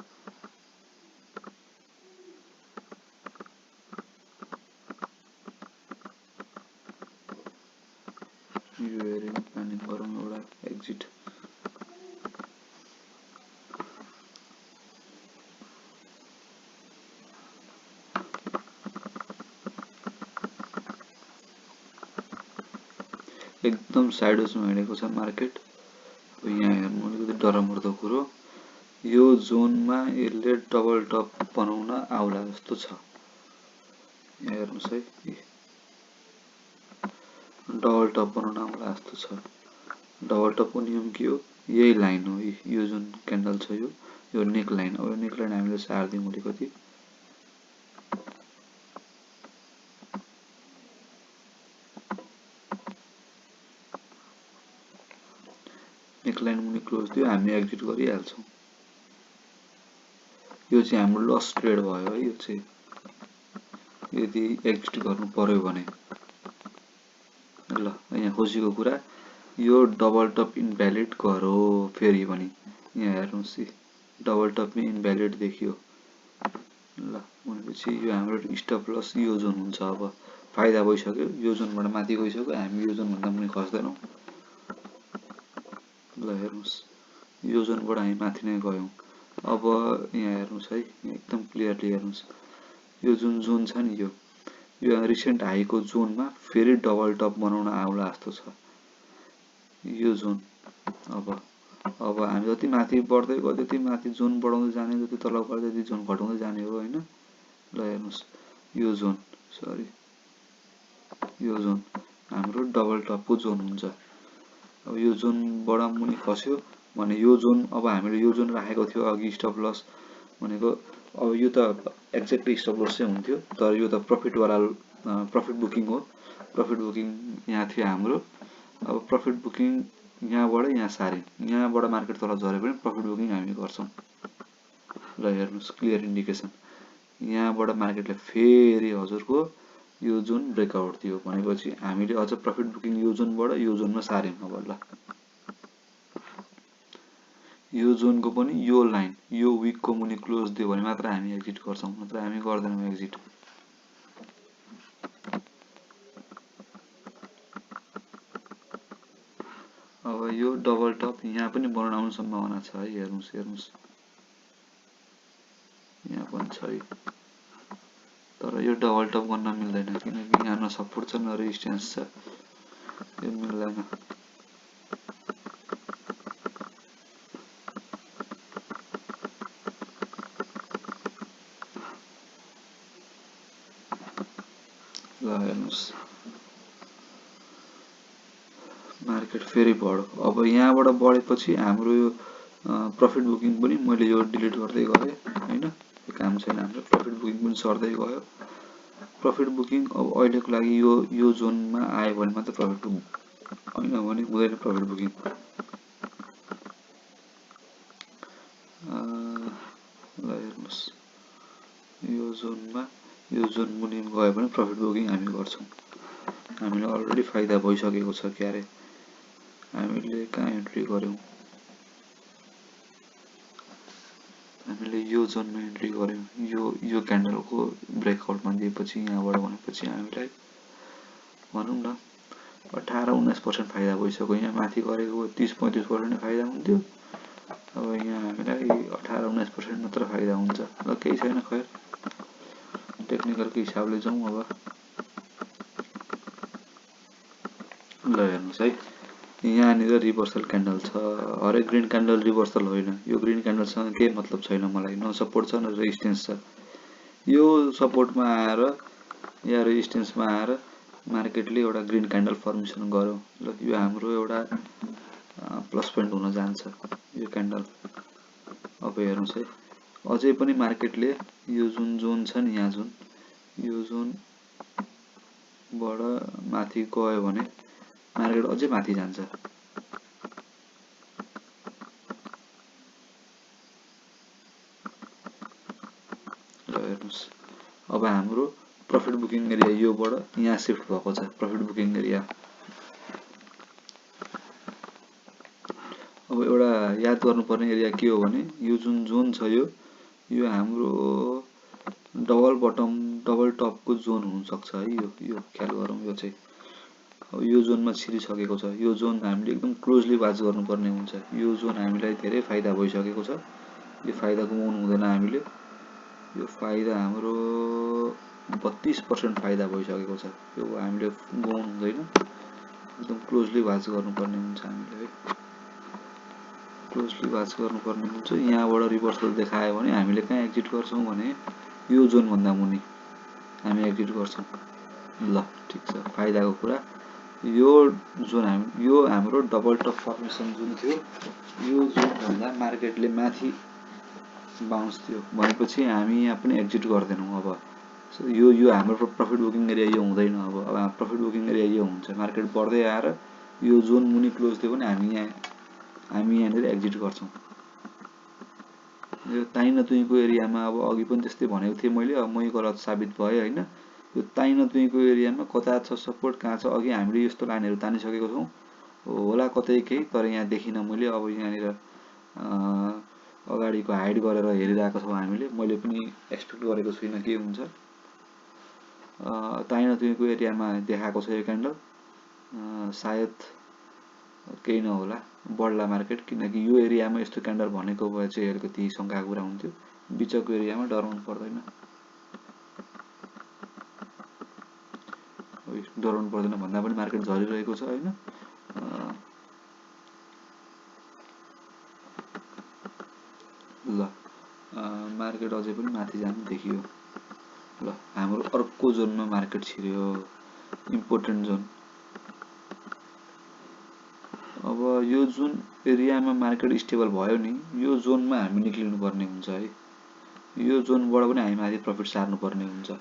यो एरियामा प्लानिङ गरौँ एउटा एक्जिट। एकदम साइडवेजमा हिँडेको छ मार्केट। अब यहाँ हेर्नु अलिकति डरमर्दो कुरो, यो जोनमा यसले डबल टप बनाउन आउला जस्तो छ। यहाँ हेर्नुहोस् है, डबल टप बनाउन आउला जस्तो छ। डबल टपको नियम के हो, यही लाइन हो, यो जुन क्यान्डल छ यो नेक लाइन। अब यो नेक लाइन हामीले सार्दियौँ अलिकति, नेक लाइन मुनि क्लोज दियो, हामी एक्जिट गरिहाल्छौँ। यो चाहिँ हाम्रो लस ट्रेड भयो है। यो चाहिँ यदि एक्जिट गर्नु पर्यो भने ल यहाँ खोजेको कुरा, यो डबल टप इन्भ्यालिड गरो फेरि पनि। यहाँ हेर्नुहोस् डबल टप इन्भ्यालिड देखियो। ल भनेपछि यो हाम्रो स्टप लस यो जोन हुन्छ। अब फाइदा भइसक्यो, यो जोनबाट माथि गइसक्यो, हामी यो जोनभन्दा मुनि खस्दैनौँ। ल हेर्नुहोस् यो जोनबाट हामी माथि नै गयौँ। अब यहाँ हेर्नुहोस् है, एकदम क्लियरली हेर्नुहोस्, यो जुन जोन छ नि यो रिसेन्ट हाईको जोनमा फेरि डबल टप बनाउन आउला जस्तो छ यो जोन। अब हामी जति माथि बढ्दै गयो त्यति माथि जोन बढाउँदै जाने, जति तल बढ्दै त्यति जोन घटाउँदै जाने हो हैन। ल हेर्नुहोस् यो जोन, सरी यो जोन हाम्रो डबल टपको जोन हुन्छ। अब यो जोनबाट मुनि खस्यो भने यो जोन, अब हामीले यो जोन राखेको थियो अघि स्टप लस भनेको, अब यो त एक्ज्याक्टली स्टप लस चाहिँ हुन्थ्यो, तर यो त प्रफिट बुकिङ हो। प्रफिट बुकिङ यहाँ थियो हाम्रो। अब प्रफिट बुकिङ यहाँबाट यहाँ सार्यौँ, यहाँबाट मार्केट तल झरे पनि प्रफिट बुकिङ हामी गर्छौँ। ल हेर्नुहोस् क्लियर इन्डिकेसन, यहाँबाट मार्केटले फेरि हजुरको यो जोन ब्रेकआउट दियो भनेपछि हामीले अझ प्रफिट बुकिङ यो जोनबाट यो जोनमा सार्यौँ। अब ल यो जोनको पनि यो लाइन यो विकको मुनि क्लोज दियो भने मात्र हामी एक्जिट गर्छौँ, नत्र हामी गर्दैनौँ एक्जिट। अब यो डबल टप यहाँ पनि बनाउनु सम्भावना छ है, हेर्नुहोस् हेर्नुहोस् यहाँ पनि छ है, तर यो डबल टप गर्न मिल्दैन किनकि यहाँ न सपोर्ट छ न रेजिस्टेन्स छ, यो मिल्दैन। ल हेर्नुहोस् मार्केट फेरि बढ्यो। अब यहाँबाट बढेपछि हाम्रो यो प्रफिट बुकिङ पनि मैले यो डिलिट गर्दै गएँ होइन, यो काम छैन हाम्रो, प्रफिट बुकिङ पनि सर्दै गयो। प्रफिट बुकिङ अब अहिलेको लागि यो जोनमा आयो भने मात्र प्रफिट बुकिङ, होइन भने हुँदैन प्रफिट बुकिङ। ल हेर्नुहोस् यो जोन मुनि गयो भने प्रफिट बुकिङ हामी गर्छौँ। हामीलाई अलरेडी फाइदा भइसकेको छ क्यारे, हामीले कहाँ एन्ट्री गऱ्यौँ, हामीले यो जोनमा एन्ट्री गऱ्यौँ। यो क्यान्डलको ब्रेकआउटमा दिएपछि यहाँबाट भनेपछि हामीलाई भनौँ न 18-19% फाइदा भइसक्यो। यहाँ माथि गरेको 30-35% फाइदा हुन्थ्यो, अब यहाँ हामीलाई 18-19% मात्र फाइदा हुन्छ। ल केही छैन, खैर टेक्निकलको हिसाबले जाउँ। अब ल हेर्नुहोस् है, यहाँनिर रिभर्सल क्यान्डल छ, हरेक ग्रिन क्यान्डल रिभर्सल होइन। यो ग्रिन क्यान्डलसँग केही मतलब छैन मलाई, न सपोर्ट छ न रेजिस्टेन्स छ। यो सपोर्टमा आएर या रेजिस्टेन्समा आएर मार्केटले एउटा ग्रिन क्यान्डल फर्मेसन गर्यो। ल यो हाम्रो एउटा प्लस पोइन्ट हुन जान्छ यो क्यान्डल। अब हेर्नुहोस् है, अझै पनि मार्केटले यो जुन जोन छ नि, यहाँ जुन यो जोनबाट माथि गयो भने मार्केट अझै माथि जान्छ। ल हेर्नुहोस् अब हाम्रो प्रफिट बुकिङ एरिया योबाट यहाँ सिफ्ट भएको छ प्रफिट बुकिङ एरिया। अब एउटा याद गर्नुपर्ने एरिया के हो भने यो जुन जोन छ यो हाम्रो डबल बटम डबल टपको जोन हुनसक्छ है। यो ख्याल गरौँ, यो चाहिँ अब यो जोनमा छिरिसकेको छ। यो जोन हामीले एकदम क्लोजली वाच गर्नुपर्ने हुन्छ। यो जोन हामीलाई धेरै फाइदा भइसकेको छ, यो फाइदा गुमाउनु हुँदैन हामीले। यो फाइदा हाम्रो 32% फाइदा भइसकेको छ, यो हामीले गुमाउनु हुँदैन, एकदम क्लोजली वाच गर्नुपर्ने हुन्छ हामीले है, क्लोजली वाच गर्नुपर्ने हुन्छ। यहाँबाट रिभर्सल देखायो भने हामीले कहाँ एक्जिट गर्छौँ भने यो जोनभन्दा मुनि हामी एक्जिट गर्छौँ। ल ठिक छ, फाइदाको कुरा। यो हाम्रो डबल टप फर्मेसन जुन थियो यो जोनभन्दा मार्केटले माथि बााउन्स थियो भनेपछि हामी यहाँ पनि एक्जिट गर्दैनौँ। अब यो हाम्रो प्रफिट बुकिङ एरिया यो हुँदैन। अब प्रफिट बुकिङ एरिया यो हुन्छ, मार्केट बढ्दै आएर यो जोन मुनि क्लोज दियो भने हामी यहाँनिर एक्जिट गर्छौँ। यो ताई नतुईको एरियामा अब अघि पनि त्यस्तै भनेको थिएँ मैले, अब मै गलत साबित भएँ होइन। यो ताई नतुईको एरियामा कता छ सपोर्ट, कहाँ छ, अघि हामीले यस्तो लाइनहरू तानिसकेको छौँ होला कतै केही, तर यहाँ देखिनँ मैले। अब यहाँनिर अगाडिको हाइड गरेर हेरिरहेको छौँ हामीले, मैले पनि एक्सपेक्ट गरेको छुइनँ के हुन्छ। ताई नतुईको एरियामा देखाएको छ यो क्यान्डल, सायद केही नहोला, बढ्ला मार्केट, किनकि यो एरियामा यस्तो क्यान्डल भनेको भए चाहिँ अलिकति शङ्काको कुरा हुन्थ्यो। बिचको एरियामा डराउनु पर्दैन, भन्दा पनि मार्केट झरिरहेको छ होइन। ल मार्केट अझै पनि माथि जानु देखियो। ल हाम्रो अर्को जोनमा मार्केट छिर्यो, इम्पोर्टेन्ट जोन। अब यो जुन एरियामा मार्केट स्टेबल भयो नि, यो जोनमा हामी निक्लिनु पर्ने हुन्छ है। यो जोनबाट पनि हामी माथि प्रफिट सार्नुपर्ने हुन्छ,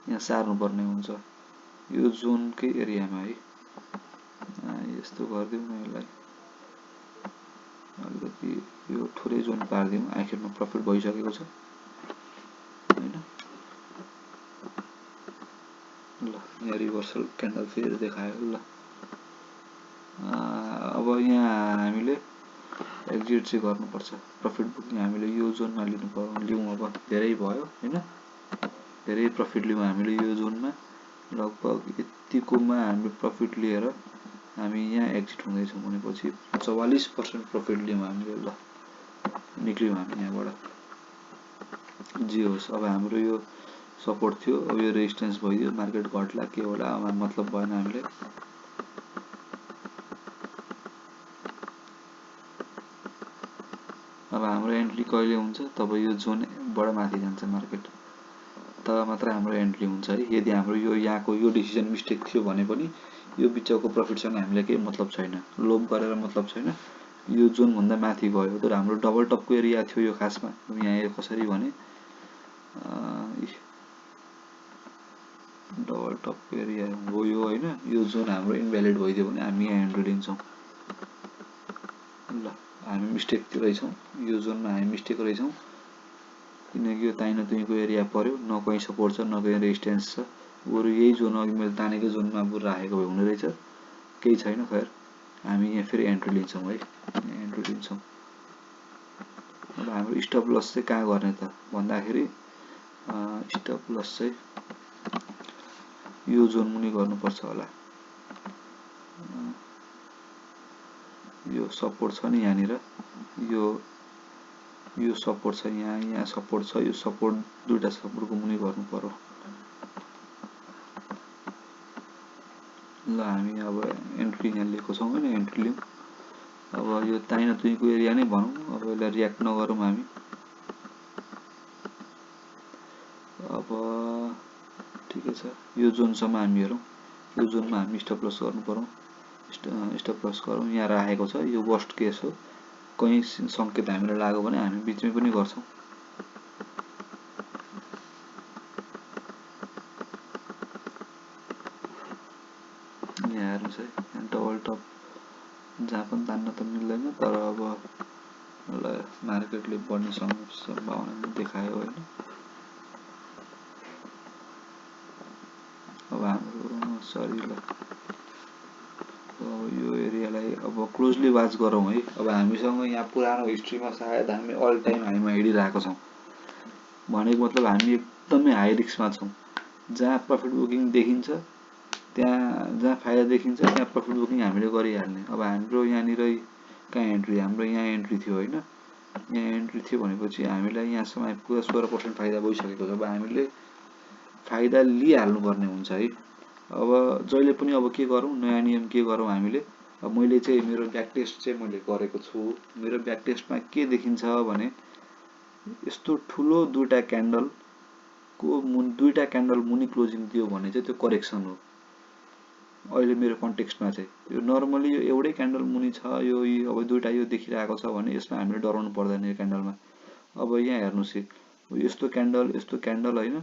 यहाँ सार्नुपर्ने हुन्छ यो जोनकै एरियामा है। यस्तो गरिदिउँ न यसलाई अलिकति यो थोरै जोन पारिदिउँ आखिरमा प्रफिट भइसकेको छ हैन ल यहाँ रिभर्सल क्यान्डल फेरि देखायो ल अब यहाँ हामीले एक्जिट चाहिँ गर्नुपर्छ प्रफिट बुकिङ हामीले यो जोनमा लिउँ अब धेरै भयो हैन धेरै प्रफिट लिउँ हामीले यो जोनमा लगभग यतिकोमा हामीले प्रफिट लिएर हामी यहाँ एक्जिट हुँदैछौँ भनेपछि 44% प्रफिट लियौँ हामीले ल निक्ल्यौँ हामी यहाँबाट जे होस् अब हाम्रो यो सपोर्ट थियो अब यो रेजिस्टेन्स भइदियो मार्केट घट्ला के होला मतलब भएन हामीले अब हाम्रो एन्ट्री कहिले हुन्छ तब यो जोनबाट माथि जान्छ मार्केट तब मात्र हाम्रो एन्ट्री हुन्छ है यदि हाम्रो यो यहाँको यो डिसिजन मिस्टेक थियो भने पनि यो बिचको प्रफिटसँग हामीले केही मतलब छैन लोभ गरेर मतलब छैन यो जोनभन्दा माथि गयो तर हाम्रो डबल टपको एरिया थियो यो खासमा यहाँ कसरी भने डबल टपको एरिया हो यो होइन यो जोन हाम्रो इनभ्यालिड भइदियो भने हामी यहाँ एन्ट्री लिन्छौँ ल हामी मिस्टेक रहेछौँ यो जोनमा हामी मिस्टेक रहेछौँ किनकि यो ताइन तुइको एरिया पर्यो न कहीँ सपोर्ट छ न कहीँ रेजिस्टेन्स छ बरु यही जोन अघि मैले तानेको जोनमा अब राखेको भए हुने रहेछ केही छैन खैर हामी यहाँ फेरि एन्ट्री लिन्छौँ है एन्ट्री लिन्छौँ अब हाम्रो स्टप लस चाहिँ कहाँ गर्ने त भन्दाखेरि स्टप लस चाहिँ यो जोन मुनि गर्नुपर्छ होला यो सपोर्ट छ नि यहाँनिर यो सपोर्ट छ यहाँ सपोर्ट छ यो सपोर्ट दुईटा सपोर्टको मुनि गर्नु पर्यो ल हामी अब एन्ट्री यहाँ लिएको छौँ हैन एन्ट्री लियौँ अब यो ताइन तुइको एरिया नै भनौँ अब यसलाई रियाक्ट नगरौँ हामी अब ठिकै छ यो जोनसम्म हामी हेरौँ यो जोनमा हामी स्टप लस गर्नु पर्यो स्टप लस गरौँ यहाँ राखेको छ यो वर्स्ट केस हो कहीँ सङ्केत हामीलाई लाग्यो भने हामी बिचमै पनि गर्छौँ यहाँ हेर्नुहोस् है यहाँ डबल टप जहाँ पनि तान्न त मिल्दैन तर अब मार्केटले बढ्ने सम्भावना देखायो होइन अब हाम्रो सरी ल यो एरियालाई अब क्लोजली वाच गरौँ है अब हामीसँग यहाँ पुरानो हिस्ट्रीमा सायद हामी अल टाइम हाईमा हिँडिरहेको छौँ भनेको मतलब हामी एकदमै हाई रिस्कमा छौँ जहाँ प्रफिट बुकिङ देखिन्छ त्यहाँ जहाँ फाइदा देखिन्छ त्यहाँ प्रफिट बुकिङ हामीले गरिहाल्ने अब हाम्रो यहाँनिर कहाँ एन्ट्री हाम्रो यहाँ एन्ट्री थियो होइन यहाँ एन्ट्री थियो भनेपछि हामीलाई यहाँसम्म आइपुग्दा 16% फाइदा भइसकेको छ अब हामीले फाइदा लिइहाल्नुपर्ने हुन्छ है अब जहिले पनि अब के गरौँ नयाँ नियम के गरौँ हामीले अब मैले चाहिँ मेरो ब्याक टेस्ट चाहिँ मैले गरेको छु मेरो ब्याक टेस्टमा के देखिन्छ भने यस्तो ठुलो दुईटा क्यान्डल मुनि क्लोजिङ दियो भने चाहिँ त्यो करेक्सन हो अहिले मेरो कन्टेक्स्टमा चाहिँ यो नर्मली यो एउटै क्यान्डल मुनि छ यो अब दुईटा यो देखिरहेको छ भने यसमा हामीले डराउनु पर्दैन यो क्यान्डलमा अब यहाँ हेर्नुहोस् यस्तो क्यान्डल होइन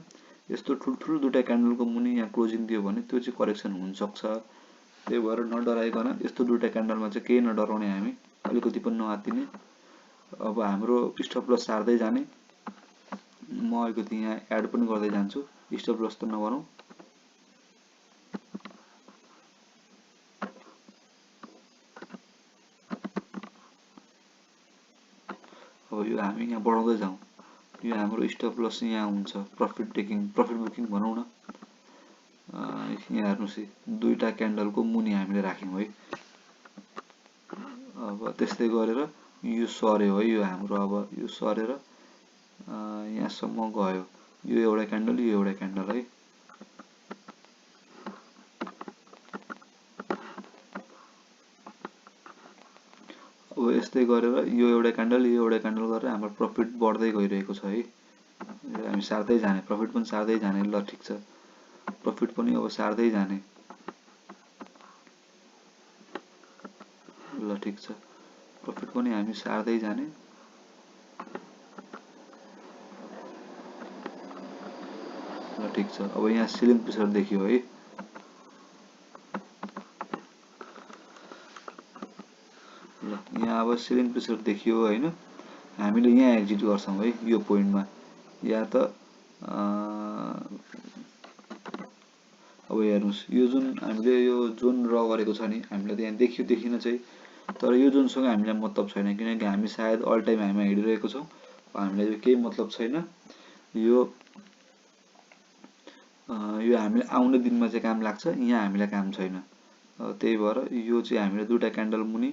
यस्तो ठुल्ठुलो दुईटा क्यान्डलको मुनि यहाँ क्लोजिङ दियो भने त्यो चाहिँ करेक्सन हुनसक्छ त्यही भएर नडराइकन यस्तो दुईटा क्यान्डलमा चाहिँ केही नडराउने हामी अलिकति पनि नआत्तिने अब हाम्रो स्टप लस सार्दै जाने म अलिकति यहाँ एड पनि गर्दै जान्छु स्टप लस त नगरौँ अब यो हामी यहाँ बढाउँदै जाउँ यो हाम्रो स्टप लस यहाँ हुन्छ प्रफिट बुकिङ भनौँ न यहाँ हेर्नुहोस् दुईटा क्यान्डलको मुनि हामीले राख्यौँ है अब त्यस्तै गरेर यो सर्यो है यो हाम्रो अब यो सरेर यहाँसम्म गयो यो एउटा क्यान्डल है अब यस्तै गरेर यो एउटा क्यान्डल गरेर हाम्रो प्रफिट बढ्दै गइरहेको छ है हामी सार्दै जाने प्रफिट पनि सार्दै जाने ल ठिक छ प्रफिट पनि अब सार्दै जाने ल ठिक छ प्रफिट पनि हामी सार्दै जाने ल ठिक छ अब यहाँ सिलिङ प्रेसर देखियो है यहाँ अब सेलिङ प्रेसर देखियो हैन, हामीले यहाँ एक्जिट गर्छौं है यो पोइन्टमा, या त अब हेर्नुस् यो जुन हामीले यो जोन ड्र गरेको छ नि, हामीलाई त्यहाँ देखियो देखिन चाहिँ, तर यो जोनसँग हामीलाई मतलब छैन, किनकि हामी सायद अल टाइम हामी हिँडिरहेको छौं, हामीलाई यो केही मतलब छैन। यो हामीले आउने दिनमा चाहिँ काम लाग्छ, यहाँ हामीलाई काम छैन। त्यही भएर यो चाहिँ हामीले दुईटा क्यान्डल मुनि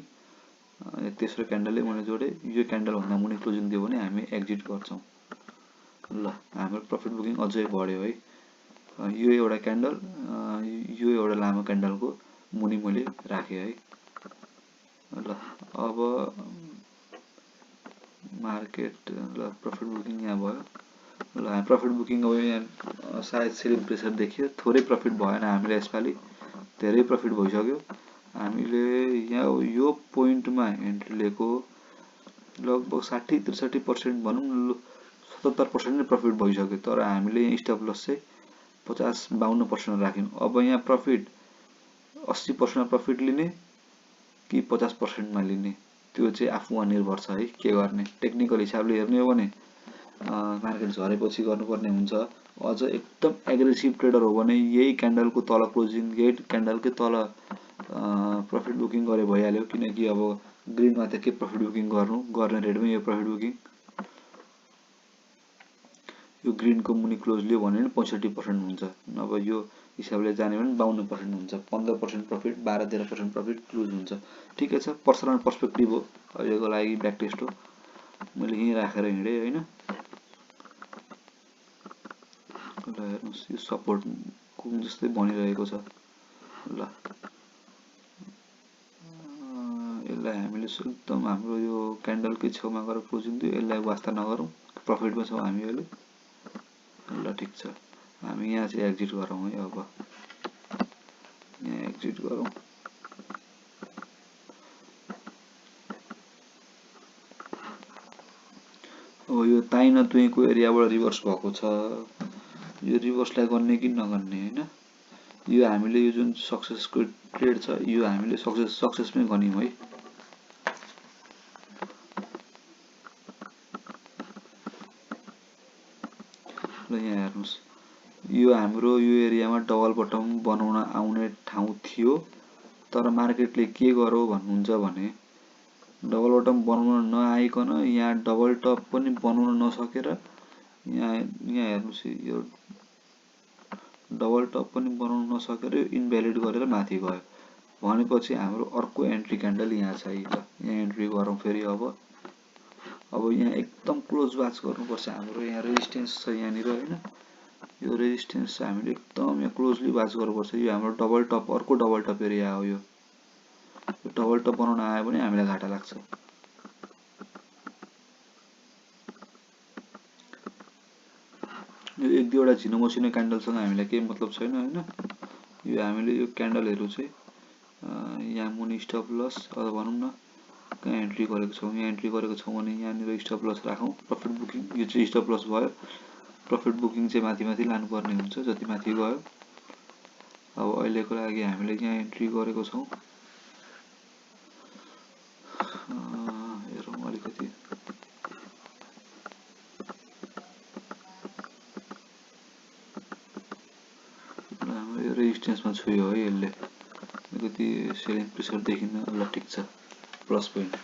तेस्रो क्यान्डलले मुनि जोडे, यो क्यान्डल भन्दा मुनि क्लोजिङ दियो भने हामी एक्जिट गर्छौं। ल हाम्रो प्रफिट बुकिङ अझै बढ्यो है। यो एउटा क्यान्डल, यो एउटा लामो क्यान्डलको मुनि मैले राखेँ है। ल अब मार्केट, ल प्रफिट बुकिङ यहाँ भयो। ल हामी प्रफिट बुकिङ अब यहाँ सायद सेलिङ प्रेसर देखियो, थोरै प्रफिट भएन हामीलाई यसपालि, धेरै प्रफिट भइसक्यो। हामीले यहाँ यो पोइन्टमा एन्ट्री लिएको लगभग 60-63% भनौँ, 77% नै प्रफिट भइसक्यो, तर हामीले यहाँ स्टप लस चाहिँ 50-52% राख्यौं। अब यहाँ प्रफिट 80% प्रफिट लिने कि 50% मा लिने, त्यो चाहिँ आफूमा निर्भर छ है, के गर्ने। टेक्निकल हिसाबले हेर्ने हो भने मार्केट झरेपछि गर्नुपर्ने हुन्छ। अझ एकदम एग्रेसिभ ट्रेडर हो भने यही क्यान्डलको तल क्लोजिङ, यही क्यान्डलकै तल प्रफिट बुकिङ गरे भइहाल्यो, किनकि अब ग्रिनमा त के प्रफिट बुकिङ गर्नु, गर्ने रेटमै यो प्रफिट बुकिङ। यो ग्रिनको मुनि क्लोज लियो भने 65% हुन्छ, नभए यो हिसाबले जाने भने 52% हुन्छ। 15% प्रफिट, 12-13% प्रफिट क्लोज हुन्छ। ठिकै छ, पर्सनल पर्सपेक्टिभ हो, अहिलेको लागि ब्याक टेस्ट हो, मैले यहीँ राखेर हिँडेँ हैन। ल हेर्नुस् यो सपोर्ट कुन जस्तै बनिरहेको छ। ल यसलाई हामीले एकदम हाम्रो यो क्यान्डलकै छेउमा गएर क्लोजिङ दियो, यसलाई वास्ता नगरौँ, प्रफिटमा छौँ हामी अहिले। ल ठिक छ, हामी यहाँ चाहिँ एक्जिट गरौँ है। अब यहाँ एक्जिट गरौँ। अब यो ताई न तुईको एरियाबाट रिभर्स भएको छ, यो रिभर्सलाई गर्ने कि नगर्ने हैन। यो हामीले यो जुन सक्सेसको ट्रेड छ, यो हामीले सक्सेसमै गन्यौं है। ल यहाँ हेर्नुस्, यो हाम्रो यो एरियामा डबल बटम बनाउन आउने ठाउँ थियो, तर मार्केटले के गर्यो भन्नुहुन्छ भने डबल बटम बनाउन नआइकन यहाँ डबल टप पनि बनाउन नसकेर यहाँ हेर्नुस् यो डबल टप पनि बनाउन नसकेर इनभ्यालिड गरेर माथि गयो भनेपछि हाम्रो अर्को एन्ट्री क्यान्डल यहाँ छ। यहाँ एन्ट्री गरौँ फेरि। अब यहाँ एकदम क्लोज वाच गर्नुपर्छ, हाम्रो यहाँ रेजिस्टेन्स छ यहाँनिर हैन, यो रेजिस्टेन्स चाहिँ हामीले एकदम यहाँ क्लोजली वाच गर्नुपर्छ। यो हाम्रो डबल टप, अर्को डबल टप एरिया हो। यो डबल टप बनाउन आयो भने हामीलाई घाटा लाग्छ। यो एक दुईवटा झिनो मसिनो क्यान्डलसँग हामीलाई केही मतलब छैन हैन। यो हामीले यो क्यान्डलहरू चाहिँ यहाँ मुनि स्टप लस अथवा भनौँ न कहाँ एन्ट्री गरेको छौँ, यहाँ एन्ट्री गरेको छौँ भने यहाँनिर स्टप लस राखौँ। प्रफिट बुकिङ यो चाहिँ स्टप लस भयो, प्रफिट बुकिङ चाहिँ माथि माथि लानुपर्ने हुन्छ जति माथि गयो। अब अहिलेको लागि हामीले यहाँ एन्ट्री गरेको छौँ, हेरौँ अलिकति। हाम्रो यो रेजिस्टेन्समा छुयो है, यसले अलिकति सेलिङ प्रेसर देखिन। ल ठिक छ, प्लस पोइन्ट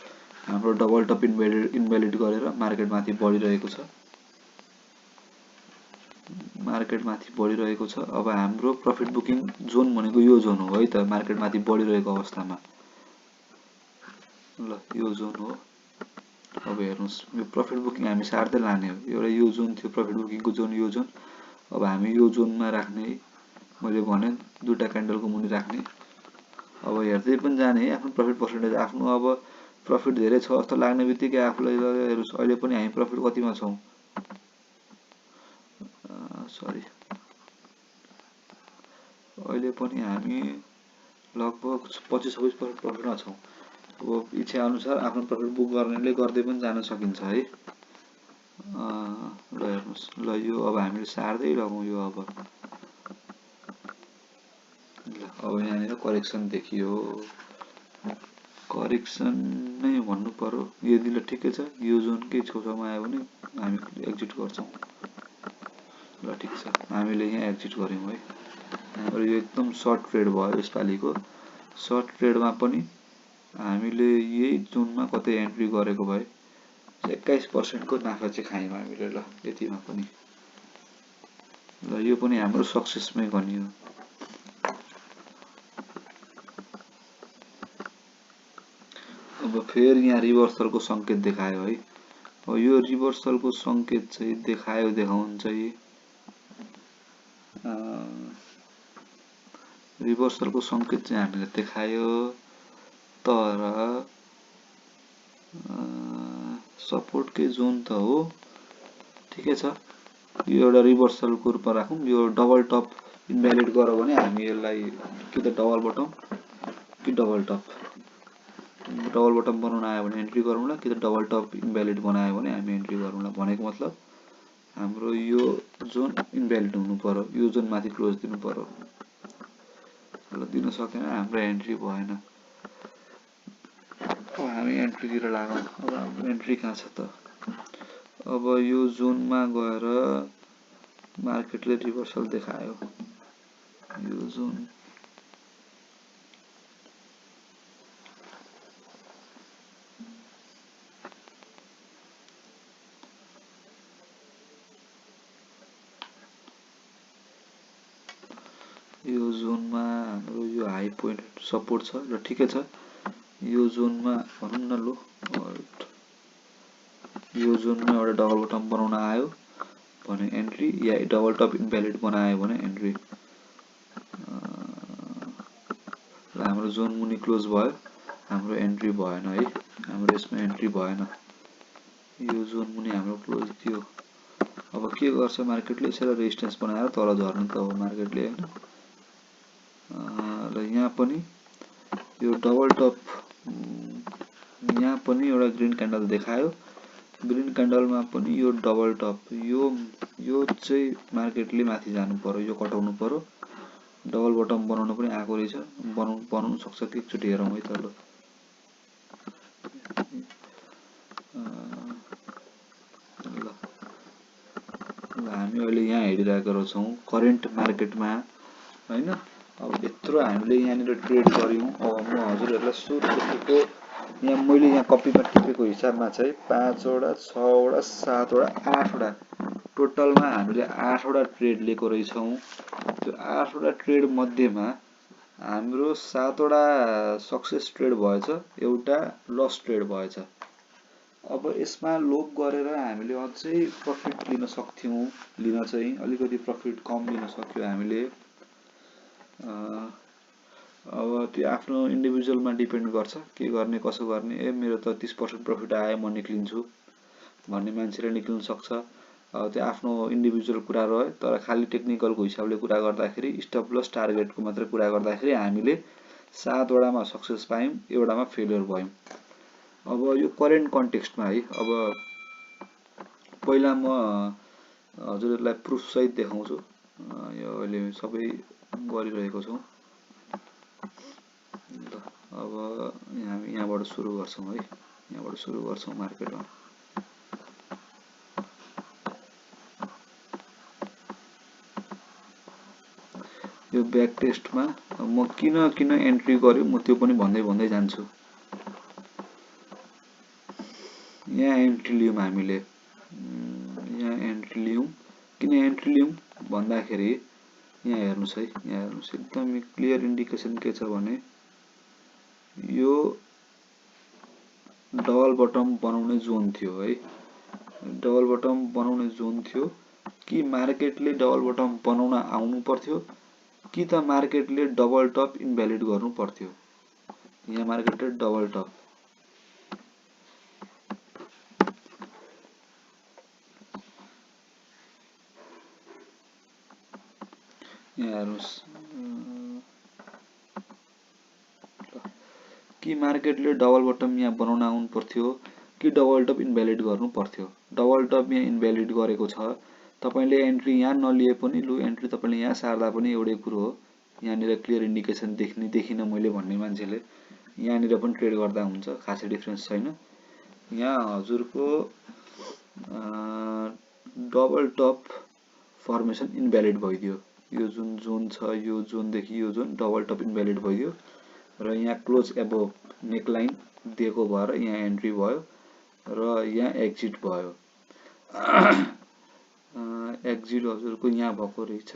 हाम्रो डबल टप इनभ्यालिड गरेर मार्केट माथि बढिरहेको छ, मार्केट माथि बढिरहेको छ। अब हाम्रो प्रफिट बुकिङ जोन भनेको यो जोन हो है त, मार्केट माथि बढिरहेको अवस्थामा। ल यो जोन हो। अब हेर्नुस् यो प्रफिट बुकिङ हामी सार्दै लाने हो, एउटा यो जोन थियो प्रफिट बुकिङको जोन, यो जोन। अब हामी यो जोनमा राख्ने है, मैले भने दुईटा क्यान्डलको मुनि राख्ने। अब हेर्दै पनि जाने है आफ्नो प्रफिट पर्सेन्टेज। आफ्नो अब प्रफिट धेरै छ जस्तो लाग्ने बित्तिकै आफूलाई हेर्नुस् अहिले पनि हामी प्रफिट कतिमा छौँ, सरी अहिले पनि हामी लगभग 25-26% प्रफिटमा छौँ। अब इच्छा अनुसार आफ्नो प्रफिट बुक गर्नेले गर्दै पनि जान सकिन्छ है। ल हेर्नुस्, ल यो अब हामीले सार्दै लगौँ यो। अब यहाँनिर करेक्सन देखियो, करेक्सन नै भन्नु पर्यो। यदि ल ठिकै छ, यो जोनकै छेउछाउमा आयो भने हामी एक्जिट गर्छौँ। ल ठिक छ, हामीले यहाँ एक्जिट गर्यौँ है। हाम्रो यो एकदम सर्ट ट्रेड भयो यसपालिको। सर्ट ट्रेडमा पनि हामीले यही जोनमा कतै एन्ट्री गरेको भए 21% को नाफा चाहिँ खायौँ हामीले। ल यतिमा पनि ल यो पनि हाम्रो सक्सेसमै गनियो। अब फेरि यहाँ रिभर्सलको सङ्केत देखायो है। अब यो रिभर्सलको सङ्केत चाहिँ देखाउन चाहिँ रिभर्सलको सङ्केत चाहिँ हामीले देखायो, तर सपोर्टकै जोन त हो। ठिकै छ, यो एउटा रिभर्सलको रूपमा राखौँ। यो डबल टप इन्भ्यालिड गर्यो भने हामी यसलाई कि त डबल बटम कि डबल टप बनाउन आयो भने एन्ट्री गरौँला, कि त डबल टप इन्भ्यालिड बनायो भने हामी एन्ट्री गरौँला। भनेको मतलब हाम्रो यो जोन इन्भ्यालिड हुनु पर्यो, यो जोन माथि क्लोज दिनु पर्यो। ल दिन सकेन, हाम्रो एन्ट्री भएन। अब हामी एन्ट्रीतिर लागौँ। अब हाम्रो एन्ट्री कहाँ छ त? अब यो जोनमा गएर मार्केटले रिभर्सल देखायो। यो जोन यो जोनमा हाम्रो यो हाई पोइन्ट सपोर्ट छ। र ठिकै छ, यो जोनमा भनौँ न, लो यो जोनमा एउटा डबल बटम बनाउन आयो भने एन्ट्री, या डबल टप इन्भ्यालिड बनायो भने एन्ट्री। हाम्रो जोन मुनि क्लोज भयो, हाम्रो एन्ट्री भएन है। हाम्रो यसमा एन्ट्री भएन, यो जोन मुनि हाम्रो क्लोज थियो। अब के गर्छ मार्केटले? यसरी रेजिस्टेन्स बनाएर तल झर्नु त हो मार्केटले हैन। र यहाँ पनि यो डबल टप, यहाँ पनि एउटा ग्रीन क्यान्डल देखायो। ग्रीन क्यान्डलमा पनि यो डबल टप, यो चाहिँ मार्केटले माथि जानु पर्यो, यो कटाउनु पर्यो। डबल बटम बनाउन पनि आएको रहेछ, बनाउनु सक्छ कि एकचोटि हेरौँ है त। ल हामी अहिले यहाँ हेरिरहेको रहेछौँ करेन्ट मार्केटमा हैन। अब यत्रो हामीले यहाँनिर ट्रेड गऱ्यौँ। अब म हजुरहरूलाई सुरुको यहाँ मैले यहाँ कपीमा टिपेको हिसाबमा चाहिँ 5 वटा 6 वटा 7 वटा 8 वटा टोटलमा हामीले 8 वटा ट्रेड लिएको रहेछौँ। त्यो 8 वटा ट्रेड मध्येमा हाम्रो 7 वटा सक्सेस ट्रेड भएछ, एउटा लस ट्रेड भएछ। अब यसमा लोभ गरेर हामीले अझै प्रफिट लिन सक्थ्यौँ। लिन चाहिँ अलिकति प्रफिट कम लिन सक्यो हामीले। अब त्यो आफ्नो इन्डिभिजुअलमा डिपेन्ड गर्छ, के गर्ने कसो गर्ने। मेरो त 30% प्रफिट आयो, म निक्लिन्छु भन्ने मान्छेले निक्लिन सक्छ। त्यो आफ्नो इन्डिभिजुअल कुरा रह्यो। तर खालि टेक्निकलको हिसाबले कुरा गर्दाखेरि, स्टप लस टार्गेटको मात्र कुरा गर्दाखेरि हामीले 7 वटामा सक्सेस पायौँ, एउटामा फेलियर भयौँ। अब यो करेन्ट कन्टेक्स्टमा है, अब पहिला म हजुरहरूलाई प्रुफ सहित देखाउँछु। यो अहिले सबै गरिरहेको छौँ। अब हामी यहाँबाट सुरु गर्छौँ है, यहाँबाट सुरु गर्छौँ मार्केटमा। यो ब्याक टेस्टमा म किन एन्ट्री गर्यो म त्यो पनि भन्दै जान्छु। यहाँ एन्ट्री लियौँ हामीले, यहाँ एन्ट्री लियौँ। किन एन्ट्री लियौँ भन्दाखेरि यहाँ हेर्नुहोस् है, यहाँ हेर्नुहोस् एकदम क्लियर इन्डिकेसन के छ भने यो डबल बटम बनाउने जोन थियो है। डबल बटम बनाउने जोन थियो कि मार्केटले डबल बटम बनाउन आउनु पर्थ्यो, कि त मार्केटले डबल टप इन्भ्यालिड गर्नु पर्थ्यो। यहाँ मार्केटले डबल टप, यहाँ हेर्नुहोस्, कि मार्केटले डबल बटम यहाँ बनाउन आउनु पर्थ्यो, कि डबल टप इन्भ्यालिड गर्नु पर्थ्यो। डबल टप यहाँ इन्भ्यालिड गरेको छ। तपाईले एन्ट्री यहाँ नलिए पनि लु एन्ट्री तपाईले यहाँ सार्दा पनि एउटै कुरो हो। यहाँनिर क्लियर इन्डिकेसन देखिन मैले भन्ने मान्छेले यहाँनिर पनि ट्रेड गर्दा हुन्छ, खासै डिफरेन्स छैन। यहाँ हजुरको डबल टप फर्मेसन इनभ्यालिड भइदियो। यो जुन जोन छ, यो जोनदेखि यो जोन डबल टप इनभ्यालिड भइदियो र यहाँ क्लोज एबोभ नेकलाइन दिएको भएर यहाँ एन्ट्री भयो र यहाँ एक्जिट भयो। एक्जिट हजुरको यहाँ भएको रहेछ,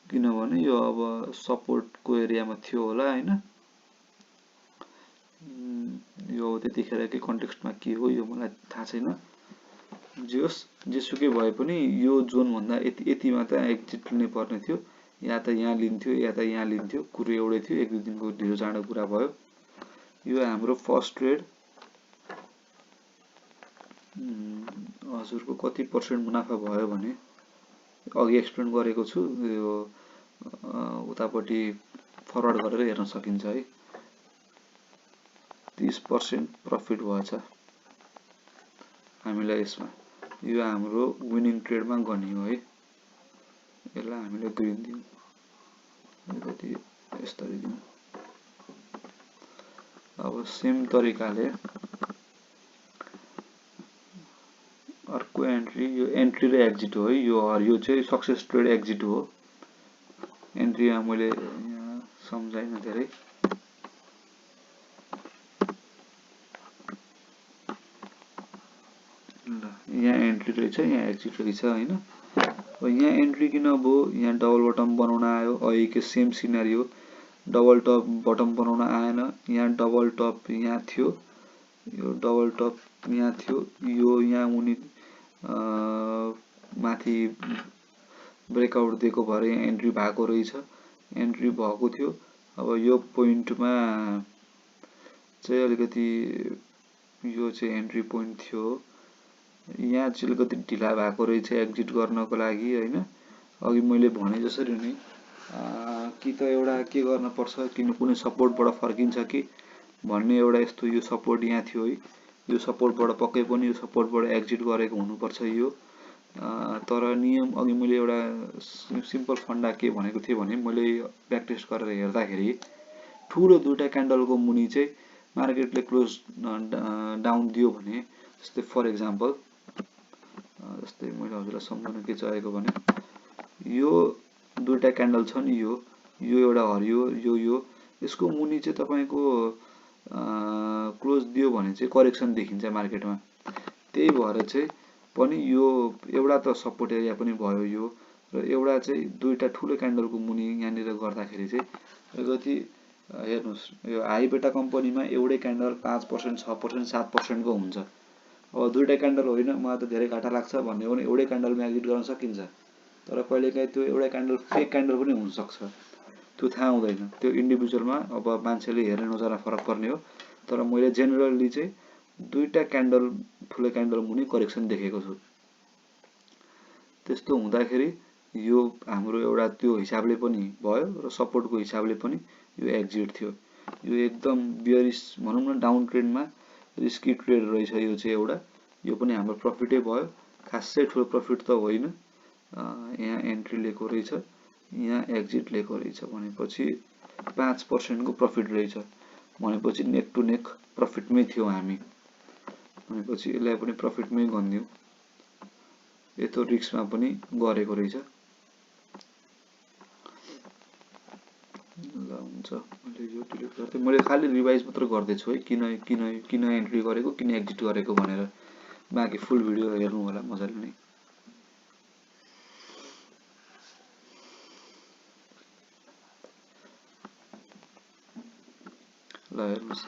किनभने यो अब सपोर्टको एरियामा थियो होला हैन। यो त्यतिखेरकै कन्टेक्स्टमा के हो यो मलाई थाहा छैन। जे होस्, जेसुकै भए पनि यो जोन भन्दा यतिमा त एक्जिट लिनै पर्ने थियो, या त यहाँ लिन्थ्यो या त यहाँ लिन्थ्यो, कुरो एउटै थियो। 1-2 दिनको ढिलो चाँडो कुरा भयो। यो हाम्रो फर्स्ट ट्रेड। हजुरको कति % मुनाफा भयो भने अघि एक्सप्लेन गरेको छु, यो उतापट्टि फरवर्ड गरेर हेर्न सकिन्छ है। 30% प्रफिट भएछ हामीलाई यसमा। यो हाम्रो विनिङ ट्रेडमा गनियो है। यसलाई हामीले ग्रिन दिउँ, अलिकति यसरी दिउँ। अब सेम तरिकाले अर्को एन्ट्री, यो एन्ट्री र एक्जिट हो है। यो चाहिँ सक्सेस ट्रेड एक्जिट हो। एन्ट्रीमा मैले यहाँ सम्झाइन धेरै। यहाँ एन्ट्री रहेछ, यहाँ एक्जिट रहेछ हैन। यहाँ एन्ट्री किन भयो? यहाँ डबल बटम बनाउन आयो, अघिको same scenario. Double top bottom बनाउन आएन, यहाँ डबल टप यहाँ थियो, यो डबल टप यहाँ थियो, यो यहाँ मुनि माथि ब्रेकआउट दिएको भएर यहाँ एन्ट्री भएको रहेछ, एन्ट्री भएको थियो। अब यो पोइन्टमा चाहिँ अलिकति यो चाहिँ एन्ट्री पोइन्ट थियो, यहाँ चाहिँ अलिकति ढिला भएको रहेछ एक्जिट गर्नको लागि हैन। अघि मैले भने जसरी नै कि त एउटा के गर्न पर्छ, किन कुनै सपोर्टबाट फर्किन्छ कि भन्ने एउटा यस्तो यो सपोर्ट यहाँ थियो है। यो सपोर्टबाट पक्कै पनि यो सपोर्टबाट एक्जिट गरेको हुनुपर्छ यो। तर नियम अघि मैले एउटा सिम्पल फन्डा के भनेको थिएँ भने, मैले ब्याक टेस्ट गरेर हेर्दाखेरि ठुलो दुईटा क्यान्डलको मुनि चाहिँ मार्केटले क्लोज डाउन दियो भने, जस्तै फर एक्जाम्पल जस्तै मैले हजुरलाई सम्झाउन के चाहेको भने, यो दुईटा क्यान्डल छ नि, यो एउटा हरियो, यो यसको मुनि चाहिँ तपाईको क्लोज दियो भने चाहिँ करेक्सन देखिन्छ मार्केटमा। त्यही भएर चाहिँ पनि यो एउटा त सपोर्ट एरिया पनि भयो यो, र एउटा चाहिँ दुईटा ठुलो क्यान्डलको मुनि यहाँनिर गर्दाखेरि चाहिँ अलिकति हेर्नुहोस्, यो हाई बेटा कम्पनीमा एउटै क्यान्डल 5%, 6%, 7% को हुन्छ। अब दुईटा क्यान्डल होइन, मलाई त धेरै घाटा लाग्छ भन्ने हो भने एउटै क्यान्डलमा एक्जिट गर्न सकिन्छ। तर कहिलेकाहीँ त्यो एउटा क्यान्डल फेक क्यान्डल पनि हुनसक्छ, त्यो थाहा हुँदैन। त्यो इन्डिभिजुअलमा अब मान्छेले हेर्ने नजरमा फरक पर्ने हो। तर मैले जेनरली चाहिँ दुईटा क्यान्डल ठुलो क्यान्डल मुनि करेक्सन देखेको छु। त्यस्तो हुँदाखेरि यो हाम्रो एउटा त्यो हिसाबले पनि भयो र सपोर्टको हिसाबले पनि यो एक्जिट थियो। यो एकदम बियरिश भनौँ न, डाउन ट्रेडमा रिस्की ट्रेड रहेछ यो चाहिँ एउटा। यो पनि हाम्रो प्रफिटै भयो, खासै ठुलो प्रफिट त होइन। यहाँ एन्ट्री लिएको रहेछ, यहाँ एक्जिट लिएको रहेछ भनेपछि 5% को प्रफिट रहेछ भनेपछि नेक टु नेक प्रफिटमै थियो हामी। भनेपछि यसलाई पनि प्रफिटमै गनिदिउँ। यत्रो रिस्कमा पनि गरेको रहेछ। ल हुन्छ, मैले यो डिलिट गर्दै, मैले खालि रिभाइज मात्र गर्दैछु है, किन एन्ट्री गरेको, किन एक्जिट गरेको भनेर। बाँकी फुल भिडियो हेर्नु होला मजाले नै। ल हेर्नुहोस्,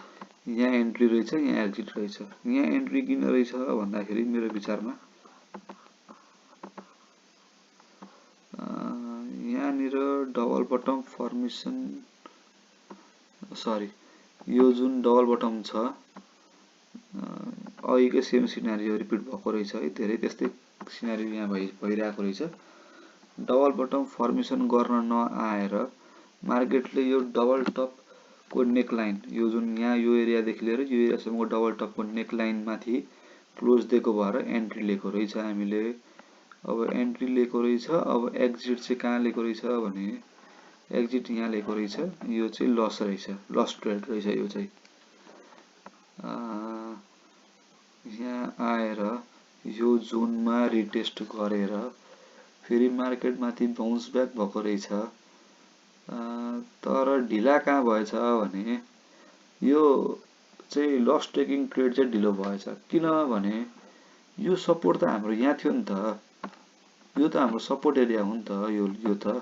यहाँ एन्ट्री रहेछ, यहाँ एक्जिट रहेछ। यहाँ एन्ट्री किन रहेछ भन्दाखेरि मेरो विचारमा यहाँनिर डबल बटम फर्मेसन, सरी, यो जुन डबल बटम छ अघिकै सेम सिनारियो रिपिट भएको रहेछ है। धेरै त्यस्तै सिनारियो यहाँ भइरहेको रहेछ। डबल बटम फर्मेसन गर्न नआएर मार्केटले यो डबल टपको नेकलाइन, यो जुन यहाँ यो एरियादेखि लिएर यो एरियासम्मको डबल टपको नेकलाइन माथि क्लोज दिएको भएर एन्ट्री लिएको रहेछ हामीले। अब एन्ट्री लिएको रहेछ, अब एक्जिट चाहिँ कहाँ लिएको रहेछ भने एक्जिट यहाँ लेको रहेछ, यो चाहिँ लस रहेछ, लस ट्रेड रहेछ। यो चाहिँ यहाँ आएर यो जोनमा रिटेस्ट गरेर फेरि मार्केट माथि बाउन्स ब्याक भएको रहेछ। तर ढिला कहाँ भएछ भने यो चाहिँ लस टेकिङ ट्रेड चाहिँ ढिलो भएछ। किनभने यो सपोर्ट त हाम्रो यहाँ थियो नि त, यो त हाम्रो सपोर्ट एरिया हो नि त। यो त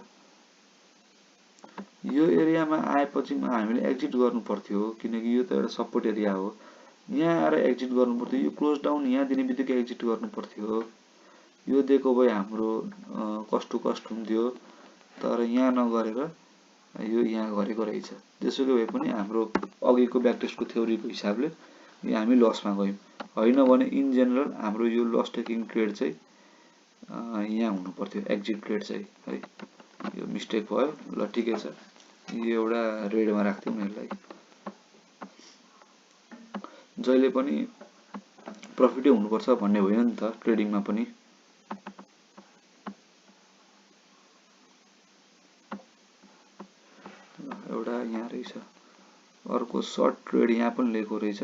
यो एरियामा आएपछि हामीले एक्जिट गर्नु पर्थ्यो, किनकि यो त एउटा सपोर्ट एरिया हो। यहाँ आएर एक्जिट गर्नु पर्थ्यो, यो क्लोज डाउन यहाँ दिने बित्तिकै एक्जिट गर्नु पर्थ्यो। यो दिएको भए हाम्रो कस्ट टु कस्ट हुन्थ्यो, तर यहाँ नगरेर यो यहाँ गरेको रहेछ। त्यसोको भए पनि हाम्रो अघिको ब्याकटेस्टको थ्योरीको हिसाबले हामी लसमा गयौँ। होइन भने इन जेनरल हाम्रो यो लस टेकिङ ट्रेड चाहिँ यहाँ हुनु पर्थ्यो, एक्जिट ट्रेड चाहिँ है। यो मिस्टेक भयो, ल ठिकै छ, यो एउटा रेडमा राख्थ्यौँ यसलाई। जहिले पनि प्रफिटै हुनुपर्छ भन्ने होइन नि त ट्रेडिङमा पनि। एउटा यहाँ रहेछ, अर्को सर्ट ट्रेड यहाँ पनि लिएको रहेछ।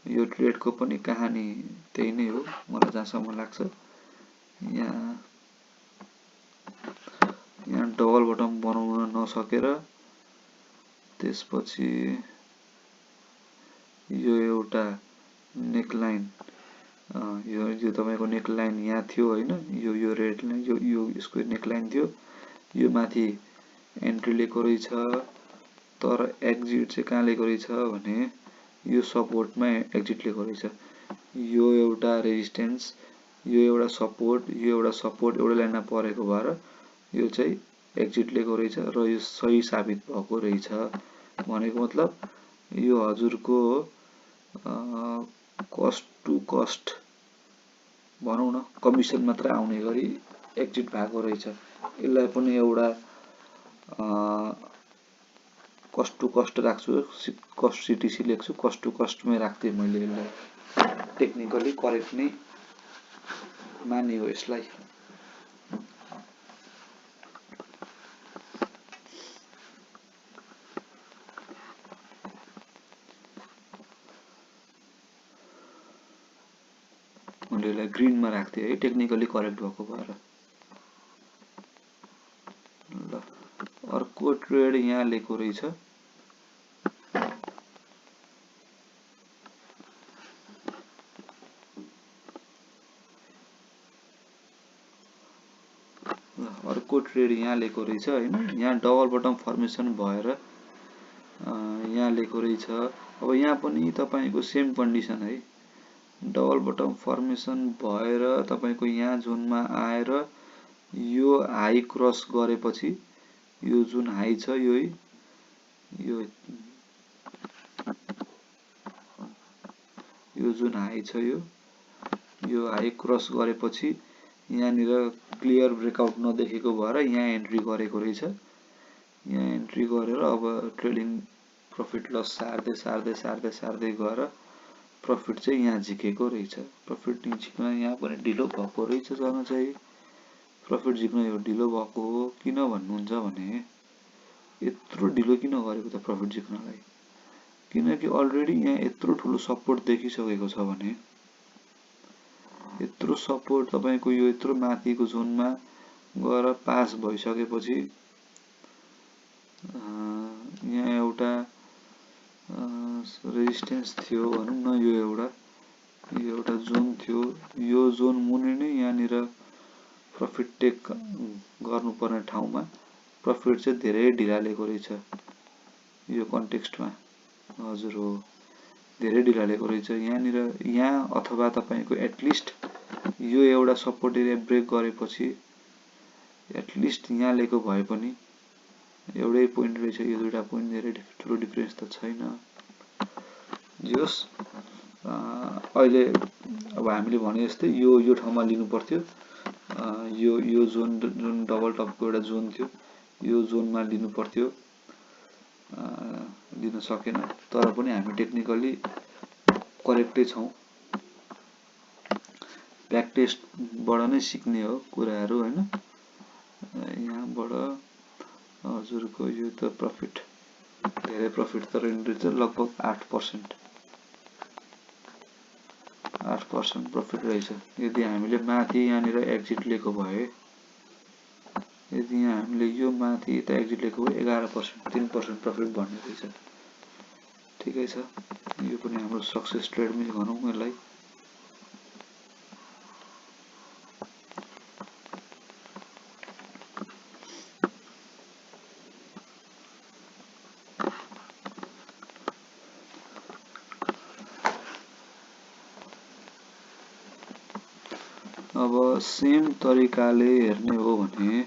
यो ट्रेडको पनि कहानी त्यही नै हो मलाई जहाँसम्म लाग्छ। यहाँ डबल बटम बनाउन नसकेर त्यसपछि यो एउटा नेकलाइन, यो तपाईको नेकलाइन यहाँ थियो होइन, यो रेड लाइन, यो यसको नेकलाइन थियो, यो माथि एन्ट्री लिएको रहेछ। तर एक्जिट चाहिँ कहाँ लिएको रहेछ भने यो सपोर्टमा एक्जिट लिएको रहेछ। यो एउटा रेजिस्टेन्स, यो एउटा सपोर्ट, यो एउटा सपोर्ट एउटा लाइनमा परेको भएर यो चाहिँ एक्जिट लिएको रहेछ र यो सही साबित भएको रहेछ। भनेको मतलब यो हजुरको कस्ट टु कस्ट भनौँ न, कमिसन मात्र आउने गरी एक्जिट भएको रहेछ। यसलाई पनि एउटा कस्ट टु कस्ट राख्छु, कस्ट सिटिसी लेख्छु, कस्ट टु कस्टमै राख्थेँ मैले यसलाई। टेक्निकली करेक्ट नै मानियो यसलाई। मैले यसलाई ग्रिनमा राख्थेँ है, टेक्निकली करेक्ट भएको भएर। ल अर्को ट्रेड यहाँ लिएको रहेछ। अर्को ट्रेड यहाँ लिएको रहेछ होइन, यहाँ डबल बटम फर्मेसन भएर यहाँ लिएको रहेछ। अब यहाँ पनि तपाईको सेम कन्डिसन है, डबल बटम फर्मेसन भएर तपाईको यहाँ जोनमा आएर यो हाई क्रस गरेपछि यो जुन हाई छ यो जुन हाई छ यो हाई क्रस गरेपछि यहाँनिर क्लियर ब्रेकआउट नदेखेको भएर यहाँ एन्ट्री गरेको रहेछ। यहाँ एन्ट्री गरेर अब ट्रेडिङ प्रफिट लस सार्दै सार्दै सार्दै सार्दै गएर प्रफिट चाहिँ यहाँ झिकेको रहेछ। प्रफिट झिक्न यहाँ पनि ढिलो भएको रहेछ। जन चाहिँ प्रफिट झिक्न यो ढिलो भएको हो। किन भन्नुहुन्छ भने यत्रो ढिलो किन गरेको त प्रफिट झिक्नलाई? किनकि अलरेडी यहाँ यत्रो ठुलो सपोर्ट देखिसकेको छ भने, यत्रो सपोर्ट तपाईको यो यत्रो माथिको जोनमा गएर पास भइसकेपछि यहाँ एउटा रेजिस्टेन्स थियो भनौँ न, यो एउटा जोन थियो। यो जोन मुनि नै यहाँनिर प्रफिट टेक गर्नुपर्ने ठाउँमा प्रफिट चाहिँ धेरै ढिला लिएको रहेछ। यो कन्टेक्स्टमा हजुर हो, धेरै ढिला लिएको रहेछ यहाँनिर। यहाँ अथवा तपाईको एटलिस्ट यो एउटा सपोर्ट एरिया ब्रेक गरेपछि एटलिस्ट यहाँ लिएको भए पनि एउटै पोइन्ट रहेछ। यो दुईटा पोइन्ट धेरै ठुलो डिफरेन्स त छैन। जोस् अहिले अब हामीले भने जस्तै यो ठाउँमा लिनु पर्थ्यो। यो जोन जुन डबल टपको एउटा जोन थियो, यो जोनमा लिनु पर्थ्यो, लिन सकेन। तर पनि हामी टेक्निकली करेक्टै छौँ। ब्याक टेस्टबाट नै सिक्ने हो कुराहरू होइन। यहाँबाट हजुरको यो त प्रफिट धेरै प्रफिट तर यिनीहरू चाहिँ लगभग 8% प्रफिट रहेछ। यदि हामीले माथि यहाँनिर एक्जिट लिएको भए, यदि यहाँ हामीले यो माथि त एक्जिट लिएको भए 11% 3% प्रफिट भन्ने रहेछ। ठिकै छ, यो पनि हाम्रो सक्सेस ट्रेड पनि भनौँ यसलाई। अब सेम तरिकाले हेर्ने हो भने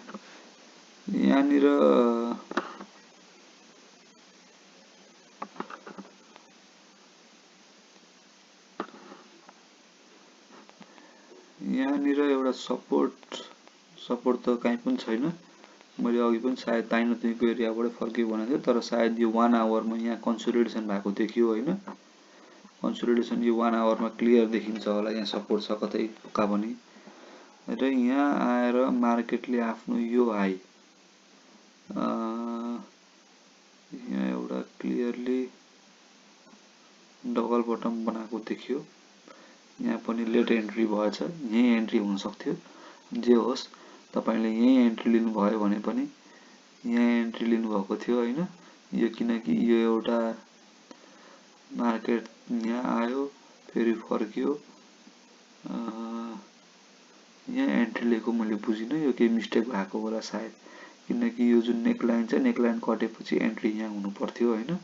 यहाँनिर एउटा सपोर्ट त कहीँ पनि छैन। मैले अघि पनि सायद ताइनोतीको एरियाबाट फर्कियो भनेको थिएँ, तर सायद यो 1 आवरमा यहाँ कन्सोलिडेसन भएको देखियो होइन। कन्सोलिडेसन यो 1 आवरमा क्लियर देखिन्छ होला, यहाँ सपोर्ट छ कतै उका पनि। र यहाँ आएर मार्केटले आफ्नो यो हाई यहाँ एउटा क्लियरली डबल बटम बनाएको देखियो। यहाँ पनि लेट एन्ट्री भएछ, यही एन्ट्री हुन सक्थ्यो। जे होस्, तपाईले यही एन्ट्री लिनुभयो भने पनि यहाँ एन्ट्री लिनुभएको थियो होइन। यो किनकि यो एउटा मार्केट यहाँ आयो फेरि फर्कियो, यहाँ एन्ट्री लिएको मैले बुझिनँ। यो केही मिस्टेक भएको होला सायद, किनकि यो जुन नेकलाइन छ, नेकलाइन कटेपछि एन्ट्री यहाँ हुनु पर्थ्यो होइन।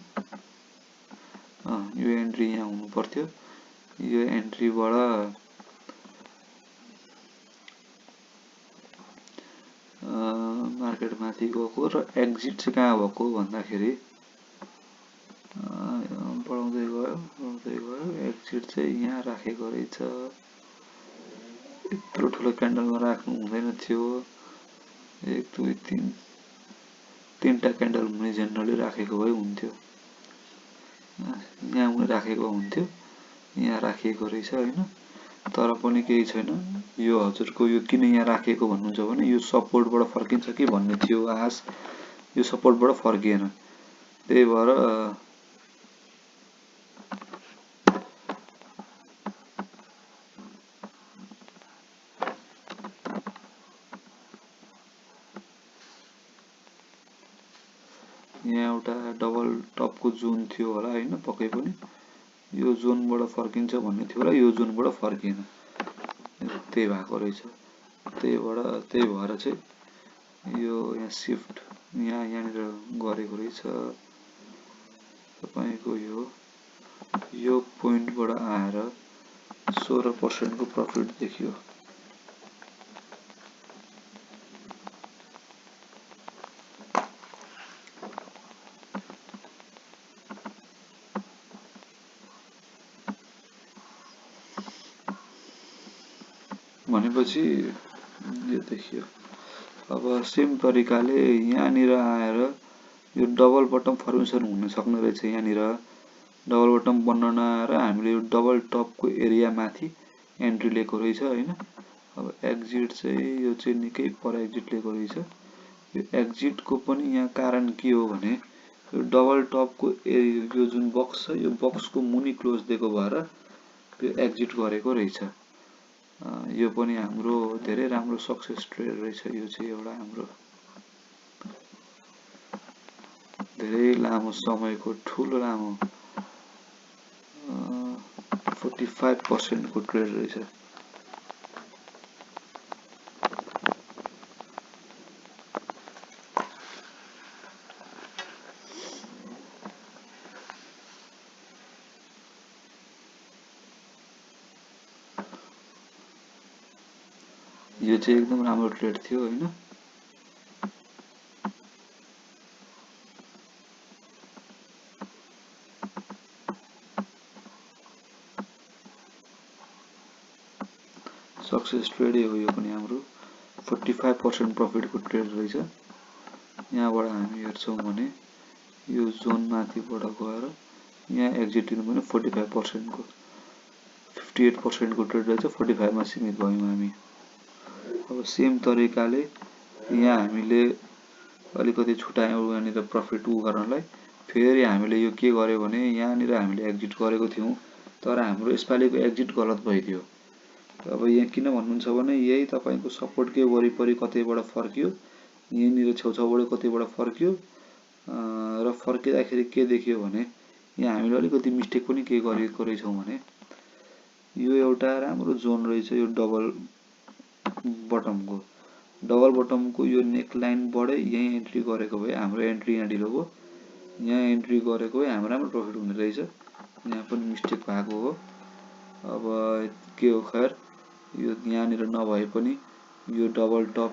यो एन्ट्री यहाँ हुनु पर्थ्यो। यो एन्ट्रीबाट मार्केट माथि गएको र एक्जिट चाहिँ कहाँ भएको भन्दाखेरि बढाउँदै गयो एक्जिट चाहिँ यहाँ राखेको रहेछ। यत्रो ठुलो क्यान्डलमा राख्नु हुँदैन थियो। 1 2 3 3टा क्यान्डल मुनि जेनरली राखेको भए हुन्थ्यो, यहाँ मुनि राखेको हुन्थ्यो, यहाँ राखिएको रहेछ होइन। तर पनि केही छैन। यो हजुरको यो किन यहाँ राखिएको भन्नुहुन्छ भने यो सपोर्टबाट फर्किन्छ कि भन्ने थियो आश। यो सपोर्टबाट फर्किएन, त्यही भएर यहाँ एउटा डबल टपको जोन थियो होला होइन, पक्कै पनि यो जोनबाट फर्किन्छ भन्ने थियो होला, यो जोनबाट फर्किएन, त्यही भएको रहेछ। त्यही भएर चाहिँ यो यहाँ सिफ्ट यहाँनिर गरेको रहेछ। तपाईको यो पोइन्टबाट आएर 16% को प्रफिट देखियो। भनेपछि यो देखियो। अब सेम तरिकाले यहाँनिर आएर यो डबल बटम फर्मेसन हुन सक्ने रहेछ। यहाँनिर डबल बटम बन्न नआएर हामीले यो डबल टपको एरिया माथि एन्ट्री लिएको रहेछ होइन। अब एक्जिट चाहिँ यो चाहिँ निकै पर एक्जिट लिएको रहेछ। यो एक्जिटको पनि यहाँ कारण के हो भने यो डबल टपको यो जुन बक्स छ, यो बक्सको मुनि क्लोज दिएको भएर यो एक्जिट गरेको रहेछ। यो पनि हाम्रो धेरै राम्रो सक्सेस ट्रेड रहेछ। यो चाहिँ एउटा हाम्रो धेरै लामो समयको ठुलो लामो 45% को ट्रेड रहेछ। यो चाहिँ एकदम राम्रो ट्रेड थियो होइन। सक्सेस ट्रेड हो यो पनि हाम्रो 45% प्रफिट को ट्रेड रहेछ। यहाँबाट हामी हेर्छौं भने यो जोन माथिबाट गएर यहाँ एक्जिट लिनु भने 45% को 58% को ट्रेड रहेछ। 45 मा सीमित भयौं हामी। अब सेम तरिकाले यहाँ हामीले अलिकति छुटायौँ यहाँनिर प्रफिट उ गर्नलाई। फेरि हामीले यो के गर्यो भने यहाँनिर हामीले एक्जिट गरेको थियौँ, तर हाम्रो यसपालिको एक्जिट गलत भइदियो। अब यहाँ किन भन्नुहुन्छ भने यही तपाईँको सपोर्टकै वरिपरि कतैबाट फर्कियो, यहीँनिर छेउछाउबाट कतैबाट फर्कियो र फर्किँदाखेरि के देखियो भने यहाँ हामीले अलिकति मिस्टेक पनि के गरेको रहेछौँ भने यो एउटा राम्रो जोन रहेछ, यो डबल बटमको यो नेक लाइनबाटै यहीँ एन्ट्री गरेको भए हाम्रो एन्ट्री यहाँ ढिलो भयो, यहाँ एन्ट्री गरेको भए हाम्रो राम्रो प्रफिट हुने रहेछ। यहाँ पनि मिस्टेक भएको हो। अब के हो खैर, यो यहाँनिर नभए पनि यो डबल टप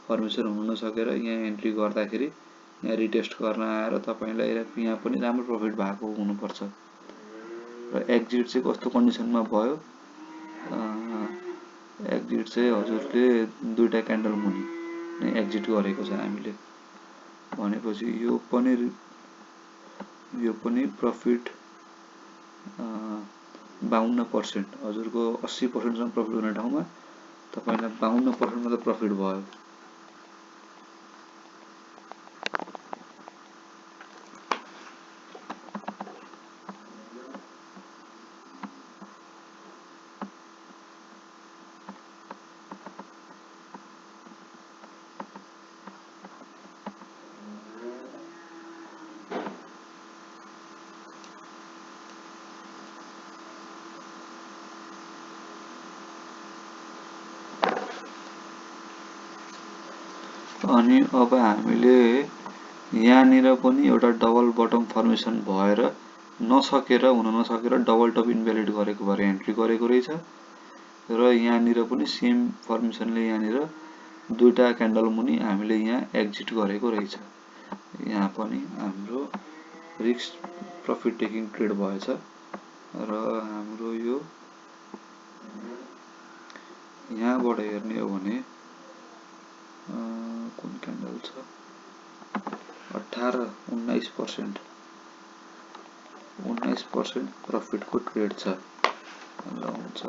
फर्मेसन हुन नसकेर यहाँ एन्ट्री गर्दाखेरि यहाँ रिटेस्ट गर्न आएर तपाईलाई यहाँ पनि राम्रो प्रफिट भएको हुनुपर्छ। र एक्जिट चाहिँ कस्तो कन्डिसनमा भयो, एक्जिट चाहिँ हजुरले दुईटा क्यान्डल मुनि नै एक्जिट गरेको छ हामीले। भनेपछि यो पनि प्रफिट 52%, हजुरको 80% सम्म प्रफिट हुने ठाउँमा तपाईलाई 52% मात्र प्रफिट भयो। अनि अब हामीले यहाँनिर पनि एउटा डबल बटम फर्मेसन भएर हुन नसकेर डबल टप इन्भ्यालिड गरेको भएर एन्ट्री गरेको रहेछ। र यहाँनिर पनि सेम फर्मेसनले यहाँनिर दुईटा क्यान्डल मुनि हामीले यहाँ एक्जिट गरेको रहेछ। यहाँ पनि हाम्रो रिस्क प्रफिट टेकिङ ट्रेड भएछ। र हाम्रो यो यहाँबाट हेर्ने हो भने कुन क्यान्डल छ, 19% प्रफिटको ट्रेड छ। ल हुन्छ।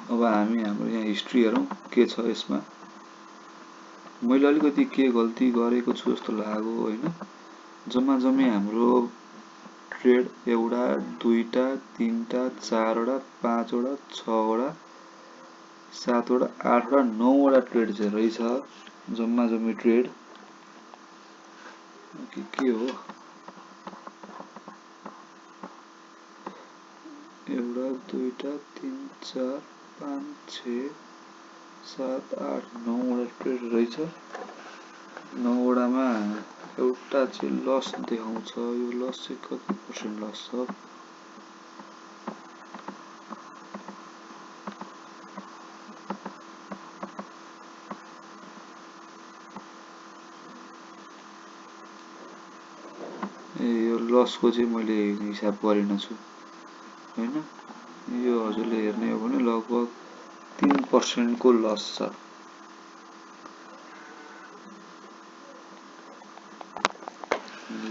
अब हामी हाम्रो यहाँ हिस्ट्री हेरौँ के छ यसमा। मैले अलिकति के गल्ती गरेको छु जस्तो लाग्यो होइन। जम्मी हाम्रो ट्रेड 1 2 3 4 5 6 7 8 9 ट्रेड चाहिँ रहेछ जम्मी ट्रेड के हो। 1 2 3 4 5 6 7 8 9 ट्रेड रहेछ। 9 मा एउटा चाहिँ लस देखाउँछ। यो लस चाहिँ कति पर्सेन्ट लस छ, यो लसको चाहिँ मैले हिसाब गरिन छु होइन। यो हजुरले हेर्ने हो भने लगभग 3% को लस छ।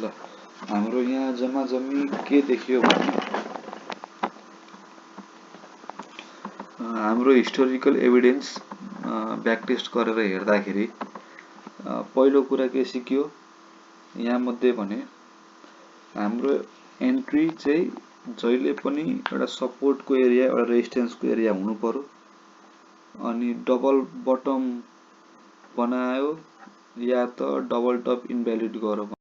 ल हाम्रो यहाँ जम्मी के देखियो भने हाम्रो हिस्टोरिकल एभिडेन्स ब्याक टेस्ट गरेर हेर्दाखेरि पहिलो कुरा के सिक्यो यहाँ मध्ये भने हाम्रो एन्ट्री चाहिँ जहिले पनि एउटा सपोर्टको एरिया एउटा रेजिस्टेन्सको एरिया हुनु पर्यो। अनि डबल बटम बनायो या त डबल टप इन्भ्यालिड गर्यो